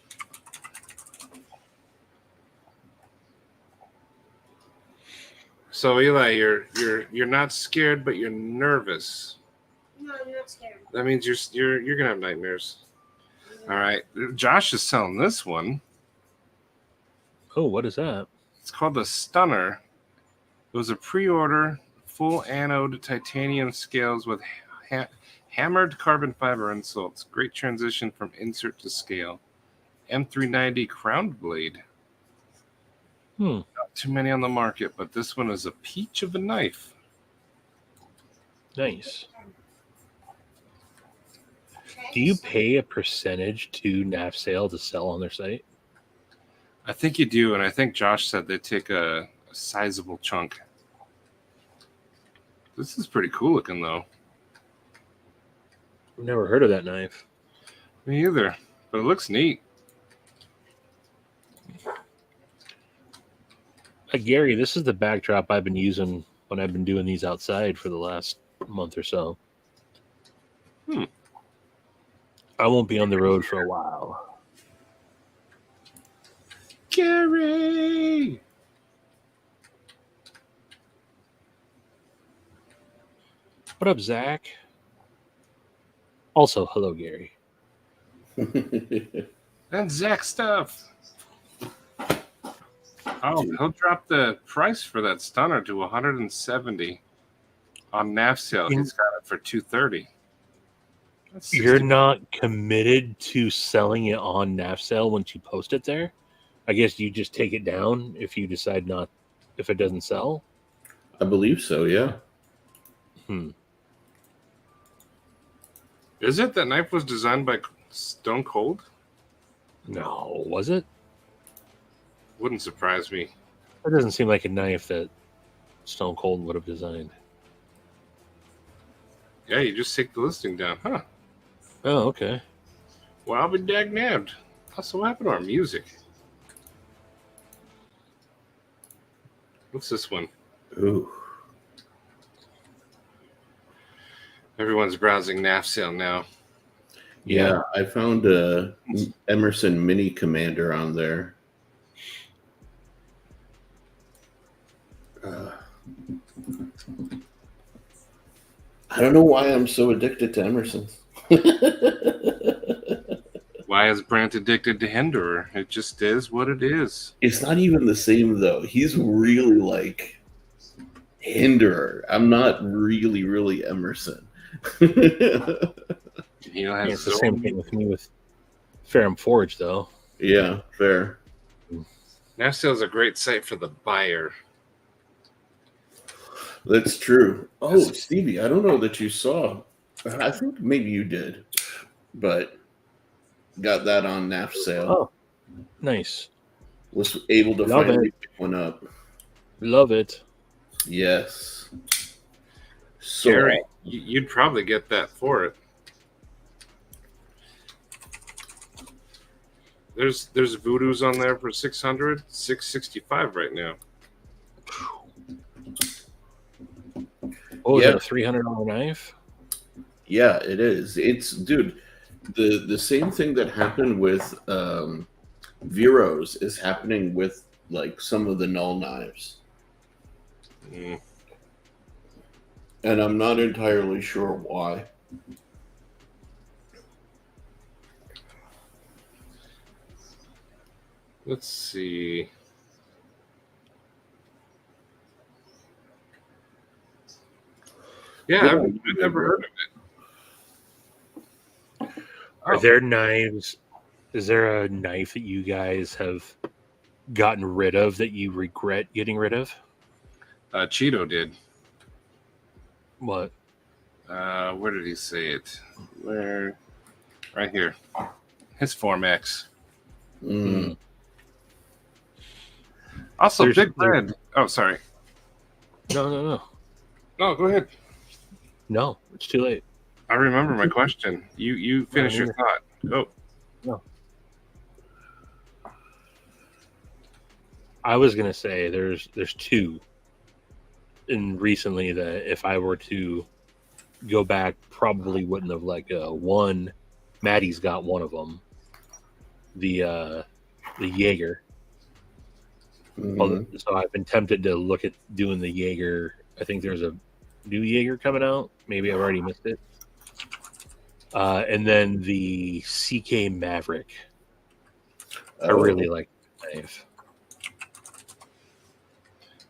So Eli, you're not scared, but you're nervous. No, I'm not scared. That means you're gonna have nightmares. All right, Josh is selling this one. Oh, what is that? It's called the Stunner. It was a pre-order, full anode titanium scales with hammered carbon fiber inserts. Great transition from insert to scale. M390 crown blade. Not too many on the market, but this one is a peach of a knife. Nice. Do you pay a percentage to NAF sale to sell on their site? I think you do, and I think Josh said they take a sizable chunk. This is pretty cool looking, though. I've never heard of that knife. Me either, but it looks neat. Gary, this is the backdrop I've been using when I've been doing these outside for the last month or so. I won't be on the road for a while. Gary! What up, Zach? Also, hello, Gary. And Zach stuff. Oh, he'll drop the price for that Stunner to 170 on NAF sale. He's got it for 230. That's You're 60. not committed to selling it on NAF sale once you post it there? I guess you just take it down if you decide not, if it doesn't sell? I believe so, yeah. Is it that knife was designed by Stone Cold? No, was it? Wouldn't surprise me. That doesn't seem like a knife that Stone Cold would have designed. Yeah, you just take the listing down, huh? Oh, okay. Well, I'll be dag-nabbed. Also, what happened to our music? What's this one? Ooh. Everyone's browsing NAF sale now. Yeah, I found a Emerson Mini Commander on there. I don't know why I'm so addicted to Emerson's. Why is Brant addicted to Hinderer? It just is what it is. It's not even the same, though. He's really like Hinderer. I'm not really Emerson. He'll have It's the same thing with me with Ferrum Forge, though. Yeah, fair. NAF sale is a great site for the buyer. That's true. Oh, Stevie, I don't know that you saw. I think maybe you did, but got that on NAF sale. Oh, nice. Was able to Love finally it. pick one up. Love it. Yes. So, Gary, you'd probably get that for it. There's Voodoos on there for 600, 665 right now. Oh, is Yeah. that a $300 knife? yeah, it is. It's, dude, the same thing that happened with Veros is happening with like some of the null knives. Mm. And I'm not entirely sure why. Let's see. Yeah, I've never heard of it. Are there knives Is there a knife that you guys have gotten rid of that you regret getting rid of? Cheeto did. What? Where did he say it? Where? Right here. His Form X. Mm. Also, There's- Big Red. Oh, sorry. No. No, go ahead. No, it's too late. I remember my question. You finish your thought. Go. I was gonna say there's two, and recently that if I were to go back, probably wouldn't have let go. One, Maddie's got one of them, the Jaeger. Mhm. So I've been tempted to look at doing the Jaeger. I think there's a new Jaeger coming out. Maybe I've already missed it. And then the CK Maverick. I really like the knife.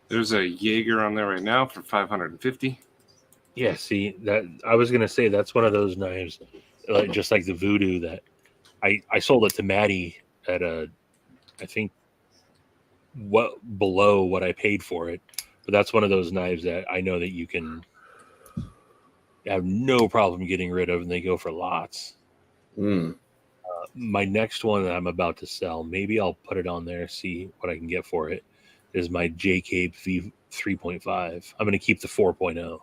There's a Jaeger on there right now for 550. Yeah, see that I was gonna say that's one of those knives, just like the Voodoo that I sold it to Maddie at I think below what I paid for it, but that's one of those knives that I know that you can have no problem getting rid of, and they go for lots. Mm. My next one that I'm about to sell, maybe I'll put it on there, see what I can get for it, is my JK V 3.5. I'm going to keep the 4.0.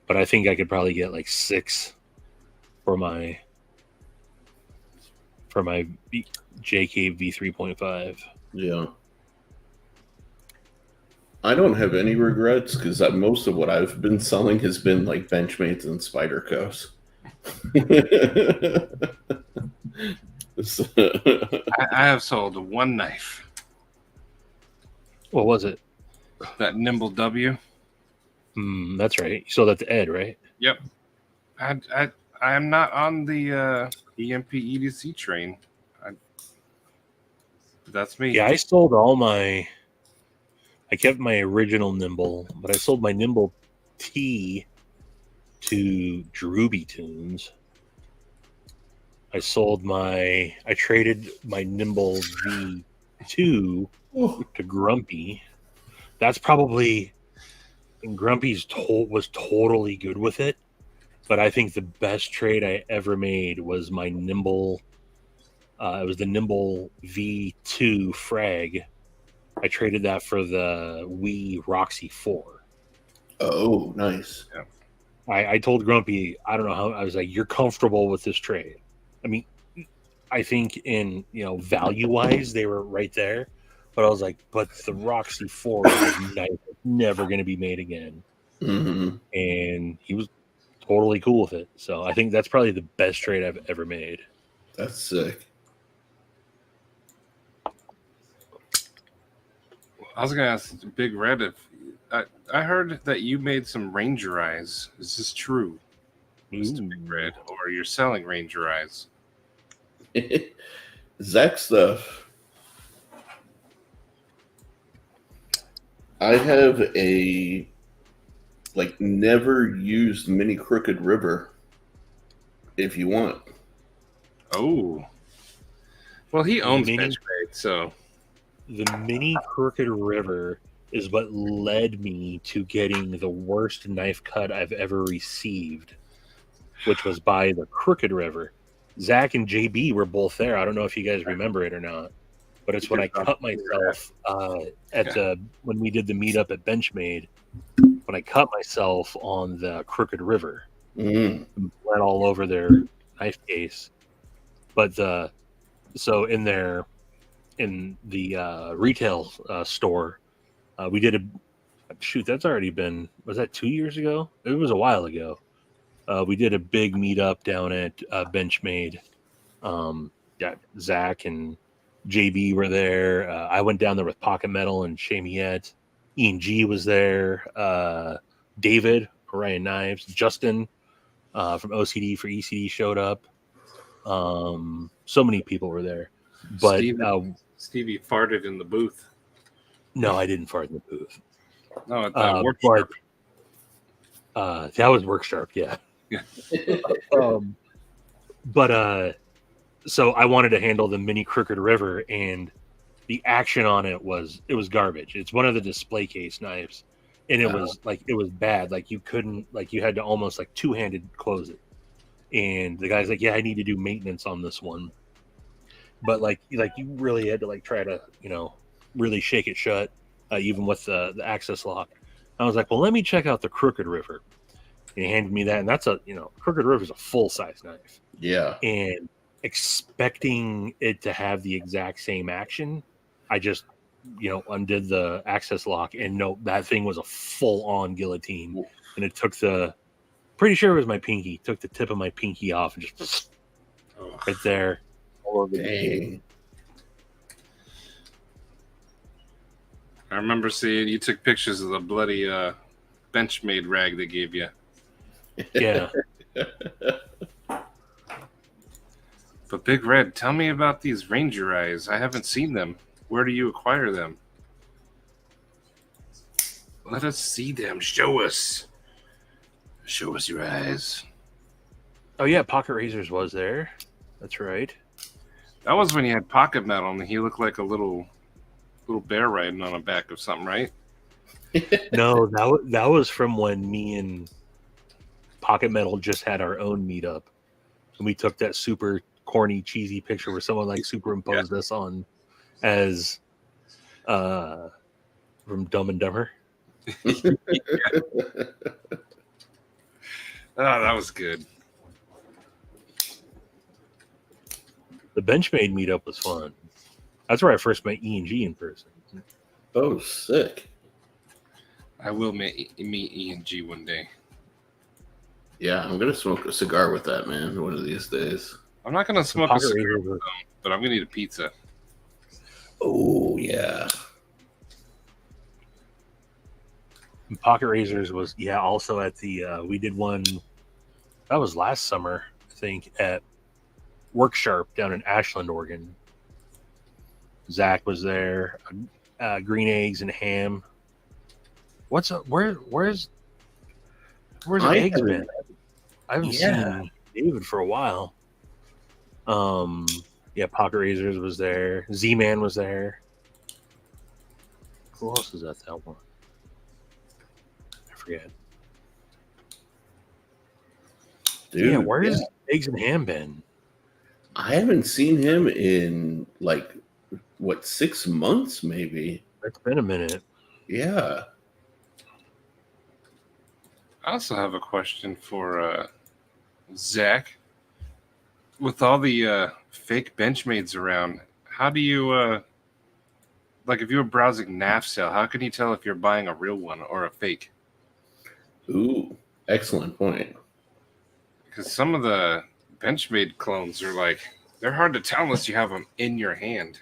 But I think I could probably get like 6 for my JK V 3.5. Yeah. I don't have any regrets because most of what I've been selling has been like Benchmates and Spydercos. I have sold one knife. What was it? That Nimble W. That's right. You sold that to Ed, right? Yep. I am not on the EMP EDC train. That's me. Yeah, I sold all my. I kept my original Nimble, but I sold my Nimble T to Drooby Tunes. I traded my Nimble V2 to Grumpy. That's probably, and Grumpy's was totally good with it, but I think the best trade I ever made was my Nimble. It was the Nimble V2 Frag. I traded that for the Wii Roxy 4. Oh, nice. Yeah. I told Grumpy, I don't know how, I was like, you're comfortable with this trade. I mean, I think in, value-wise, they were right there. But I was like, but the Roxy 4 is never going to be made again. Mm-hmm. And he was totally cool with it. So I think that's probably the best trade I've ever made. That's sick. I was gonna ask Big Red if I heard that you made some Ranger eyes. Is this true, Mr. Big Red, or you're selling Ranger eyes? Zach stuff. I have a never used mini Crooked River. If you want. Oh, well, he owns Mini- Benchmade, so The mini Crooked River is what led me to getting the worst knife cut I've ever received, which was by the Crooked River. Zach and JB were both there. I don't know if you guys remember it or not, but it's when I cut myself when we did the meetup at Benchmade, when I cut myself on the Crooked River. Mm. Bled all over their knife case. But so in the retail store, we did that's already been, was that 2 years ago? It was a while ago. We did a big meetup down at Benchmade. Zach and JB were there. I went down there with Pocket Metal and Shamiette. Ian G was there. David, Orion Knives. Justin from OCD for ECD showed up. So many people were there. But Stevie farted in the booth. no, I didn't fart in the booth. No, at the workshop. That was Worksharp, yeah. Yeah. so I wanted to handle the mini Crooked River, and the action on it was garbage. It's one of the display case knives, and it was bad. Like you couldn't, like you had to almost like two-handed close it. And the guy's like, "Yeah, I need to do maintenance on this one," but like you really had to like try to really shake it shut, even with the access lock. I was like, "Well, let me check out the Crooked River." And he handed me that, and that's Crooked River is a full-size knife. Yeah. And expecting it to have the exact same action, I just undid the access lock, and no, that thing was a full-on guillotine. And it took pretty sure it was my pinky, took the tip of my pinky off and just right there. Dang. I remember seeing you took pictures of the bloody Benchmade rag they gave you. Yeah. But Big Red, tell me about these Ranger eyes. I haven't seen them. Where do you acquire them? Let us see them. Show us. Show us your eyes. Oh yeah, Pocket Razors was there. That's right. That was when you had Pocket Metal and he looked like a little bear riding on the back of something, right? No, that was from when me and Pocket Metal just had our own meetup, and we took that super corny, cheesy picture where someone like superimposed us on as from Dumb and Dumber. Oh, that was good. The Benchmade meetup was fun. That's where I first met E&G in person. Oh, sick. I will meet E&G one day. Yeah, I'm gonna smoke a cigar with that man one of these days. I'm not gonna smoke a cigar with them, but I'm gonna eat a pizza. Oh yeah. Pocket Razors was also at the we did one that was last summer, I think, at Worksharp down in Ashland, Oregon. Zach was there. Green eggs and ham. What's up? Where's eggs been? I haven't seen David for a while. Pocket Razors was there. Z-Man was there. Who else is at that one? I forget. Dude, where's Eggs and Ham been? I haven't seen him in 6 months maybe. It's been a minute. Yeah. I also have a question for Zach. With all the fake Benchmades around, how do you, if you were browsing NAF sale, how can you tell if you're buying a real one or a fake? Ooh, excellent point. Because some of the Benchmade clones are they're hard to tell unless you have them in your hand.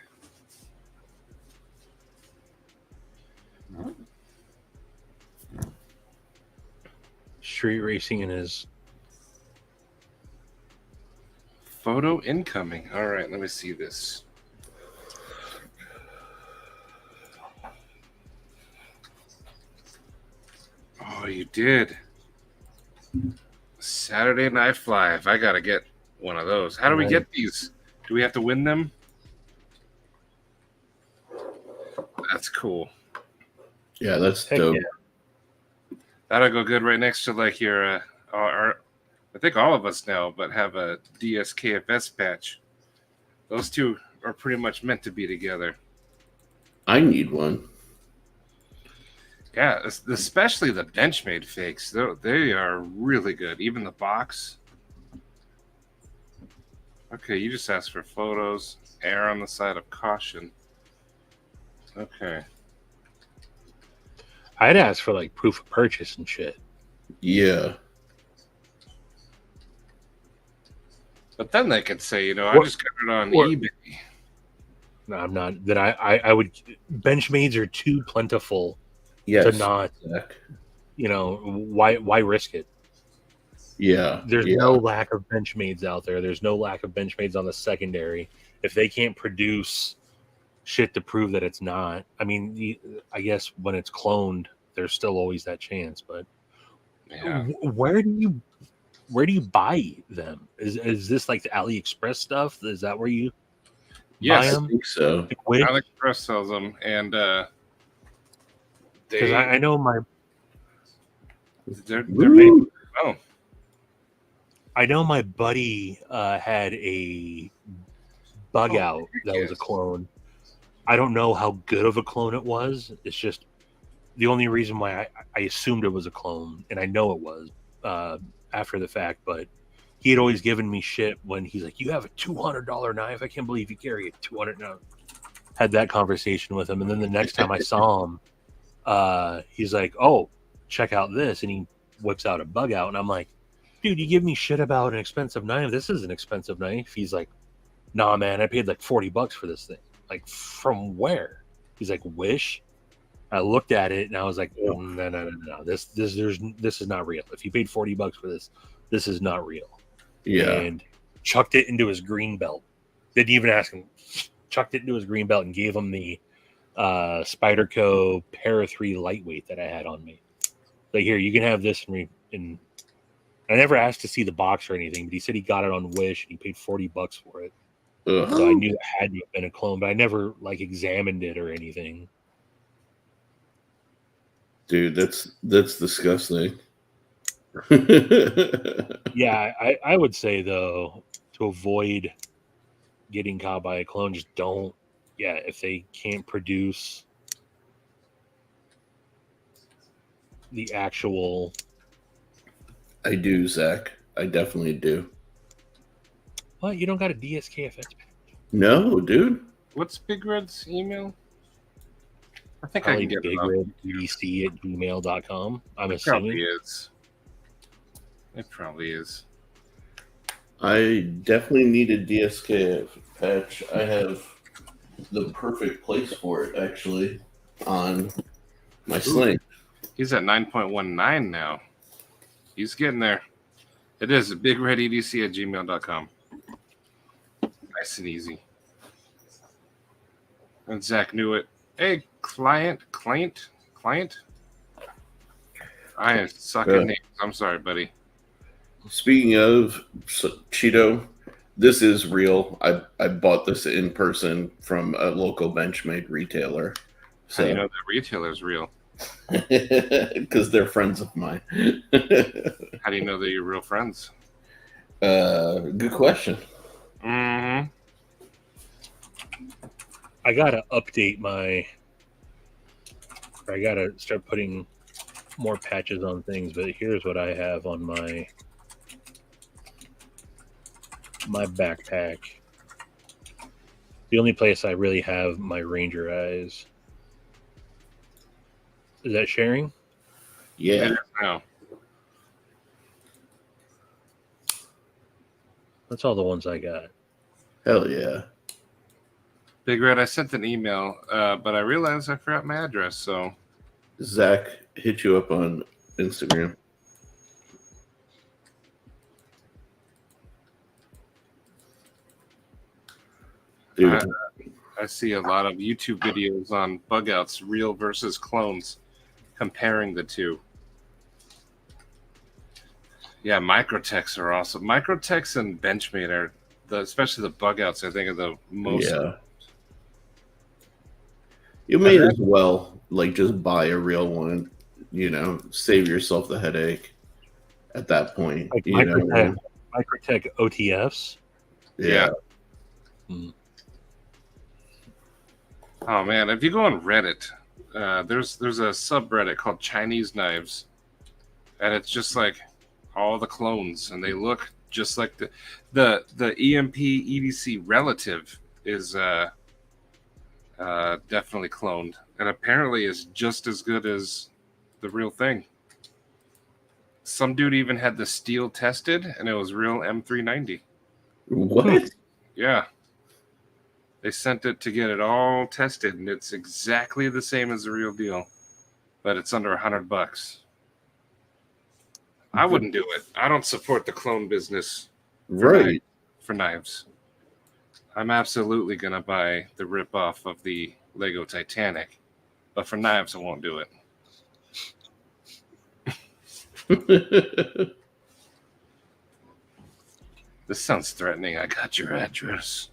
Street racing in his Photo incoming. All right, let me see this. Oh, you did. Saturday Night Live. I got to get one of those. How do we get these? Do we have to win them? That's cool. Yeah, that's Heck dope. yeah. That'll go good right next to your I think all of us now, but have a DSKFS patch. Those two are pretty much meant to be together. I need one. Yeah, especially the Benchmade fakes. They are really good. Even the box. Okay, you just asked for photos. Err on the side of caution. Okay. I'd ask for proof of purchase and shit. Yeah. But then they could say, I just got it on eBay. No, I'm not. That I would. Benchmades are too plentiful to not. Zach. Why risk it? Yeah. There's no lack of Benchmades out there. There's no lack of Benchmades on the secondary. If they can't produce shit to prove that it's not, I mean, I guess when it's cloned, there's still always that chance. But Yeah. where do you where do you buy them? Is this like the AliExpress stuff? Is that where you buy Yes, I them? think so. AliExpress sells them, and Because I know they're Woo! oh, I know my buddy had a bug Oh, out that was a yes. clone. I don't know how good of a clone it was. It's just the only reason why I assumed it was a clone, and I know it was after the fact, but he had always given me shit when he's like, "You have a $200 knife? I can't believe you carry a 200." No, had that conversation with him, and then the next time I saw him, he's like, "Oh, check out this," and he whips out a bug out, and I'm like, "Dude, you give me shit about an expensive knife. This is an expensive knife." He's like, "Nah, man, I paid like $40 for this thing." Like, from where? He's like, "Wish." I looked at it and I was like, no. This is not real. If you paid $40 for this, this is not real. Yeah. And chucked it into his green belt. Didn't even ask him. Chucked it into his green belt and gave him the Spyderco Para 3 lightweight that I had on me. Like, here, you can have this. And I never asked to see the box or anything, but he said he got it on Wish and he paid $40 for it. Ugh. So I knew it had to have been a clone, but I never like examined it or anything. Dude, that's disgusting. Yeah, I would say though, to avoid getting caught by a clone, just don't. Yeah, if they can't produce the actual, I do, Zach. I definitely do. well, you don't got a DSKFS. No, dude. what's Big Red's email? I think Probably I can get it up. bigrededc@gmail.com. I'm It probably assuming. is. It probably is. I definitely need a DSK patch. I have the perfect place for it, actually, on my sling. He's at 9.19 now. He's getting there. It is bigrededc@gmail.com. Nice and easy. And Zach knew it. Hey, client. I suck at names. I'm sorry, buddy. Speaking of Cheeto, this is real. I bought this in person from a local Benchmade retailer. How do you So, know that retailer's real? because they're friends of mine. How do you know that you're real friends? Good question. Mm-hmm. I gotta update my. I gotta start putting more patches on things, but here's what I have on my backpack. The only place I really have my Ranger eyes. Is that sharing? Yeah. No. That's all the ones I got. Hell yeah. Big Red, I sent an email, but I realized I forgot my address, so Zach hit you up on Instagram. Dude, I see a lot of YouTube videos on bug outs, real versus clones, comparing the two. Yeah, Microtechs are awesome. Microtechs and Benchmade are, especially the bug outs, I think, are the most. yeah. You may as well just buy a real one, save yourself the headache at that point. Like you know? Microtech OTFs. Yeah. Oh man, if you go on Reddit, there's a subreddit called Chinese Knives, and it's just like all the clones, and they look just like the EMP EDC relative is definitely cloned, and apparently is just as good as the real thing. Some dude even had the steel tested, and it was real M390. What? Yeah. They sent it to get it all tested, and it's exactly the same as the real deal, but it's under $100. I wouldn't do it. I don't support the clone business Right. for knives. I'm absolutely going to buy the ripoff of the Lego Titanic, but for knives, I won't do it. This sounds threatening. I got your address.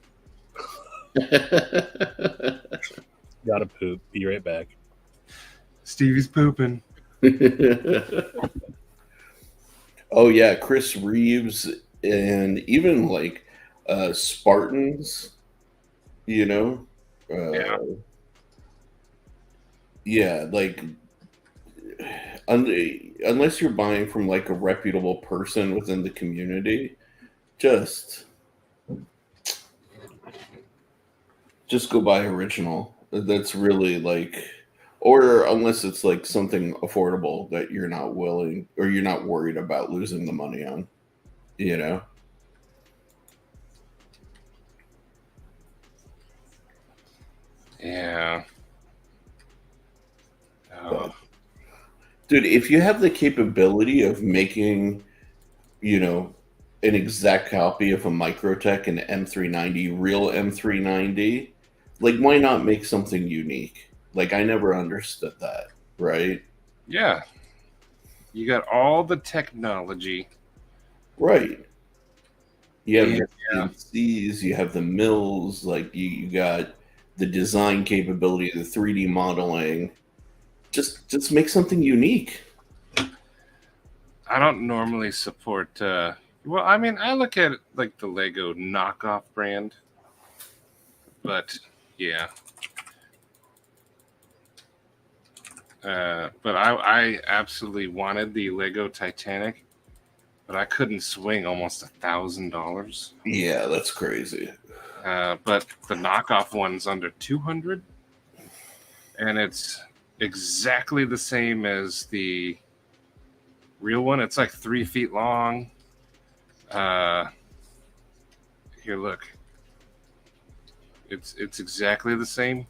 Gotta poop. Be right back. Stevie's pooping. Oh yeah, Chris Reeves and even like Spartans, you know. Yeah. Yeah, like unless you're buying from like a reputable person within the community, just go buy original. That's really like, or unless it's like something affordable that you're not willing or you're not worried about losing the money on, you know. Yeah. Oh. Dude, if you have the capability of making, you know, an exact copy of a Microtech and M390, real M390, like why not make something unique? Like I never understood that, right? Yeah. You got all the technology. Right. You have Yeah. the CNCs, you have the mills, like you got the design capability, the 3D modeling. Just make something unique. I don't normally support well, I mean, I look at it like the Lego knockoff brand. But yeah. But I absolutely wanted the Lego Titanic, but I couldn't swing almost $1,000. Yeah, that's crazy. But the knockoff one's under 200, and it's exactly the same as the real one. It's like 3 feet long. Here, look. It's exactly the same,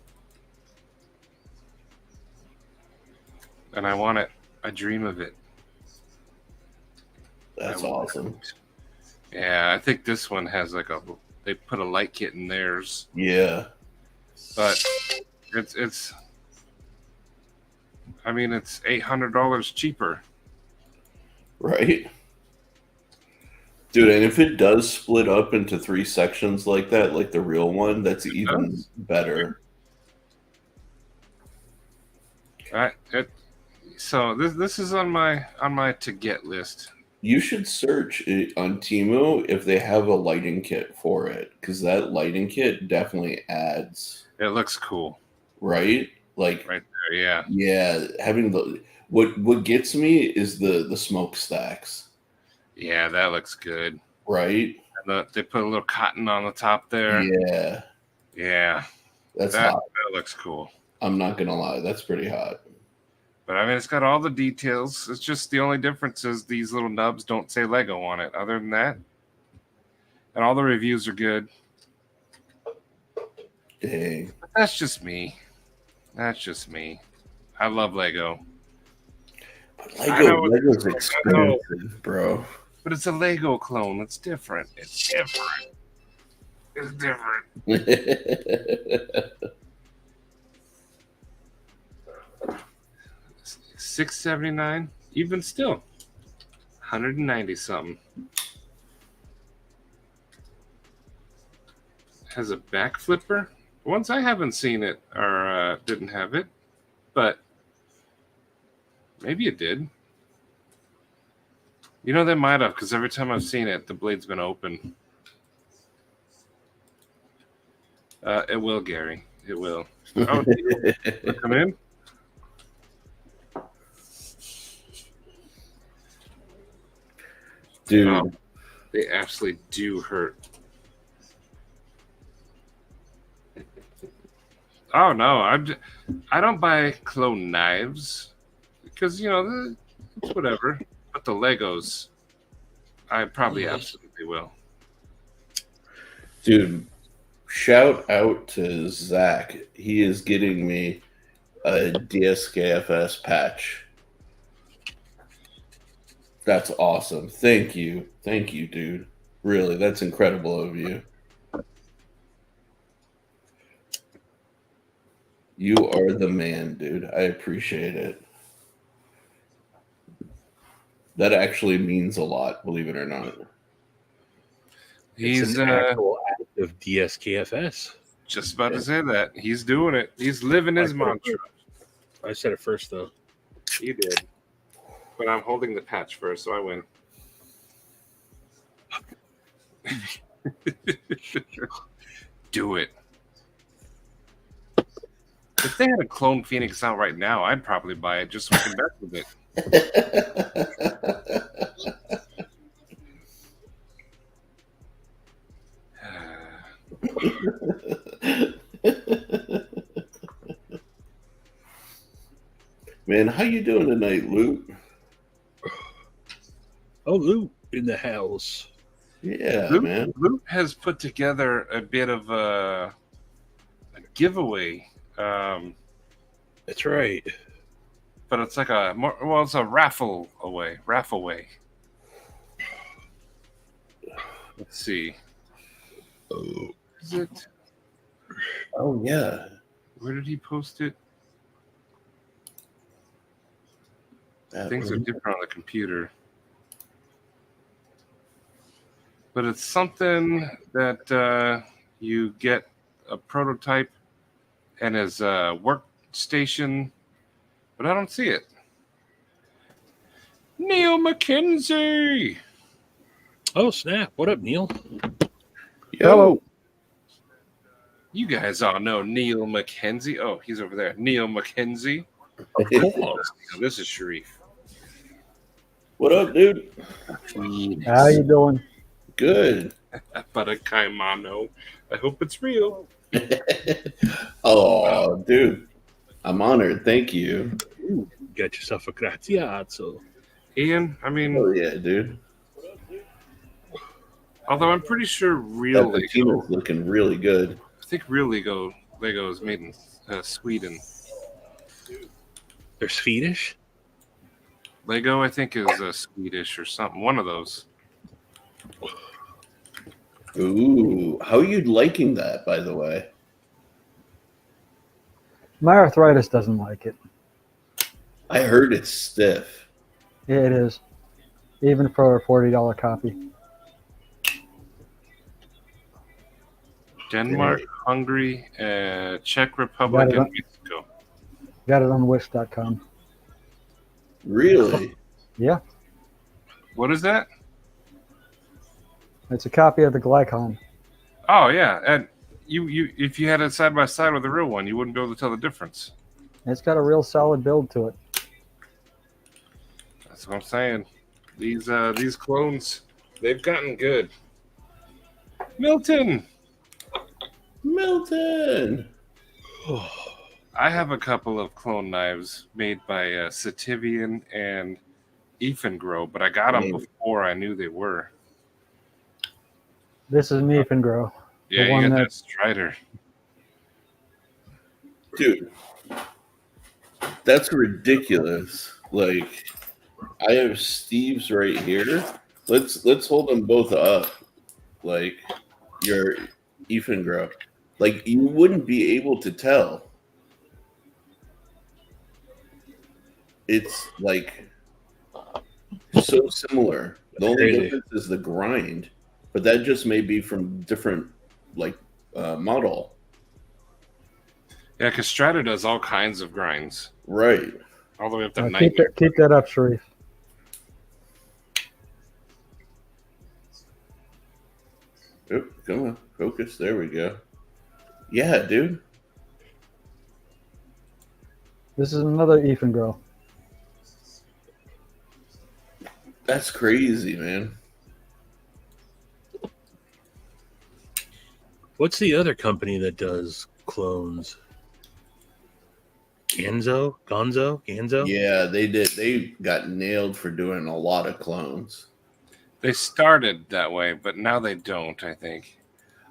and I want it. I dream of it. That's awesome. Yeah, I think this one has like they put a light kit in theirs. Yeah. But it's I mean it's $800 cheaper. Right. Dude, and if it does split up into 3 sections like that, like the real one, that's even better. So this is on my to get list. You should search it on Temu if they have a lighting kit for it, because that lighting kit definitely adds. It looks cool, right? Like right there, yeah. Yeah, having what gets me is the smokestacks. Yeah, that looks good. Right? And they put a little cotton on the top there. Yeah. Yeah. That's hot. That looks cool. I'm not gonna lie, that's pretty hot. But I mean, it's got all the details. It's just the only difference is these little nubs don't say Lego on it. Other than that, and all the reviews are good. Dang. But that's just me. That's just me. I love Lego. But Lego's expensive, bro. But it's a Lego clone. It's different. It's different. It's different. $679, even still, 190 something. Has a back flipper. Ones I haven't seen it or didn't have it, but maybe it did. You know, they might have, because every time I've seen it, the blade's been open. It will, Gary. It will. Oh, come in. Dude. Oh, they absolutely do hurt. Oh no, I don't buy clone knives because it's whatever. But the Legos, I probably absolutely will. Dude, shout out to Zach. He is getting me a DSKFS patch. That's awesome. Thank you, dude. Really, that's incredible of you. You are the man, dude. I appreciate it. That actually means a lot, believe it or not. He's an actual active DSKFS. just about to say that. He's doing it. He's living his I said it mantra. I said it first, though. You did. But I'm holding the patch first, so I win. Do it. If they had a clone Phoenix out right now, I'd probably buy it just so we can mess with it. Man, how you doing tonight, Luke? Oh, Lou in the house. Yeah, Luke, man. Luke has put together a bit of a giveaway, That's right. but it's like it's a raffle-way. Let's see. Oh, Is it? Oh yeah. Where did he post it? That Things are was- different on the computer. But it's something that you get a prototype and his workstation, but I don't see it. Neil McKenzie! oh, snap. What up, Neil? Yo. You guys all know Neil McKenzie. Oh, he's over there. Neil McKenzie. Of course. Now, this is Sharif. What up, dude? How you doing? Good. But a kaimano. I hope it's real. Oh, dude. I'm honored. Thank you. Ooh, got yourself a graziato. Ian, I mean, Oh yeah, dude. although I'm pretty sure That real Lego, patina's looking really good. I think real Lego is made in Sweden. They're Swedish? Lego, I think, is Swedish or something. One of those. Ooh, how are you liking that, by the way? My arthritis doesn't like it. I heard it's stiff. Yeah, it is. Even for a $40 copy. Denmark, Hungary, Czech Republic, Got it. and Mexico. Got it on Wish.com. Really? Yeah, What is that? it's a copy of the Glycon. Oh yeah, and you if you had it side by side with the real one, you wouldn't be able to tell the difference. It's got a real solid build to it. That's what I'm saying. These clones, they've gotten good. Milton, Milton. I have a couple of clone knives made by Sativian and Ethan but I got them before I knew they were. This is an Ethan. Yeah, one you got that- that Strider. Dude. That's ridiculous. Like, I have Steve's right here. Let's hold them both up. Like your Ethan Grow. Like, you wouldn't be able to tell. It's like so similar. The only Crazy. difference is the grind, but that just may be from different model. Yeah, because Strider does all kinds of grinds, Right. all the way up to Keep nightmare. that up, Sharif. Oh, come on, focus. There we go. Yeah, dude. This is another Ethan. That's crazy, man. What's the other company that does clones? Gonzo? Yeah, they did. They got nailed for doing a lot of clones. They started that way, but now they don't, I think.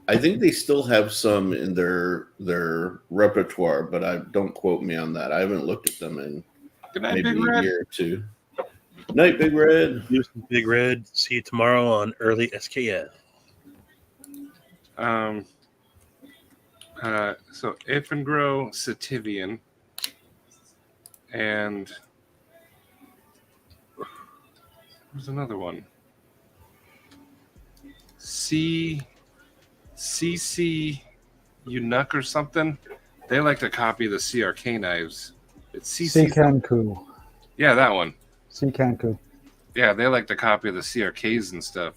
I think they still have some in their repertoire, but I don't quote me on that. I haven't looked at them in Good night, maybe Big a Red. year or two. Night, Big Red. Big Red. See you tomorrow on early SKF. So Ifengro, Sativian, and there's another one. CC Eunuch or something. They like to copy the CRK knives. It's CC. Kanku. Yeah, that one. Kanku. Yeah, they like to copy the CRKs and stuff.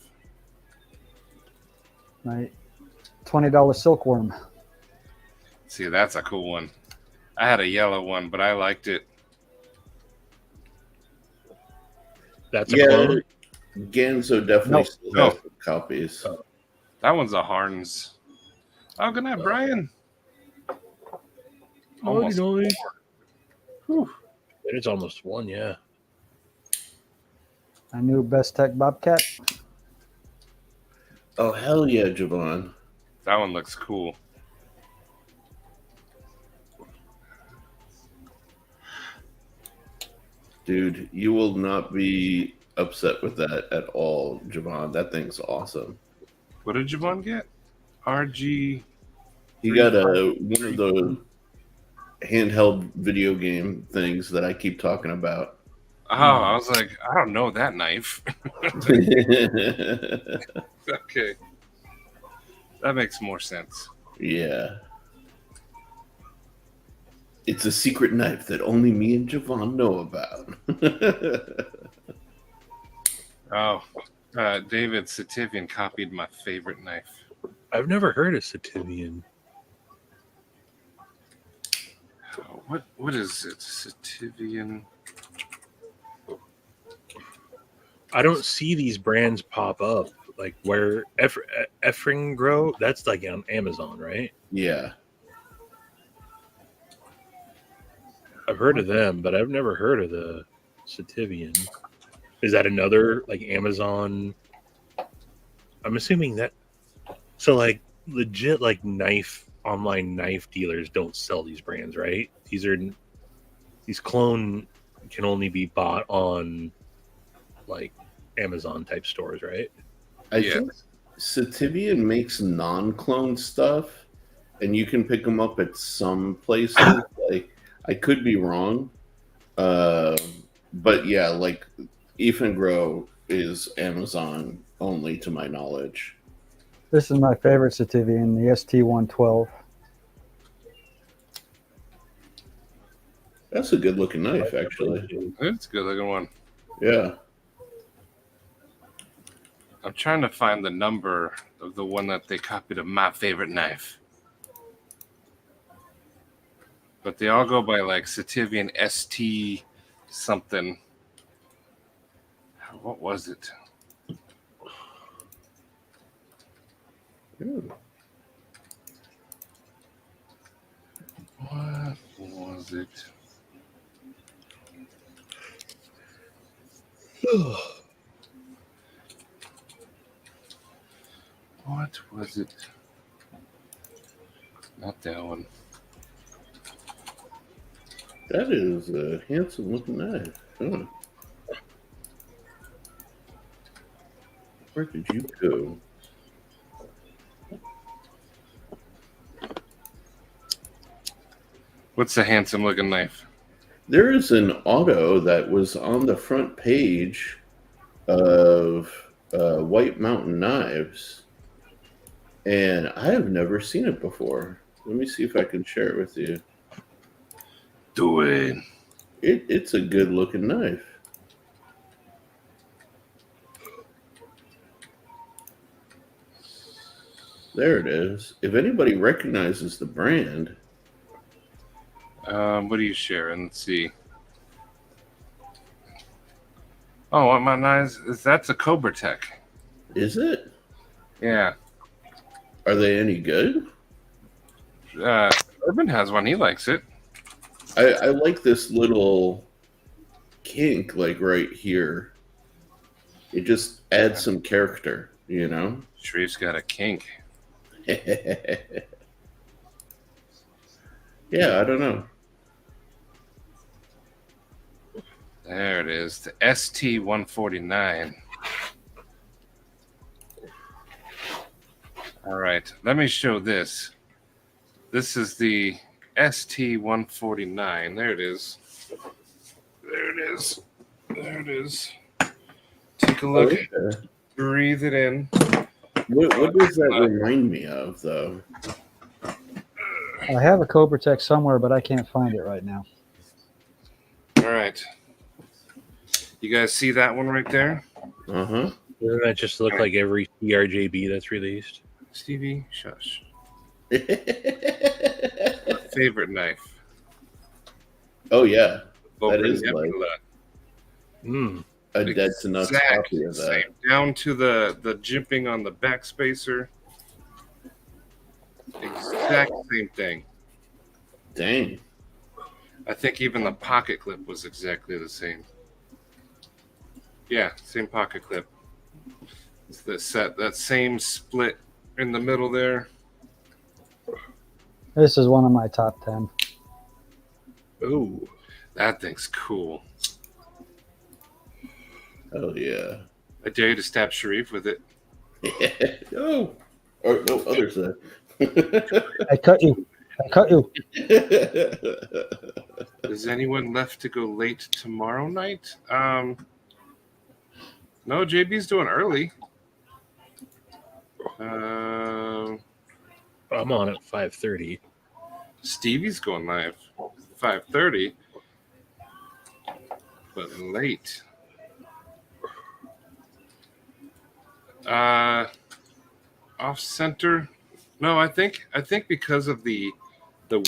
Right. $20 silkworm. See, that's a cool one. I had a yellow one, but I liked it. That's a clone? Ganzo definitely still has some copies. That one's a Harns. Oh, good night, Brian. Almost Whew. It's almost one, yeah. A new Best Tech Bobcat. Oh, hell yeah, Javon. That one looks cool. Dude, you will not be upset with that at all, Javon. That thing's awesome. What did Javon get? RG. He got one of the handheld video game things that I keep talking about. Oh, I was like, I don't know that knife. Okay. That makes more sense. Yeah. It's a secret knife that only me and Javon know about. David Sativian copied my favorite knife. I've never heard of Sativian. What is it? Sativian. I don't see these brands pop up. Like where Effring Grow, that's like on Amazon, right? Yeah. I've heard of them, but I've never heard of the Sativian. Is that another like Amazon? I'm assuming that. So like legit like online knife dealers don't sell these brands, right? These clone can only be bought on like Amazon type stores, right? I think Sativian makes non-clone stuff, and you can pick them up at some places. Like I could be wrong, but yeah, like Ethan Grow is Amazon only, to my knowledge. This is my favorite Sativian, the ST-112. That's a good looking knife, actually. It's a good looking one. Yeah. I'm trying to find the number of the one that they copied of my favorite knife. But they all go by like Sativian ST something. What was it? Ooh. What was it? What was it? Not that one. That is a handsome looking knife. Huh. Where did you go? What's a handsome looking knife? There is an auto that was on the front page of White Mountain Knives, and I have never seen it before. Let me see if I can share it with you. Do it. It's a good looking knife. There it is. If anybody recognizes the brand. What are you sharing? Let's see. Oh, what my knives is that's a Cobra Tech. Is it? Yeah. Are they any good? Urban has one. He likes it. I like this little kink, like right here. It just adds some character, you know? Shreve's got a kink. Yeah, I don't know. There it is. The ST-149. All right. Let me show this. This is the ST-149. There it is. There it is. There it is. Take a look. Okay. Breathe it in. What does that remind me of, though? I have a Cobra Tech somewhere, but I can't find it right now. All right. You guys see that one right there? Uh-huh. Doesn't that just look like every CRJB that's released? Stevie, shush. Favorite knife. Oh, yeah. Boca That is like a dead to nuts copy of that. Same. Down to the jimping on the back spacer. Exact same thing. Dang. I think even the pocket clip was exactly the same. Yeah, same pocket clip. It's that same split in the middle there. This is one of my top 10. Oh, That thing's cool. Oh, yeah. I dare you to stab Sharif with it. Oh. Or no, others said. I cut you. I cut you. Is anyone left to go late tomorrow night? No, JB's doing early. I'm on at 5:30. Stevie's going live 5:30, but late. Off center. No, I think because of the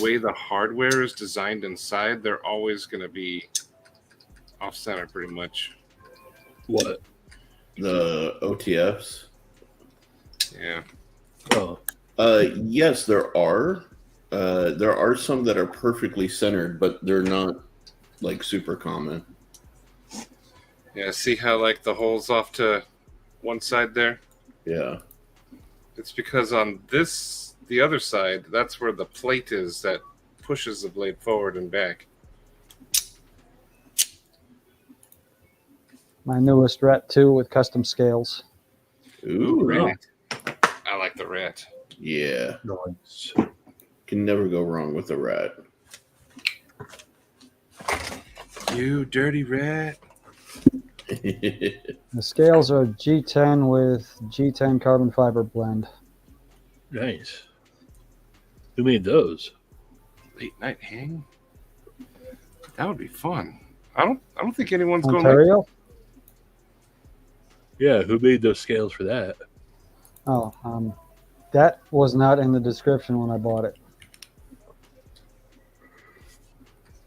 way the hardware is designed inside, they're always going to be off center pretty much. What? The OTFs? Yeah. Oh, yes, there are. There are some that are perfectly centered, but they're not like super common. Yeah, see how like the hole's off to one side there? Yeah. It's because on the other side, that's where the plate is that pushes the blade forward and back. My newest Rat 2 with custom scales. Ooh. Rat. I like the rat. Yeah. nice. Can never go wrong with a rat. You dirty rat. The scales are G10 with G10 carbon fiber blend. Nice. Who made those? Late night hang. That would be fun. I don't think anyone's going to. Ontario? Yeah, who made those scales for that? Oh, that was not in the description when I bought it.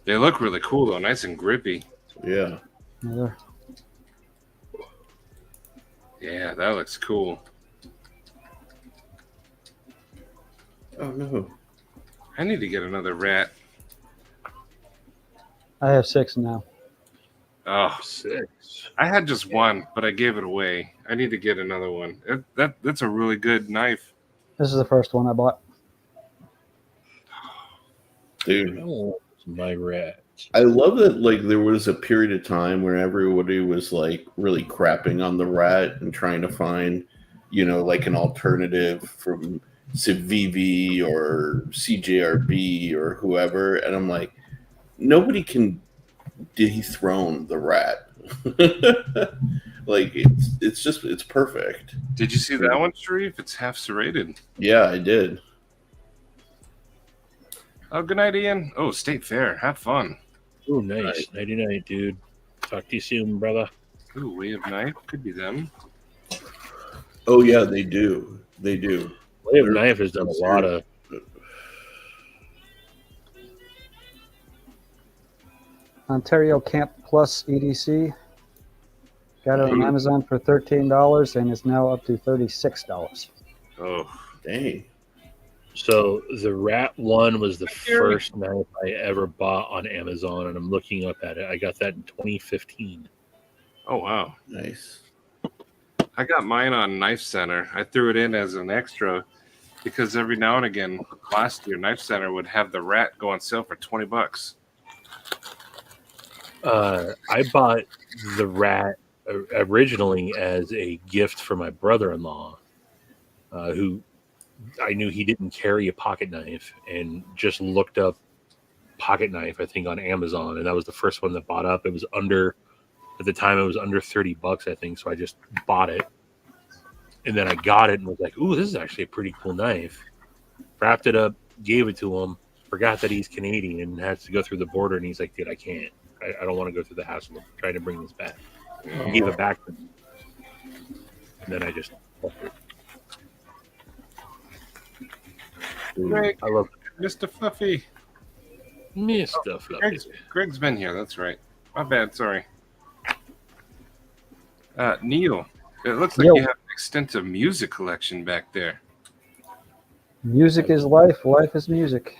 They look really cool though, nice and grippy. Yeah. They're- Yeah, that looks cool. Oh no. I need to get another rat. I have 6 now. Oh, 6. I had just one, but I gave it away. I need to get another one. That's a really good knife. This is the first one I bought. Dude. Oh, my rat. I love that like there was a period of time where everybody was like really crapping on the rat and trying to find, like an alternative from Civivi or CJRB or whoever. And I'm like, nobody can dethrone the rat. Like it's perfect. Did you see that one, Sharif? It's half serrated. Yeah, I did. Oh, good night, Ian. Oh, State Fair. Have fun. Oh, nice. Nighty night, dude. Talk to you soon, brother. Ooh, Way of Knife. Could be them. Oh yeah, they do. They do. Way of Knife has done a lot of. Ontario Camp Plus EDC. Got it on Amazon for $13 and it's now up to $36. Oh, Dang. So the Rat one was the first knife I ever bought on Amazon, and I'm looking up at it. I got that in 2015. oh wow. Nice. I got mine on Knife Center. I threw it in as an extra because every now and again, last year, Knife Center would have the rat go on sale for $20. I bought the Rat originally as a gift for my brother-in-law, who I knew he didn't carry a pocket knife, and just looked up pocket knife, I think, on Amazon, and that was the first one that bought up. It was at the time it was under $30, I think, so I just bought it. And then I got it and was like, "Ooh, this is actually a pretty cool knife." Wrapped it up, gave it to him. Forgot that he's Canadian and has to go through the border. And he's like, "Dude, I can't. I don't want to go through the hassle of trying to bring this back." He gave it back to me. And then I just left it. Greg, I love Mr. Fluffy. Mr. Fluffy. Greg's been here. That's right. My bad. Sorry. Neil, it looks like Yo. you have an extensive music collection back there. Music is life. Life is music.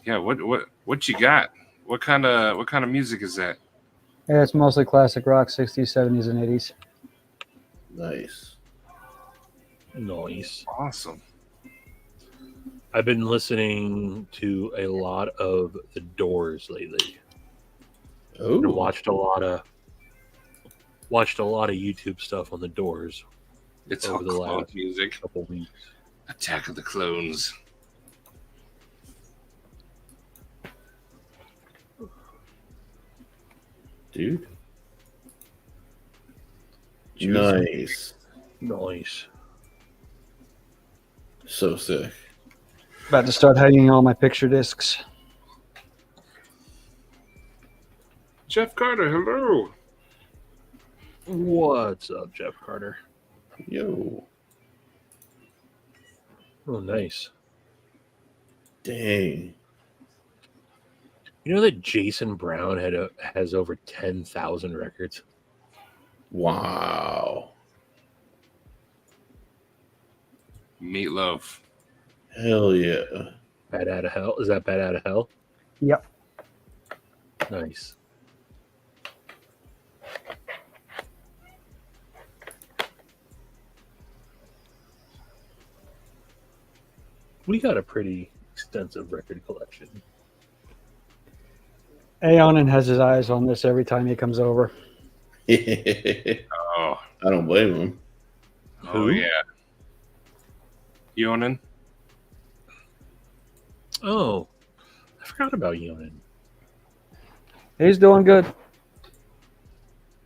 Yeah. What you got? What kind of music is that? Yeah, it's mostly classic rock, 60s, 70s, and 80s. Nice. Nice. Awesome. I've been listening to a lot of The Doors lately. And Oh, watched a lot of YouTube stuff on The Doors It's all over the clone last music. couple weeks. Attack of the Clones. dude. Juicy. Nice. Nice. So sick. About to start hanging all my picture discs. Jeff Carter, hello. What's up, Jeff Carter? Yo. Oh, nice. Dang. You know that Jason Brown has over 10,000 records? Wow. Meatloaf. Hell yeah. Bad Out of Hell? Is that Bad Out of Hell? Yep. Nice. We got a pretty extensive record collection. Aonin has his eyes on this every time he comes over. I Oh. don't blame him. Oh Who? yeah. Yonan. Oh, I forgot about Yonan. He's doing good.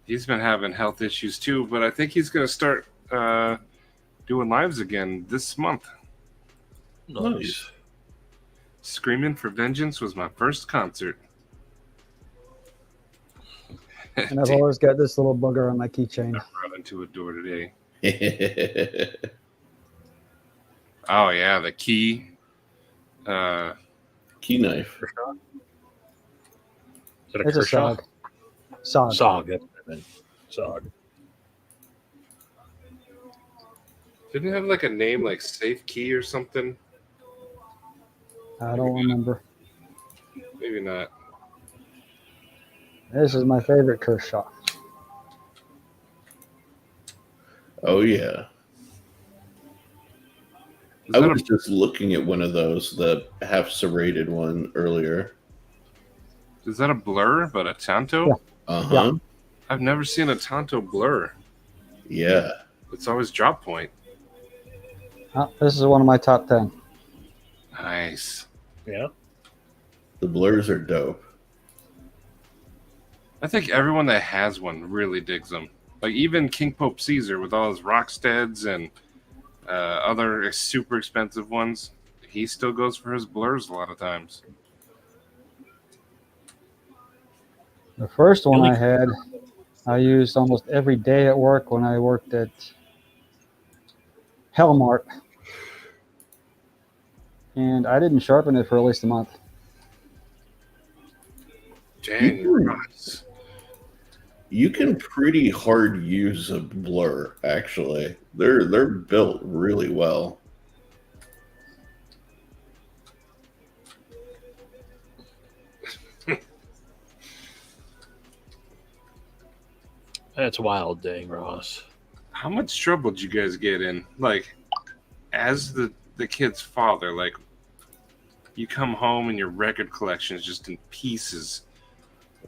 He's been having health issues too, but I think he's gonna start doing lives again this month. Nice. Screaming for Vengeance was my first concert. And I've always got this little bugger on my keychain. Run into a door today. Oh yeah, the key. Key knife. Kershaw? Is that a It's a Kershaw? SOG. SOG. Sog. That's what I meant. Sog. Didn't it have like a name like Safe Key or something? I don't remember. Maybe not. This is my favorite Kershaw. Oh yeah. Is I that was just looking at one of those, the half serrated one earlier. is that a blur, but a Tanto? Yeah. Uh-huh. I've never seen a Tanto blur. Yeah. It's always drop point. This is one of my top 10. Nice. Yeah. The blurs are dope. I think everyone that has one really digs them. Like even King Pope Caesar with all his Rocksteads and other super expensive ones, he still goes for his blurs a lot of times. The first one I had, I used almost every day at work when I worked at Hellmart. And I didn't sharpen it for at least a month. Dang, Ooh. Ross. You can pretty hard use a blur, actually. They're built really well. That's wild, dang, Ross. How much trouble did you guys get in? Like, as the kid's father, like, you come home and your record collection is just in pieces.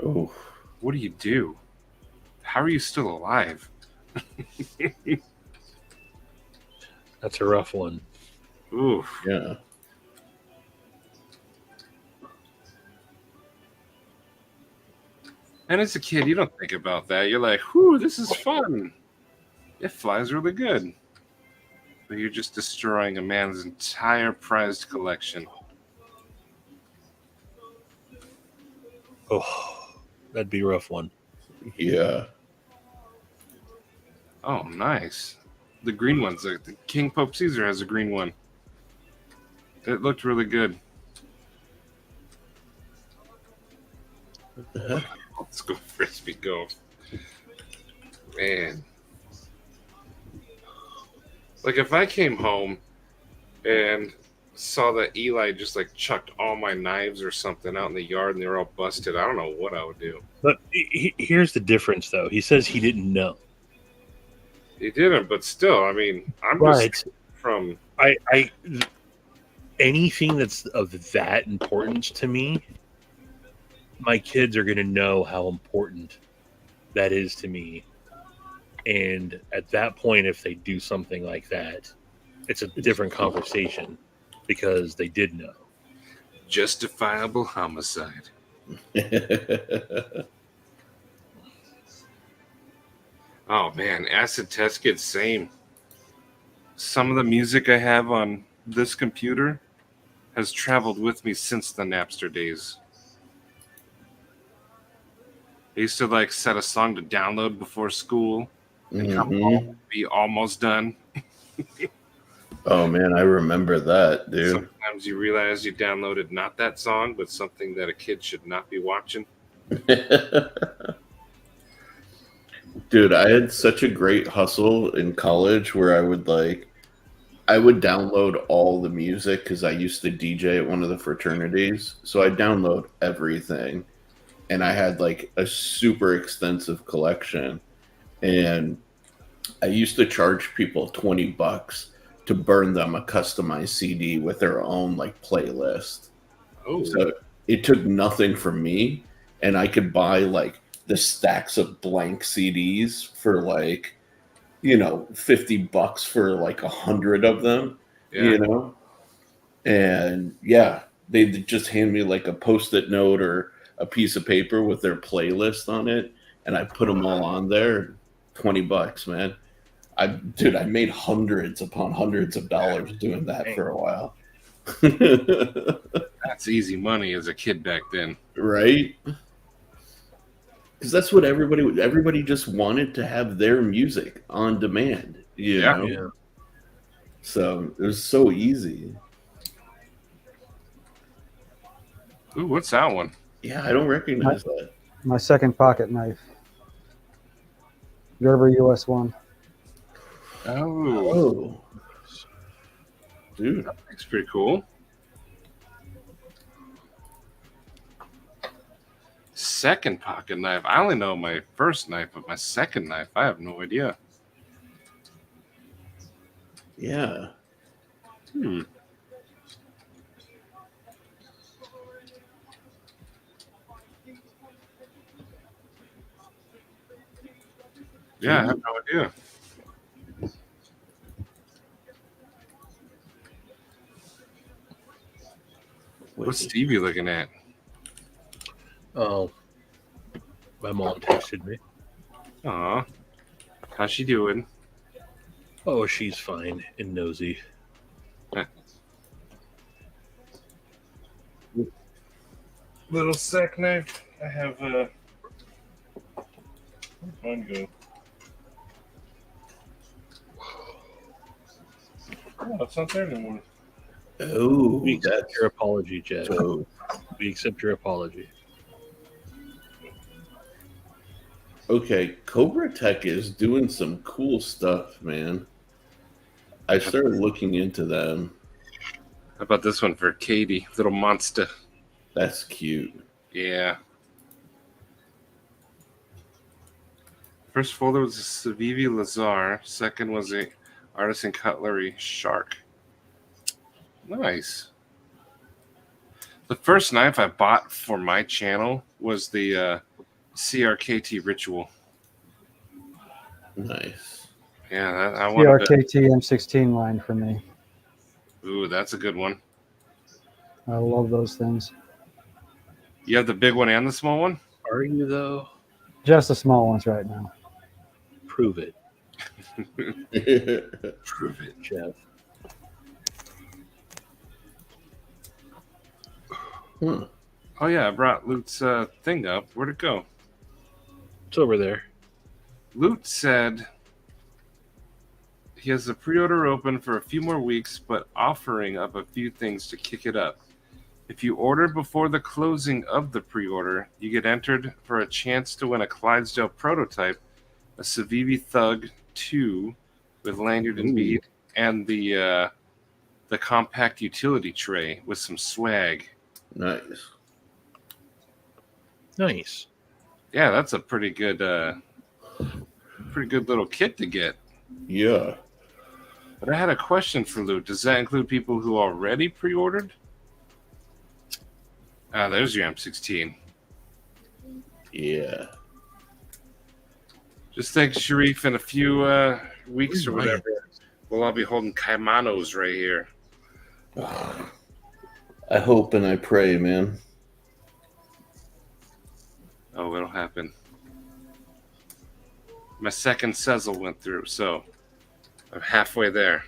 Oh, What do you do? How are you still alive? That's a rough one. Oof. yeah. And as a kid, you don't think about that. You're like, whew, this is fun. It flies really good. But you're just destroying a man's entire prized collection. Oh, that'd be a rough one. Yeah. Oh, nice. The green ones. The King Pope Caesar has a green one. It looked really good. What the heck? Let's go frisbee golf. Man. Like if I came home and saw that Eli just like chucked all my knives or something out in the yard and they were all busted, I don't know what I would do. But here's the difference, though. He says he didn't know. He didn't, but still, I mean, I'm Right. just from Anything that's of that importance to me, my kids are going to know how important that is to me. And at that point, if they do something like that, it's a different conversation because they did know. justifiable homicide. Oh man, Acid Test Kit, same. Some of the music I have on this computer has traveled with me since the Napster days. I used to like set a song to download before school and come home, be almost done. Oh man, I remember that, dude. Sometimes you realize you downloaded not that song, but something that a kid should not be watching. Dude, I had such a great hustle in college where I would download all the music because I used to DJ at one of the fraternities. So I download everything. And I had like a super extensive collection. And I used to charge people $20 to burn them a customized CD with their own like playlist. Oh, So it took nothing from me. And I could buy like the stacks of blank CDs for like, $50 for like 100 of them, yeah. And yeah, they'd just hand me like a Post-it note or a piece of paper with their playlist on it. And I put them all on there. $20, man. I made hundreds upon hundreds of dollars doing that for a while. That's easy money as a kid back then. Right? Because that's what everybody just wanted to have their music on demand, you know? Yeah. So it was so easy. Ooh, what's that one? Yeah, I don't recognize that. My second pocket knife. Gerber US 1. Oh, Oh. Dude. that's pretty cool. Second pocket knife. I only know my first knife, but my second knife, I have no idea. Yeah. Yeah, I have no idea. What's Stevie looking at? Oh, my mom texted me. Aw, how's she doing? Oh, she's fine and nosy. Little sack knife. I have where'd mine go? Oh, it's not there anymore. Oh, We accept that's your apology, Jeff. so. We accept your apology. Okay, Cobra Tech is doing some cool stuff, man. I started looking into them. How about this one for Katie? Little monster. That's cute. Yeah. First folder was a Savivi Lazar. Second was a Artisan Cutlery Shark. Nice. The first knife I bought for my channel was the CRKT Ritual. Nice. Yeah, I wanted to. CRKT M16 line for me. Ooh, that's a good one. I love those things. You have the big one and the small one? Are you, though? Just the small ones right now. Prove it. Prove it. Jeff. Hmm. Oh yeah, I brought Lute's thing up. Where'd it go? It's over there. Lute said he has the pre-order open for a few more weeks, but offering up a few things to kick it up. If you order before the closing of the pre-order, you get entered for a chance to win a Clydesdale prototype, a Civivi Thug 2 with lanyard and bead, and the compact utility tray with some swag. Nice. Nice. Yeah, that's a pretty good little kit to get. Yeah. But I had a question for Lou. Does that include people who already pre-ordered? Ah, there's your M16. Yeah. Just think, Sharif, in a few weeks or Ooh, whatever, we'll all be holding kimonos right here. I hope and I pray, man. Oh, it'll happen. My second Sezzle went through, so I'm halfway there.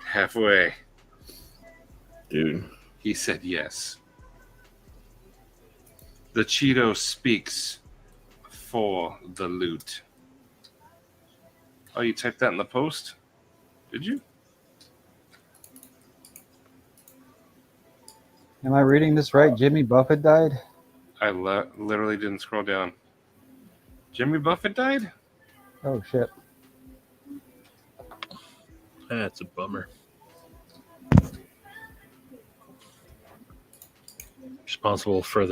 Halfway. Dude. He said yes. The Cheeto speaks for the loot. Oh, you typed that in the post? Did you? Am I reading this right? Jimmy Buffett died? I literally didn't scroll down. Jimmy Buffett died? Oh, shit. That's a bummer. Responsible for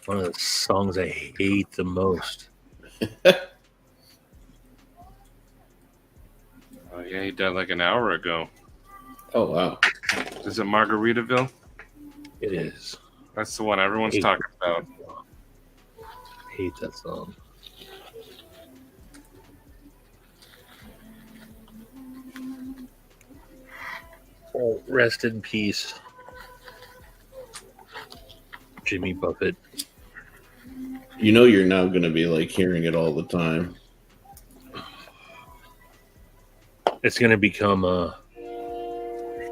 one of the songs I hate the most. Oh, yeah, he died like an hour ago. Oh, wow. Is it Margaritaville? It is. That's the one everyone's Hate talking about. I hate that song. Oh, rest in peace, Jimmy Buffett. You know you're now going to be like hearing it all the time. It's going to become one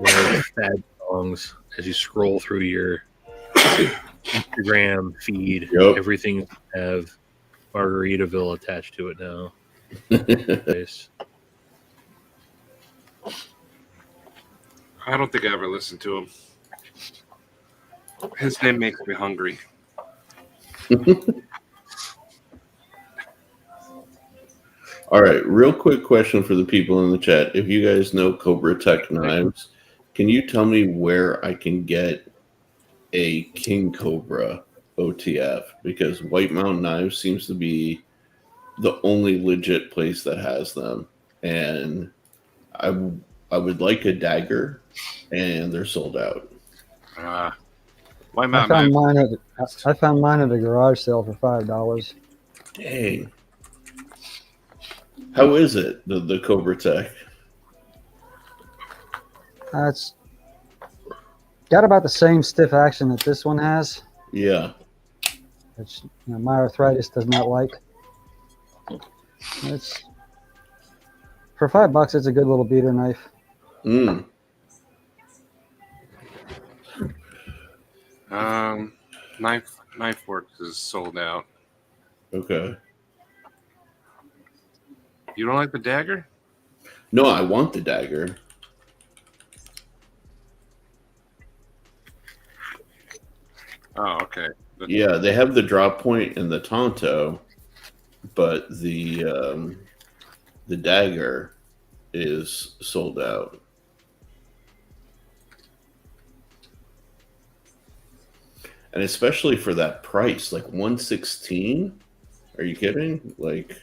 of those fad songs as you scroll through your Instagram feed. Yep. Everything have Margaritaville attached to it now. Nice. I don't think I ever listened to him. His name makes me hungry. All right, real quick question for the people in the chat. If you guys know Cobra Tech knives, can you tell me where I can get a King Cobra OTF? Because White Mountain Knives seems to be the only legit place that has them. And I would like a dagger, and they're sold out. Why I not? found mine at a garage sale for $5. Dang. How is it, the Cobra Tech? It's got about the same stiff action that this one has, Yeah. which my arthritis does not like. It's for $5. It's a good little beater knife. Mm. Knife Works is sold out. Okay. You don't like the dagger? No, I want the dagger. Oh, okay. Yeah, they have the drop point and the Tonto, but the dagger is sold out. And especially for that price, like 116. Are you kidding? Like,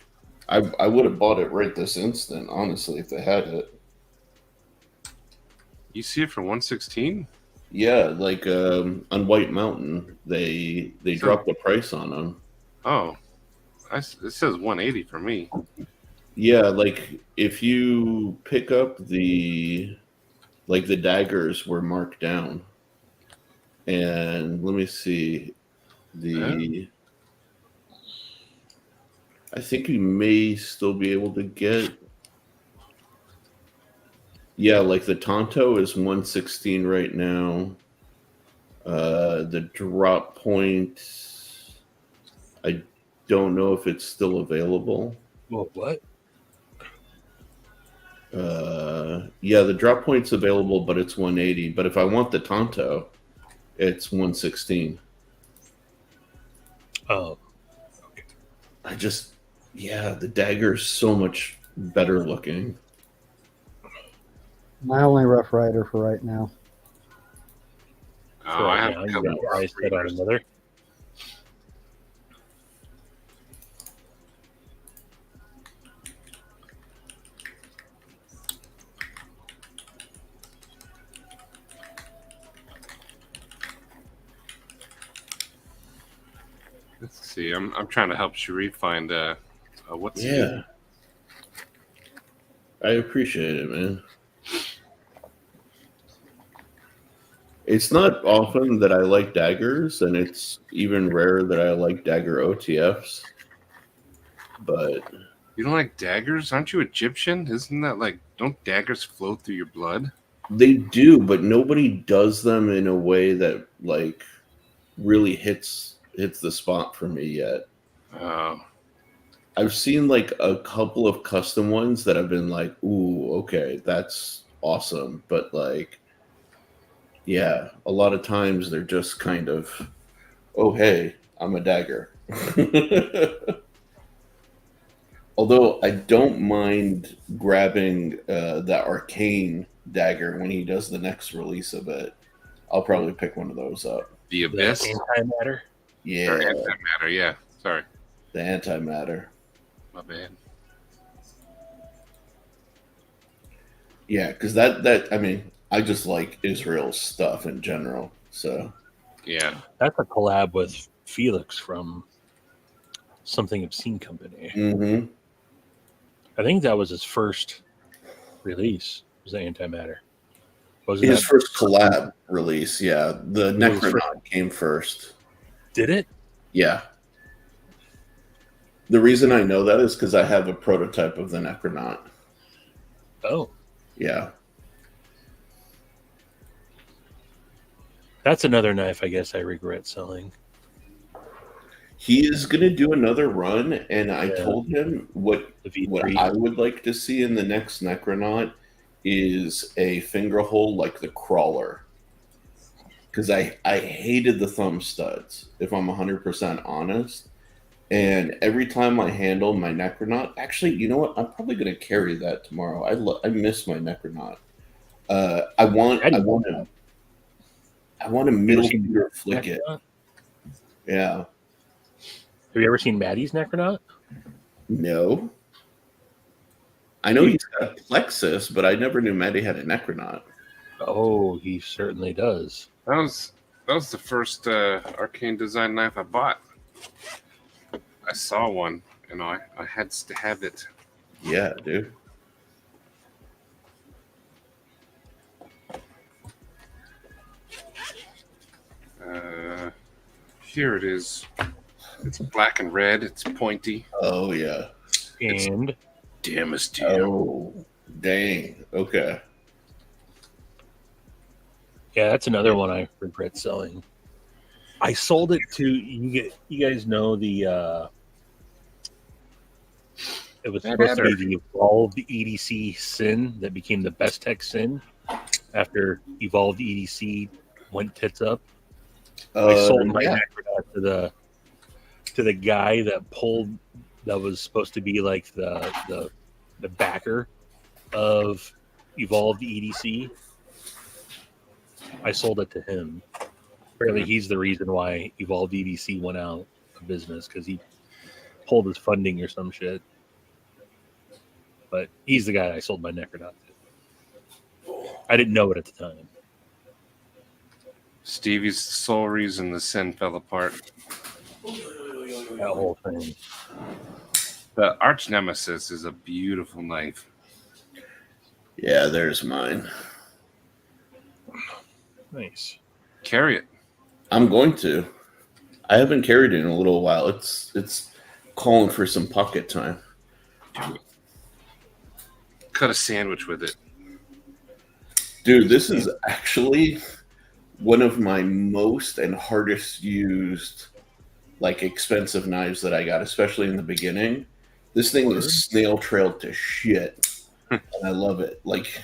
I would have bought it right this instant, honestly, if they had it. You see it for 116? Yeah, like on White Mountain, they dropped the price on them. Oh, it says 180 for me. Yeah, like if you pick up the daggers were marked down. And let me see I think you may still be able to get. Yeah, like the Tonto is 116 right now. The drop point, I don't know if it's still available. Well, what? Yeah, the drop point's available, but it's 180. But if I want the Tonto, it's 116. Oh, the dagger is so much better looking. My only Rough Rider for right now. Oh, for I right have now, a you couple got more your eyes set on readers. another. Let's see. I'm trying to help Sharif find what's Yeah. I appreciate it, man. It's not often that I like daggers, and it's even rarer that I like dagger OTFs. But You don't like daggers? Aren't you Egyptian? Isn't that like, don't daggers flow through your blood? they do, but nobody does them in a way that like really hits the spot for me yet. Oh, I've seen like a couple of custom ones that have been like, ooh, okay, that's awesome. But like, yeah, a lot of times they're just kind of, oh, hey, I'm a dagger. Although I don't mind grabbing that arcane dagger when he does the next release of it. I'll probably pick one of those up. the The abyss antimatter. Yeah, or antimatter? Yeah, sorry, the antimatter. my bad. Yeah, because that I mean, I just like Israel's stuff in general. So Yeah, That's a collab with Felix from Something Obscene Company. mhm. I think that was his first release. Was the antimatter? Wasn't His that first collab release, yeah. The Was it his Necronaut came first. Did it? Yeah. The reason I know that is because I have a prototype of the Necronaut. Oh, Yeah. that's another knife. I guess I regret selling. He is going to do another run, and I Yeah. told him what The V3. what I would like to see in the next Necronaut is a finger hole like the Crawler. Because I hated the thumb studs, if I'm 100% honest. And every time I handle my Necronaut, actually, you know what? I'm probably going to carry that tomorrow. I miss my Necronaut. I want a middle seen finger flick it. Necronaut? Yeah. Have you ever seen Maddie's Necronaut? No. I know he's got a plexus, but I never knew Maddie had a Necronaut. Oh, he certainly does. that was the first arcane design knife I bought. I saw one, and I had to have it. Yeah, dude. Here it is. It's black and red. It's pointy. Oh, yeah. And Damascene. Oh, dang. Okay. yeah, that's another one I regret selling. I sold it to you. You guys know the. It was supposed to be the Evolved EDC Sin that became the Best Tech Sin after Evolved EDC went tits up. I sold my yeah. Necronaut to the guy that was supposed to be like the backer of Evolved EDC. I sold it to him. Apparently, he's the reason why Evolved EDC went out of business because he pulled his funding or some shit. But he's the guy I sold my Necronaut to. I didn't know it at the time. Stevie's the sole reason the sin fell apart. That whole thing. The Arch Nemesis is a beautiful knife. Yeah, there's mine. Nice. Carry it. I'm going to. I haven't carried it in a little while. It's calling for some pocket time. Cut a sandwich with it. Dude, this is actually one of my most and hardest used, like, expensive knives that I got, especially in the beginning. This thing is snail trailed to shit, and I love it. Like,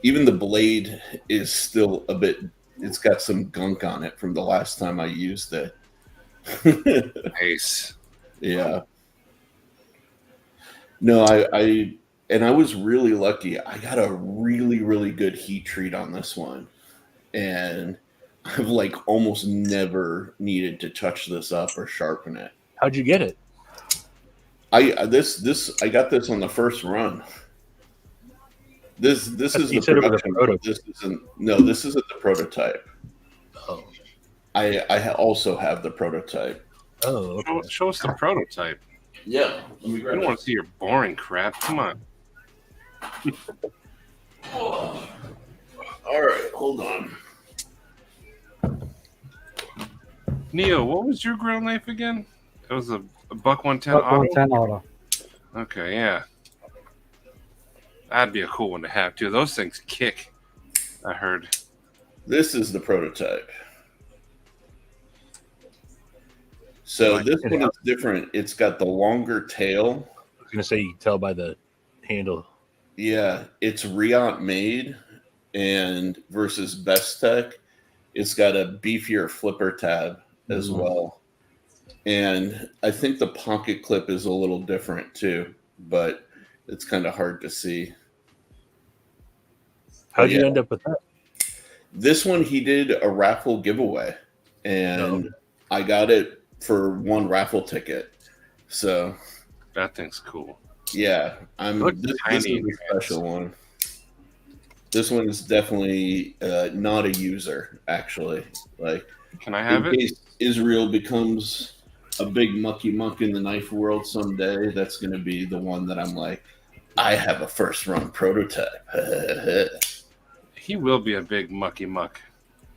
even the blade is still a bit, it's got some gunk on it from the last time I used it. Nice. Yeah. No, I was really lucky. I got a really, really good heat treat on this one. And I've like almost never needed to touch this up or sharpen it. How'd you get it? I got this on the first run. This is the production. This isn't the prototype. Oh. I also have the prototype. Oh, okay. Show us the prototype. Yeah. I don't want to see your boring crap. Come on. All right, hold on. Neo, what was your grill knife again? It was a buck 110 Buck auto? 110 auto. Okay, yeah. That'd be a cool one to have, too. Those things kick, I heard. This is the prototype. So this one is different. It's got the longer tail. I was going to say you can tell by the handle. Yeah, it's Riot made, and versus Best Tech, it's got a beefier flipper tab as well. And I think the pocket clip is a little different too, but it's kind of hard to see. How'd you end up with that? This one, he did a raffle giveaway, and I got it for one raffle ticket. So that thing's cool. Yeah, this is a special one. This one is definitely not a user, actually. Like, can I have it? In case Israel becomes a big mucky muck in the knife world someday, that's going to be the one that I'm like, I have a first run prototype. He will be a big mucky muck.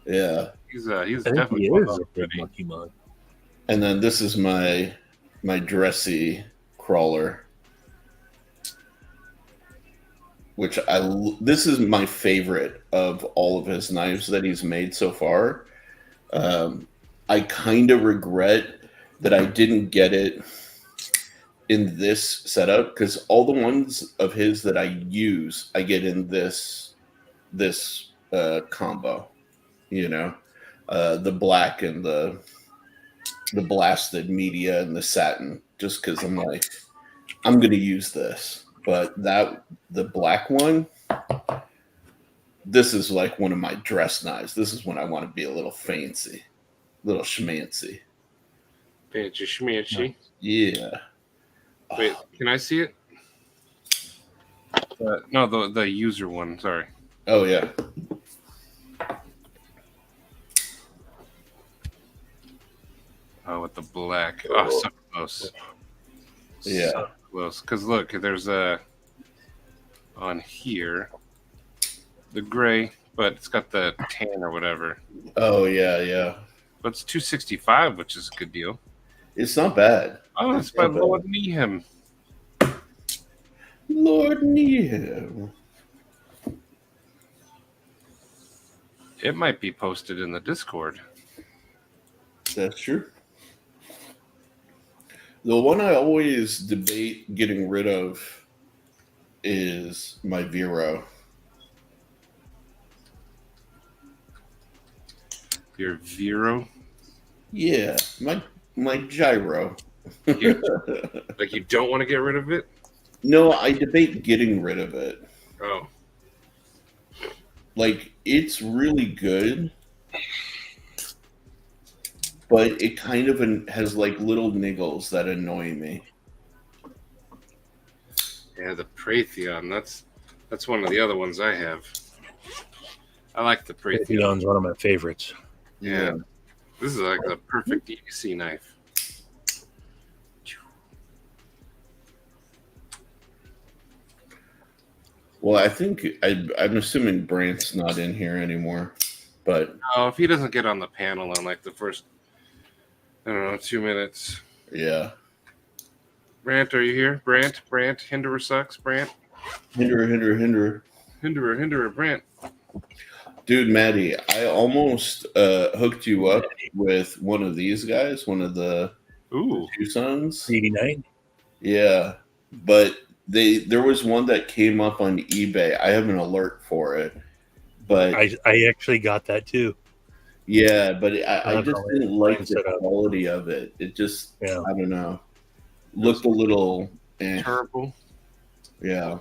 Yeah, he's definitely a big mucky muck. And then this is my dressy crawler, which this is my favorite of all of his knives that he's made so far. I kind of regret that I didn't get it in this setup, because all the ones of his that I use, I get in this combo, you know, the black and the blasted media and the satin, just because I'm like, I'm going to use this. But the black one, this is like one of my dress knives. This is when I want to be a little fancy, little schmancy. Fancy schmancy. Yeah. Wait, can I see it? No, the user one. Sorry. Oh yeah. Oh, with the black. Oh, so close. Yeah. So close. Because look, there's on here the gray, but it's got the tan or whatever. Oh yeah, yeah. But it's $265, which is a good deal. It's not bad. Oh, it's by Lord Nehem. Lord Nehem. It might be posted in the Discord. That's true. The one I always debate getting rid of is my Vero. Your Vero? Yeah, my gyro. Like you don't want to get rid of it? No, I debate getting rid of it. Oh. Like, it's really good, but it kind of has like little niggles that annoy me. Yeah, the Praetheon. That's one of the other ones I have. I like the Praetheon. Praetheon's one of my favorites. Yeah. This is like the perfect EDC knife. Well, I think I'm assuming Brant's not in here anymore, but Oh, if he doesn't get on the panel in like the first, I don't know, 2 minutes. yeah. Brant, are you here? Brant, Hinderer sucks. Brant, Hinderer. Hinderer, Brant. Dude, Maddie, I almost hooked you up with one of these guys, one of the Ooh, two sons. 89. Yeah, but there was one that came up on eBay. I have an alert for it, but I actually got that too. yeah, but I That's just how didn't like mine's the set up. quality of it. It just, Yeah. I don't know, looked a little, terrible. yeah.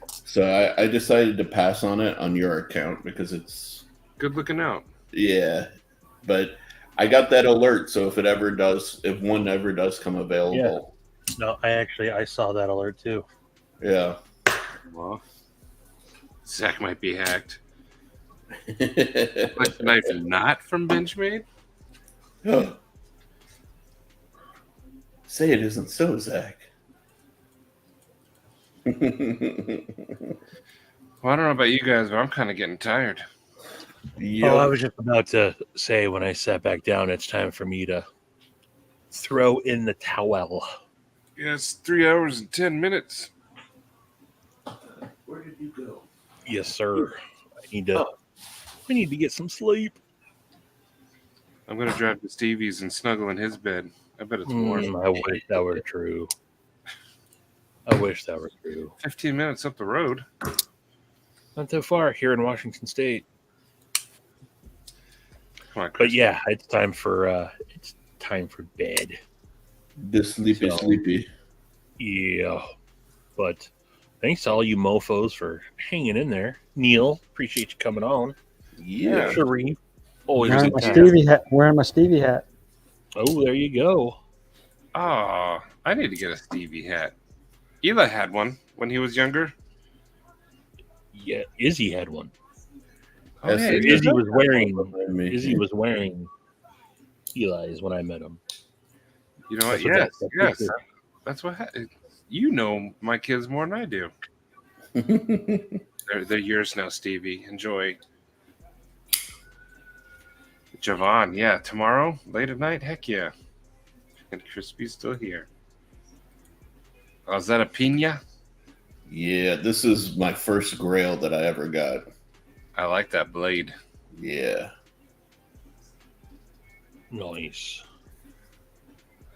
So I decided to pass on it on your account because it's Good looking out. yeah, but I got that alert. So if one ever does come available, No, I saw that alert too. yeah. Well, Zach might be hacked. Like the knife not from Benchmade? Say it isn't so, Zach. Well, I don't know about you guys, but I'm kind of getting tired. Oh, I was just about to say when I sat back down, it's time for me to throw in the towel. Yeah, it's 3 hours and 10 minutes. Where did you go? Yes, sir. I need to get some sleep. I'm going to drive to Stevie's and snuggle in his bed. I bet it's warm. I wish that were true. I wish that were true. 15 minutes up the road. Not too far here in Washington State. Come on, But Chris. yeah, it's time for bed. The sleepy. Yeah. But thanks to all you mofos for hanging in there. Neil, appreciate you coming on. Yeah. Sharif, always a Wearing good my time. Stevie hat. Wearing my Stevie hat. Oh, there you go. Oh, I need to get a Stevie hat. Eli had one when he was younger. Yeah, Izzy had one. Oh, yeah, Yes, Izzy was wearing behind me. Izzy was wearing Eli's when I met him. You know what? That's what Yes. that's That's what you know my kids more than I do. They're yours now, Stevie. Enjoy. Javon, yeah, tomorrow, late at night, heck yeah. And Crispy's still here. Oh, is that a pina? Yeah, this is my first grail that I ever got. I like that blade. Yeah. Nice.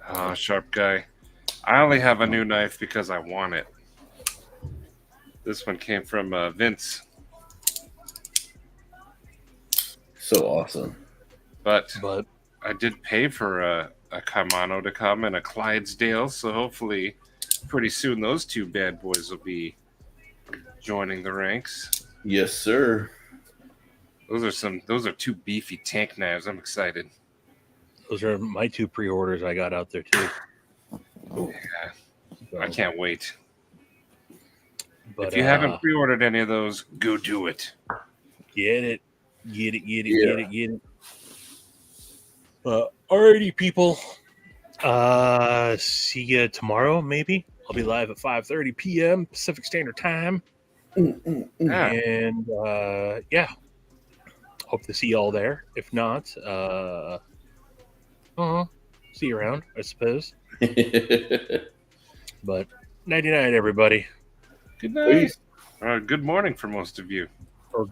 Oh, sharp guy. I only have a new knife because I want it. This one came from Vince. So awesome. But But I did pay for a Kamano to come and a Clydesdale, so hopefully pretty soon those two bad boys will be joining the ranks. Yes, sir. Those are two beefy tank knives. I'm excited. those are my two pre-orders I got out there too. Yeah, So, I can't wait. But If you haven't pre-ordered any of those, go do it. get it. Yeah. Alrighty, people. See you tomorrow, maybe. I'll be live at 5:30 p.m. Pacific Standard Time. Yeah. And yeah. Hope to see y'all there. If not, see you around, I suppose. But nighty night, everybody. Good night. Good morning for most of you.